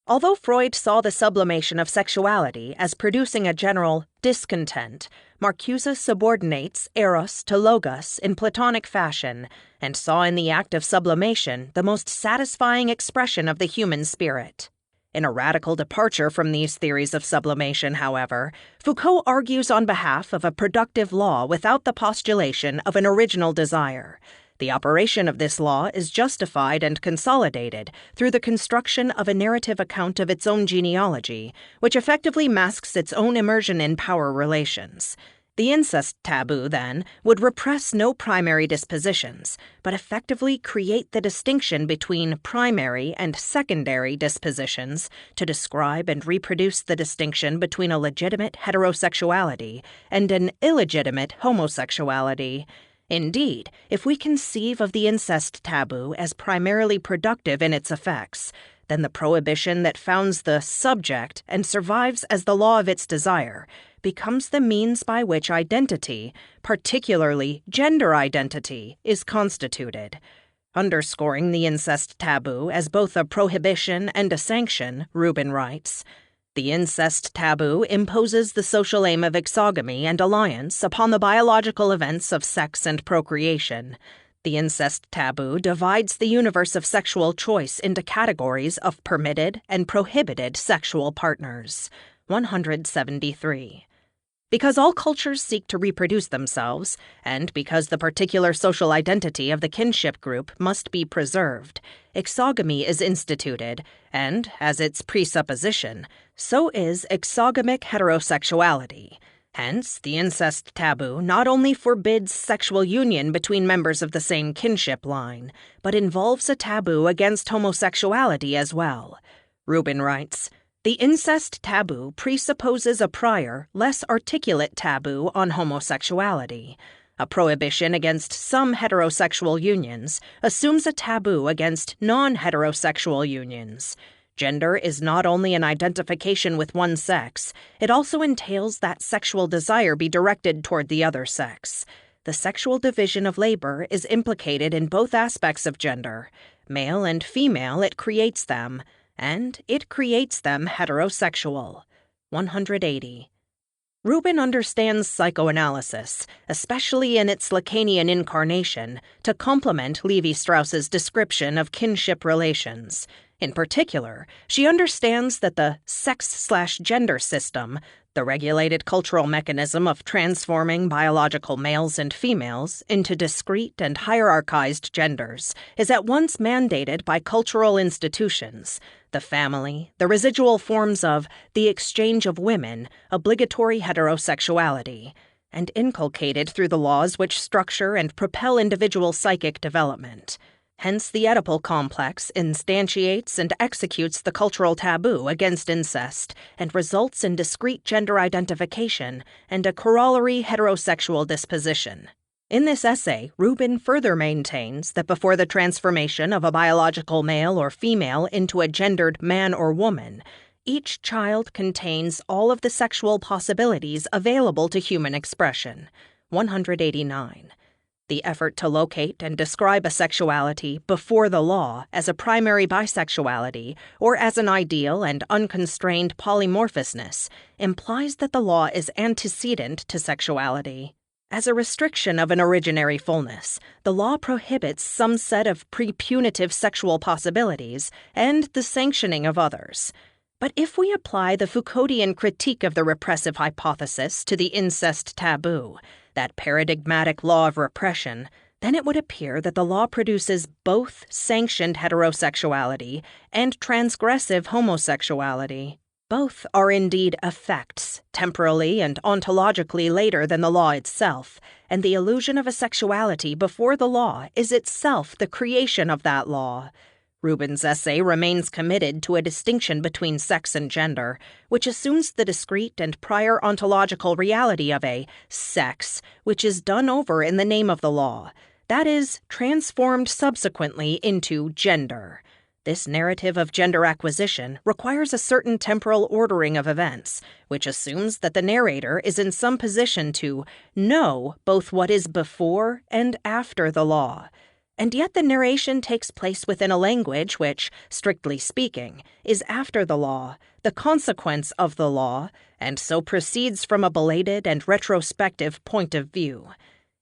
Although Freud saw the sublimation of sexuality as producing a general discontent, Marcuse subordinates eros to logos in Platonic fashion and saw in the act of sublimation the most satisfying expression of the human spirit. In a radical departure from these theories of sublimation, however, Foucault argues on behalf of a productive law without the postulation of an original desire. The operation of this law is justified and consolidated through the construction of a narrative account of its own genealogy, which effectively masks its own immersion in power relations. The incest taboo, then, would repress no primary dispositions, but effectively create the distinction between primary and secondary dispositions to describe and reproduce the distinction between a legitimate heterosexuality and an illegitimate homosexuality. Indeed, if we conceive of the incest taboo as primarily productive in its effects, then the prohibition that founds the subject and survives as the law of its desire becomes the means by which identity, particularly gender identity, is constituted. Underscoring the incest taboo as both a prohibition and a sanction, Rubin writes, "The incest taboo imposes the social aim of exogamy and alliance upon the biological events of sex and procreation. The incest taboo divides the universe of sexual choice into categories of permitted and prohibited sexual partners." 173. Because all cultures seek to reproduce themselves, and because the particular social identity of the kinship group must be preserved, exogamy is instituted, and, as its presupposition, so is exogamic heterosexuality. Hence, the incest taboo not only forbids sexual union between members of the same kinship line, but involves a taboo against homosexuality as well. Rubin writes, "The incest taboo presupposes a prior, less articulate taboo on homosexuality. A prohibition against some heterosexual unions assumes a taboo against non-heterosexual unions. Gender is not only an identification with one sex, it also entails that sexual desire be directed toward the other sex. The sexual division of labor is implicated in both aspects of gender. Male and female, it creates them, and it creates them heterosexual." 180. Rubin understands psychoanalysis, especially in its Lacanian incarnation, to complement Levi-Strauss's description of kinship relations. In particular, she understands that the sex/gender system, the regulated cultural mechanism of transforming biological males and females into discrete and hierarchized genders, is at once mandated by cultural institutions, the family, the residual forms of the exchange of women, obligatory heterosexuality, and inculcated through the laws which structure and propel individual psychic development. Hence, the Oedipal complex instantiates and executes the cultural taboo against incest and results in discrete gender identification and a corollary heterosexual disposition. In this essay, Rubin further maintains that before the transformation of a biological male or female into a gendered man or woman, each child contains all of the sexual possibilities available to human expression. 189. The effort to locate and describe a sexuality before the law as a primary bisexuality or as an ideal and unconstrained polymorphousness implies that the law is antecedent to sexuality. As a restriction of an originary fullness, the law prohibits some set of pre-punitive sexual possibilities and the sanctioning of others. But if we apply the Foucauldian critique of the repressive hypothesis to the incest taboo, that paradigmatic law of repression, then it would appear that the law produces both sanctioned heterosexuality and transgressive homosexuality. Both are indeed effects, temporally and ontologically later than the law itself, and the illusion of a sexuality before the law is itself the creation of that law. Rubin's essay remains committed to a distinction between sex and gender, which assumes the discrete and prior ontological reality of a sex, which is done over in the name of the law, that is, transformed subsequently into gender. This narrative of gender acquisition requires a certain temporal ordering of events, which assumes that the narrator is in some position to know both what is before and after the law. And yet the narration takes place within a language which, strictly speaking, is after the law, the consequence of the law, and so proceeds from a belated and retrospective point of view.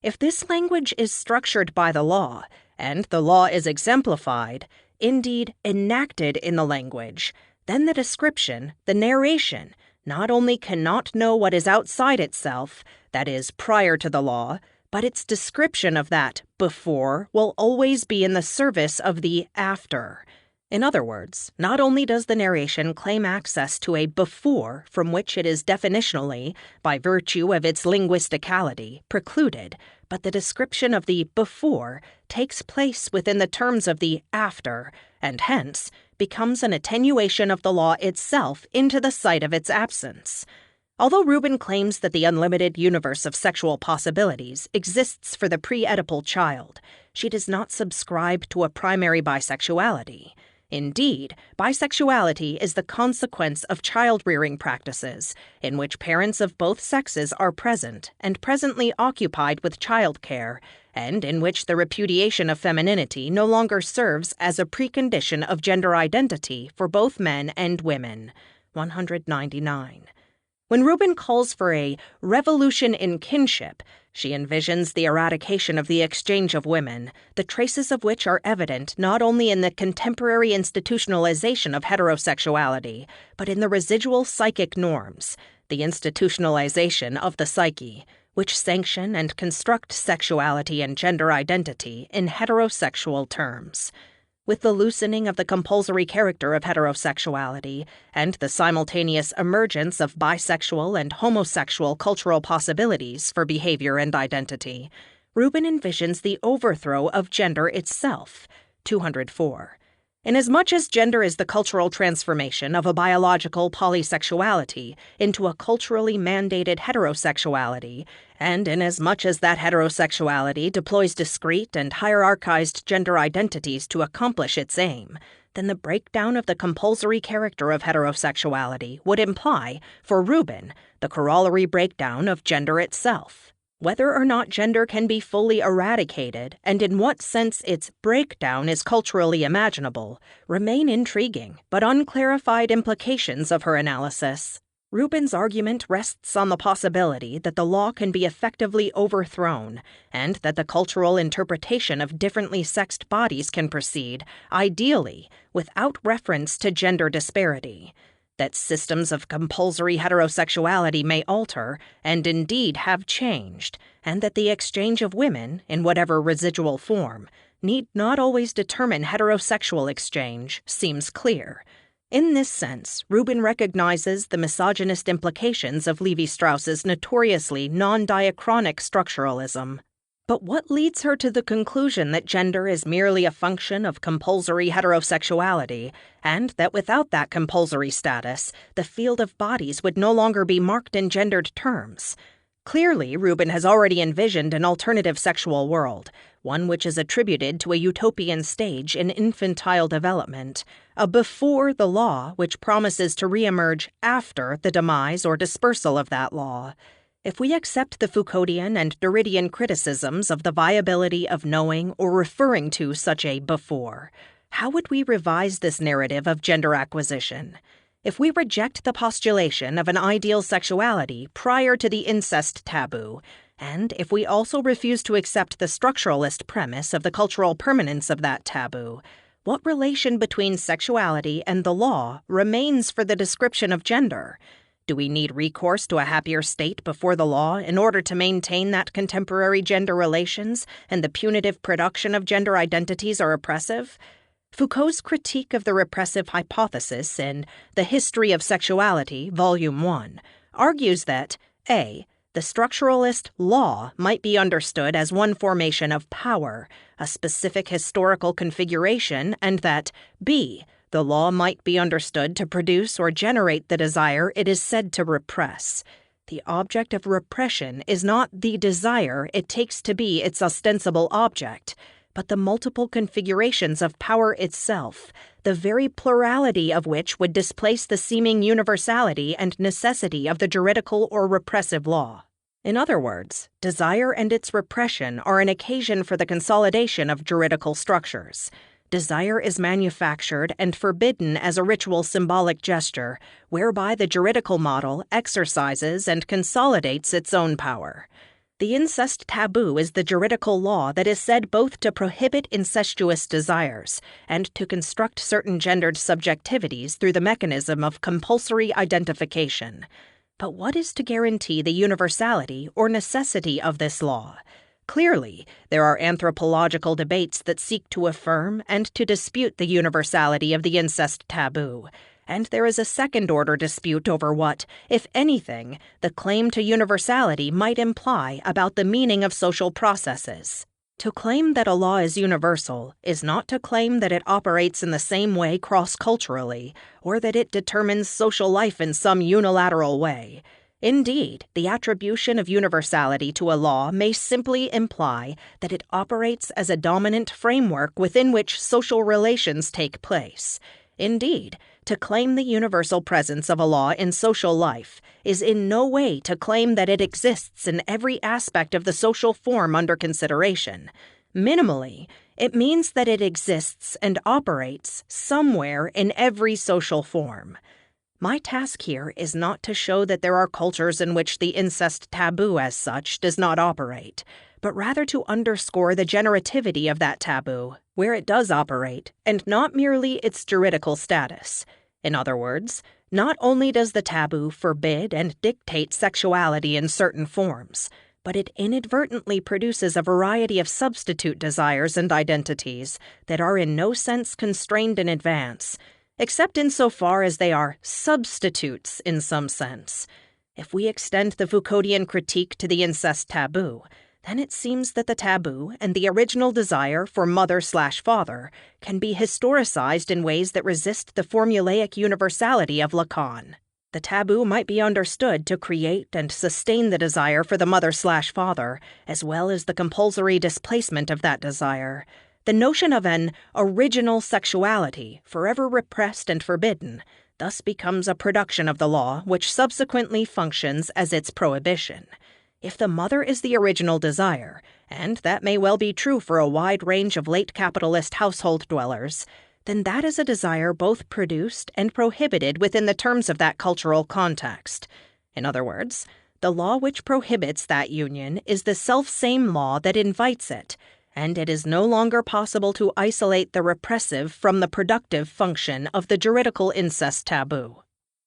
If this language is structured by the law, and the law is exemplified, indeed enacted in the language, then the description, the narration, not only cannot know what is outside itself, that is, prior to the law, but its description of that before will always be in the service of the after. In other words, not only does the narration claim access to a before from which it is definitionally, by virtue of its linguisticality, precluded, but the description of the before takes place within the terms of the after, and hence becomes an attenuation of the law itself into the sight of its absence. Although Rubin claims that the unlimited universe of sexual possibilities exists for the pre-Oedipal child, she does not subscribe to a primary bisexuality. Indeed, bisexuality is the consequence of child-rearing practices, in which parents of both sexes are present and presently occupied with childcare, and in which the repudiation of femininity no longer serves as a precondition of gender identity for both men and women. 199. When Rubin calls for a revolution in kinship, she envisions the eradication of the exchange of women, the traces of which are evident not only in the contemporary institutionalization of heterosexuality, but in the residual psychic norms, the institutionalization of the psyche, which sanction and construct sexuality and gender identity in heterosexual terms. With the loosening of the compulsory character of heterosexuality and the simultaneous emergence of bisexual and homosexual cultural possibilities for behavior and identity, Rubin envisions the overthrow of gender itself. 204. Inasmuch as gender is the cultural transformation of a biological polysexuality into a culturally mandated heterosexuality, and inasmuch as that heterosexuality deploys discrete and hierarchized gender identities to accomplish its aim, then the breakdown of the compulsory character of heterosexuality would imply, for Rubin, the corollary breakdown of gender itself. Whether or not gender can be fully eradicated, and in what sense its breakdown is culturally imaginable, remain intriguing but unclarified implications of her analysis. Rubin's argument rests on the possibility that the law can be effectively overthrown, and that the cultural interpretation of differently sexed bodies can proceed, ideally, without reference to gender disparity. That systems of compulsory heterosexuality may alter, and indeed have changed, and that the exchange of women, in whatever residual form, need not always determine heterosexual exchange, seems clear. In this sense, Rubin recognizes the misogynist implications of Levi-Strauss's notoriously non-diachronic structuralism. But what leads her to the conclusion that gender is merely a function of compulsory heterosexuality, and that without that compulsory status, the field of bodies would no longer be marked in gendered terms? Clearly, Rubin has already envisioned an alternative sexual world, one which is attributed to a utopian stage in infantile development, a before the law which promises to reemerge after the demise or dispersal of that law. If we accept the Foucauldian and Derridian criticisms of the viability of knowing or referring to such a before, how would we revise this narrative of gender acquisition? If we reject the postulation of an ideal sexuality prior to the incest taboo, and if we also refuse to accept the structuralist premise of the cultural permanence of that taboo, what relation between sexuality and the law remains for the description of gender? Do we need recourse to a happier state before the law in order to maintain that contemporary gender relations and the punitive production of gender identities are oppressive? Foucault's critique of the repressive hypothesis in The History of Sexuality, Volume 1, argues that a. The structuralist law might be understood as one formation of power, a specific historical configuration, and that b. The law might be understood to produce or generate the desire it is said to repress. The object of repression is not the desire it takes to be its ostensible object, but the multiple configurations of power itself, the very plurality of which would displace the seeming universality and necessity of the juridical or repressive law. In other words, desire and its repression are an occasion for the consolidation of juridical structures. Desire is manufactured and forbidden as a ritual symbolic gesture, whereby the juridical model exercises and consolidates its own power. The incest taboo is the juridical law that is said both to prohibit incestuous desires and to construct certain gendered subjectivities through the mechanism of compulsory identification. But what is to guarantee the universality or necessity of this law? Clearly, there are anthropological debates that seek to affirm and to dispute the universality of the incest taboo, and there is a second-order dispute over what, if anything, the claim to universality might imply about the meaning of social processes. To claim that a law is universal is not to claim that it operates in the same way cross-culturally, or that it determines social life in some unilateral way. Indeed, the attribution of universality to a law may simply imply that it operates as a dominant framework within which social relations take place. Indeed, to claim the universal presence of a law in social life is in no way to claim that it exists in every aspect of the social form under consideration. Minimally, it means that it exists and operates somewhere in every social form. My task here is not to show that there are cultures in which the incest taboo as such does not operate, but rather to underscore the generativity of that taboo, where it does operate, and not merely its juridical status. In other words, not only does the taboo forbid and dictate sexuality in certain forms, but it inadvertently produces a variety of substitute desires and identities that are in no sense constrained in advance, except insofar as they are substitutes in some sense. If we extend the Foucauldian critique to the incest taboo, then it seems that the taboo and the original desire for mother/father can be historicized in ways that resist the formulaic universality of Lacan. The taboo might be understood to create and sustain the desire for the mother/father, as well as the compulsory displacement of that desire. The notion of an original sexuality, forever repressed and forbidden, thus becomes a production of the law which subsequently functions as its prohibition. If the mother is the original desire, and that may well be true for a wide range of late capitalist household dwellers, then that is a desire both produced and prohibited within the terms of that cultural context. In other words, the law which prohibits that union is the selfsame law that invites it, and it is no longer possible to isolate the repressive from the productive function of the juridical incest taboo.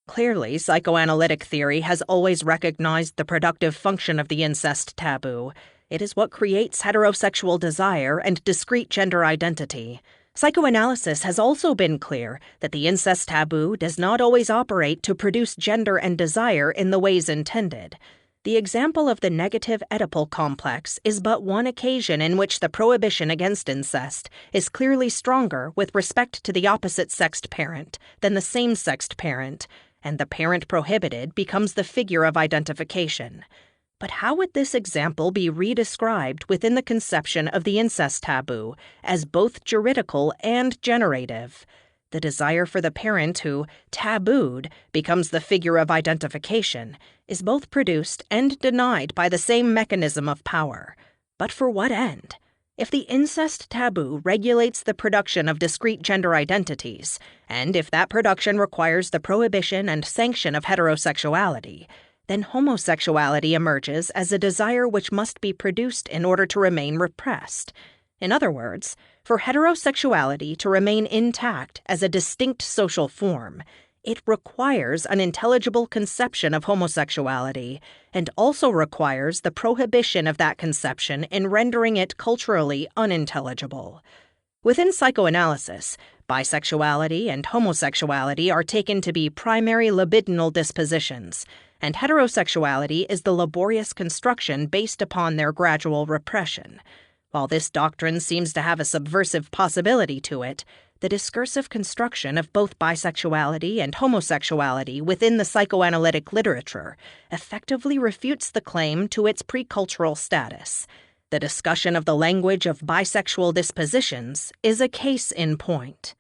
Clearly, psychoanalytic theory has always recognized the productive function of the incest taboo. It is what creates heterosexual desire and discrete gender identity. Psychoanalysis has also been clear that the incest taboo does not always operate to produce gender and desire in the ways intended. The example of the negative Oedipal complex is but one occasion in which the prohibition against incest is clearly stronger with respect to the opposite-sexed parent than the same-sexed parent, and the parent prohibited becomes the figure of identification. But how would this example be redescribed within the conception of the incest taboo as both juridical and generative? The desire for the parent who, tabooed, becomes the figure of identification is both produced and denied by the same mechanism of power. But for what end? If the incest taboo regulates the production of discrete gender identities, and if that production requires the prohibition and sanction of heterosexuality, then homosexuality emerges as a desire which must be produced in order to remain repressed. In other words, for heterosexuality to remain intact as a distinct social form, it requires an intelligible conception of homosexuality, and also requires the prohibition of that conception in rendering it culturally unintelligible. Within psychoanalysis, bisexuality and homosexuality are taken to be primary libidinal dispositions, and heterosexuality is the laborious construction based upon their gradual repression. While this doctrine seems to have a subversive possibility to it, the discursive construction of both bisexuality and homosexuality within the psychoanalytic literature effectively refutes the claim to its pre-cultural status. The discussion of the language of bisexual dispositions is a case in point.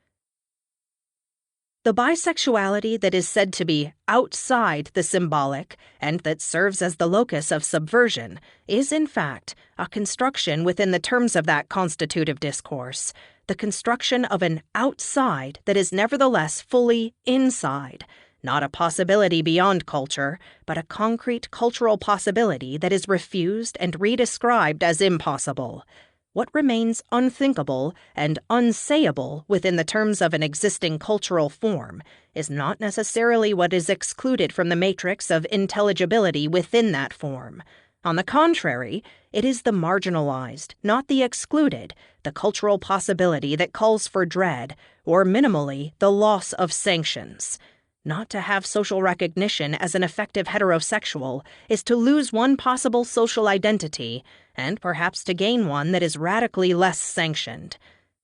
The bisexuality that is said to be outside the symbolic and that serves as the locus of subversion is, in fact, a construction within the terms of that constitutive discourse, the construction of an outside that is nevertheless fully inside, not a possibility beyond culture, but a concrete cultural possibility that is refused and redescribed as impossible. What remains unthinkable and unsayable within the terms of an existing cultural form is not necessarily what is excluded from the matrix of intelligibility within that form. On the contrary, it is the marginalized, not the excluded, the cultural possibility that calls for dread, or minimally, the loss of sanctions. Not to have social recognition as an effective heterosexual is to lose one possible social identity, and perhaps to gain one that is radically less sanctioned.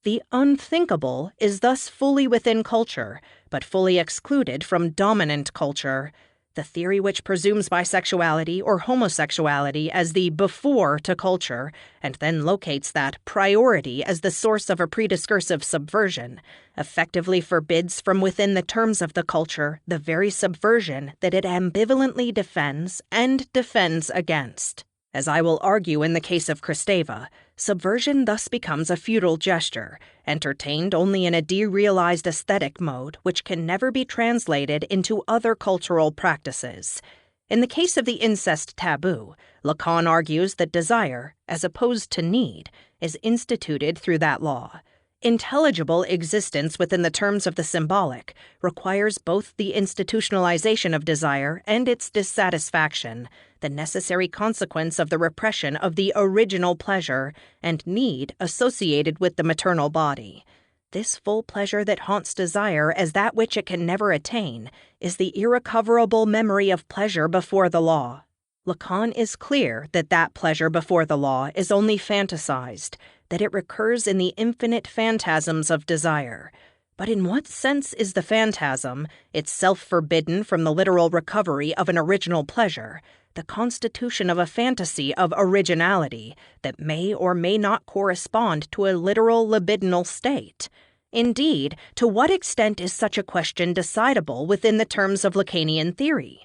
The unthinkable is thus fully within culture, but fully excluded from dominant culture. The theory which presumes bisexuality or homosexuality as the before to culture, and then locates that priority as the source of a prediscursive subversion, effectively forbids from within the terms of the culture the very subversion that it ambivalently defends and defends against. As I will argue in the case of Kristeva, subversion thus becomes a futile gesture, entertained only in a derealized aesthetic mode which can never be translated into other cultural practices. In the case of the incest taboo, Lacan argues that desire, as opposed to need, is instituted through that law. Intelligible existence within the terms of the symbolic requires both the institutionalization of desire and its dissatisfaction, the necessary consequence of the repression of the original pleasure and need associated with the maternal body. This full pleasure that haunts desire as that which it can never attain is the irrecoverable memory of pleasure before the law. Lacan is clear that that pleasure before the law is only fantasized, that it recurs in the infinite phantasms of desire. But in what sense is the phantasm, itself forbidden from the literal recovery of an original pleasure, the constitution of a fantasy of originality that may or may not correspond to a literal libidinal state? Indeed, to what extent is such a question decidable within the terms of Lacanian theory?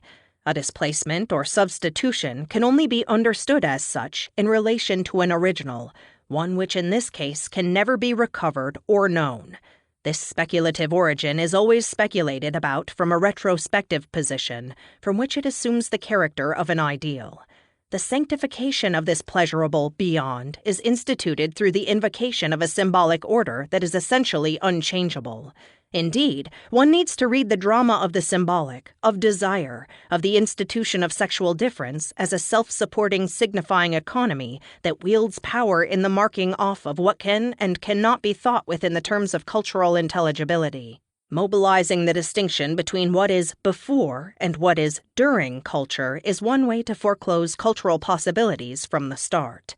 A displacement or substitution can only be understood as such in relation to an original, one which in this case can never be recovered or known. This speculative origin is always speculated about from a retrospective position, from which it assumes the character of an ideal. The sanctification of this pleasurable beyond is instituted through the invocation of a symbolic order that is essentially unchangeable. Indeed, one needs to read the drama of the symbolic, of desire, of the institution of sexual difference as a self-supporting signifying economy that wields power in the marking off of what can and cannot be thought within the terms of cultural intelligibility. Mobilizing the distinction between what is before and what is during culture is one way to foreclose cultural possibilities from the start.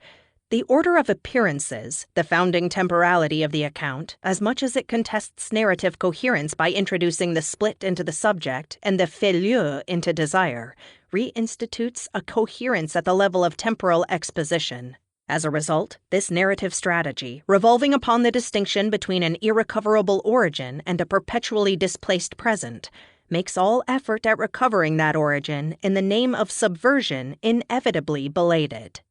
The order of appearances, the founding temporality of the account, as much as it contests narrative coherence by introducing the split into the subject and the fait-lieu into desire, reinstitutes a coherence at the level of temporal exposition. As a result, this narrative strategy, revolving upon the distinction between an irrecoverable origin and a perpetually displaced present, makes all effort at recovering that origin in the name of subversion inevitably belated.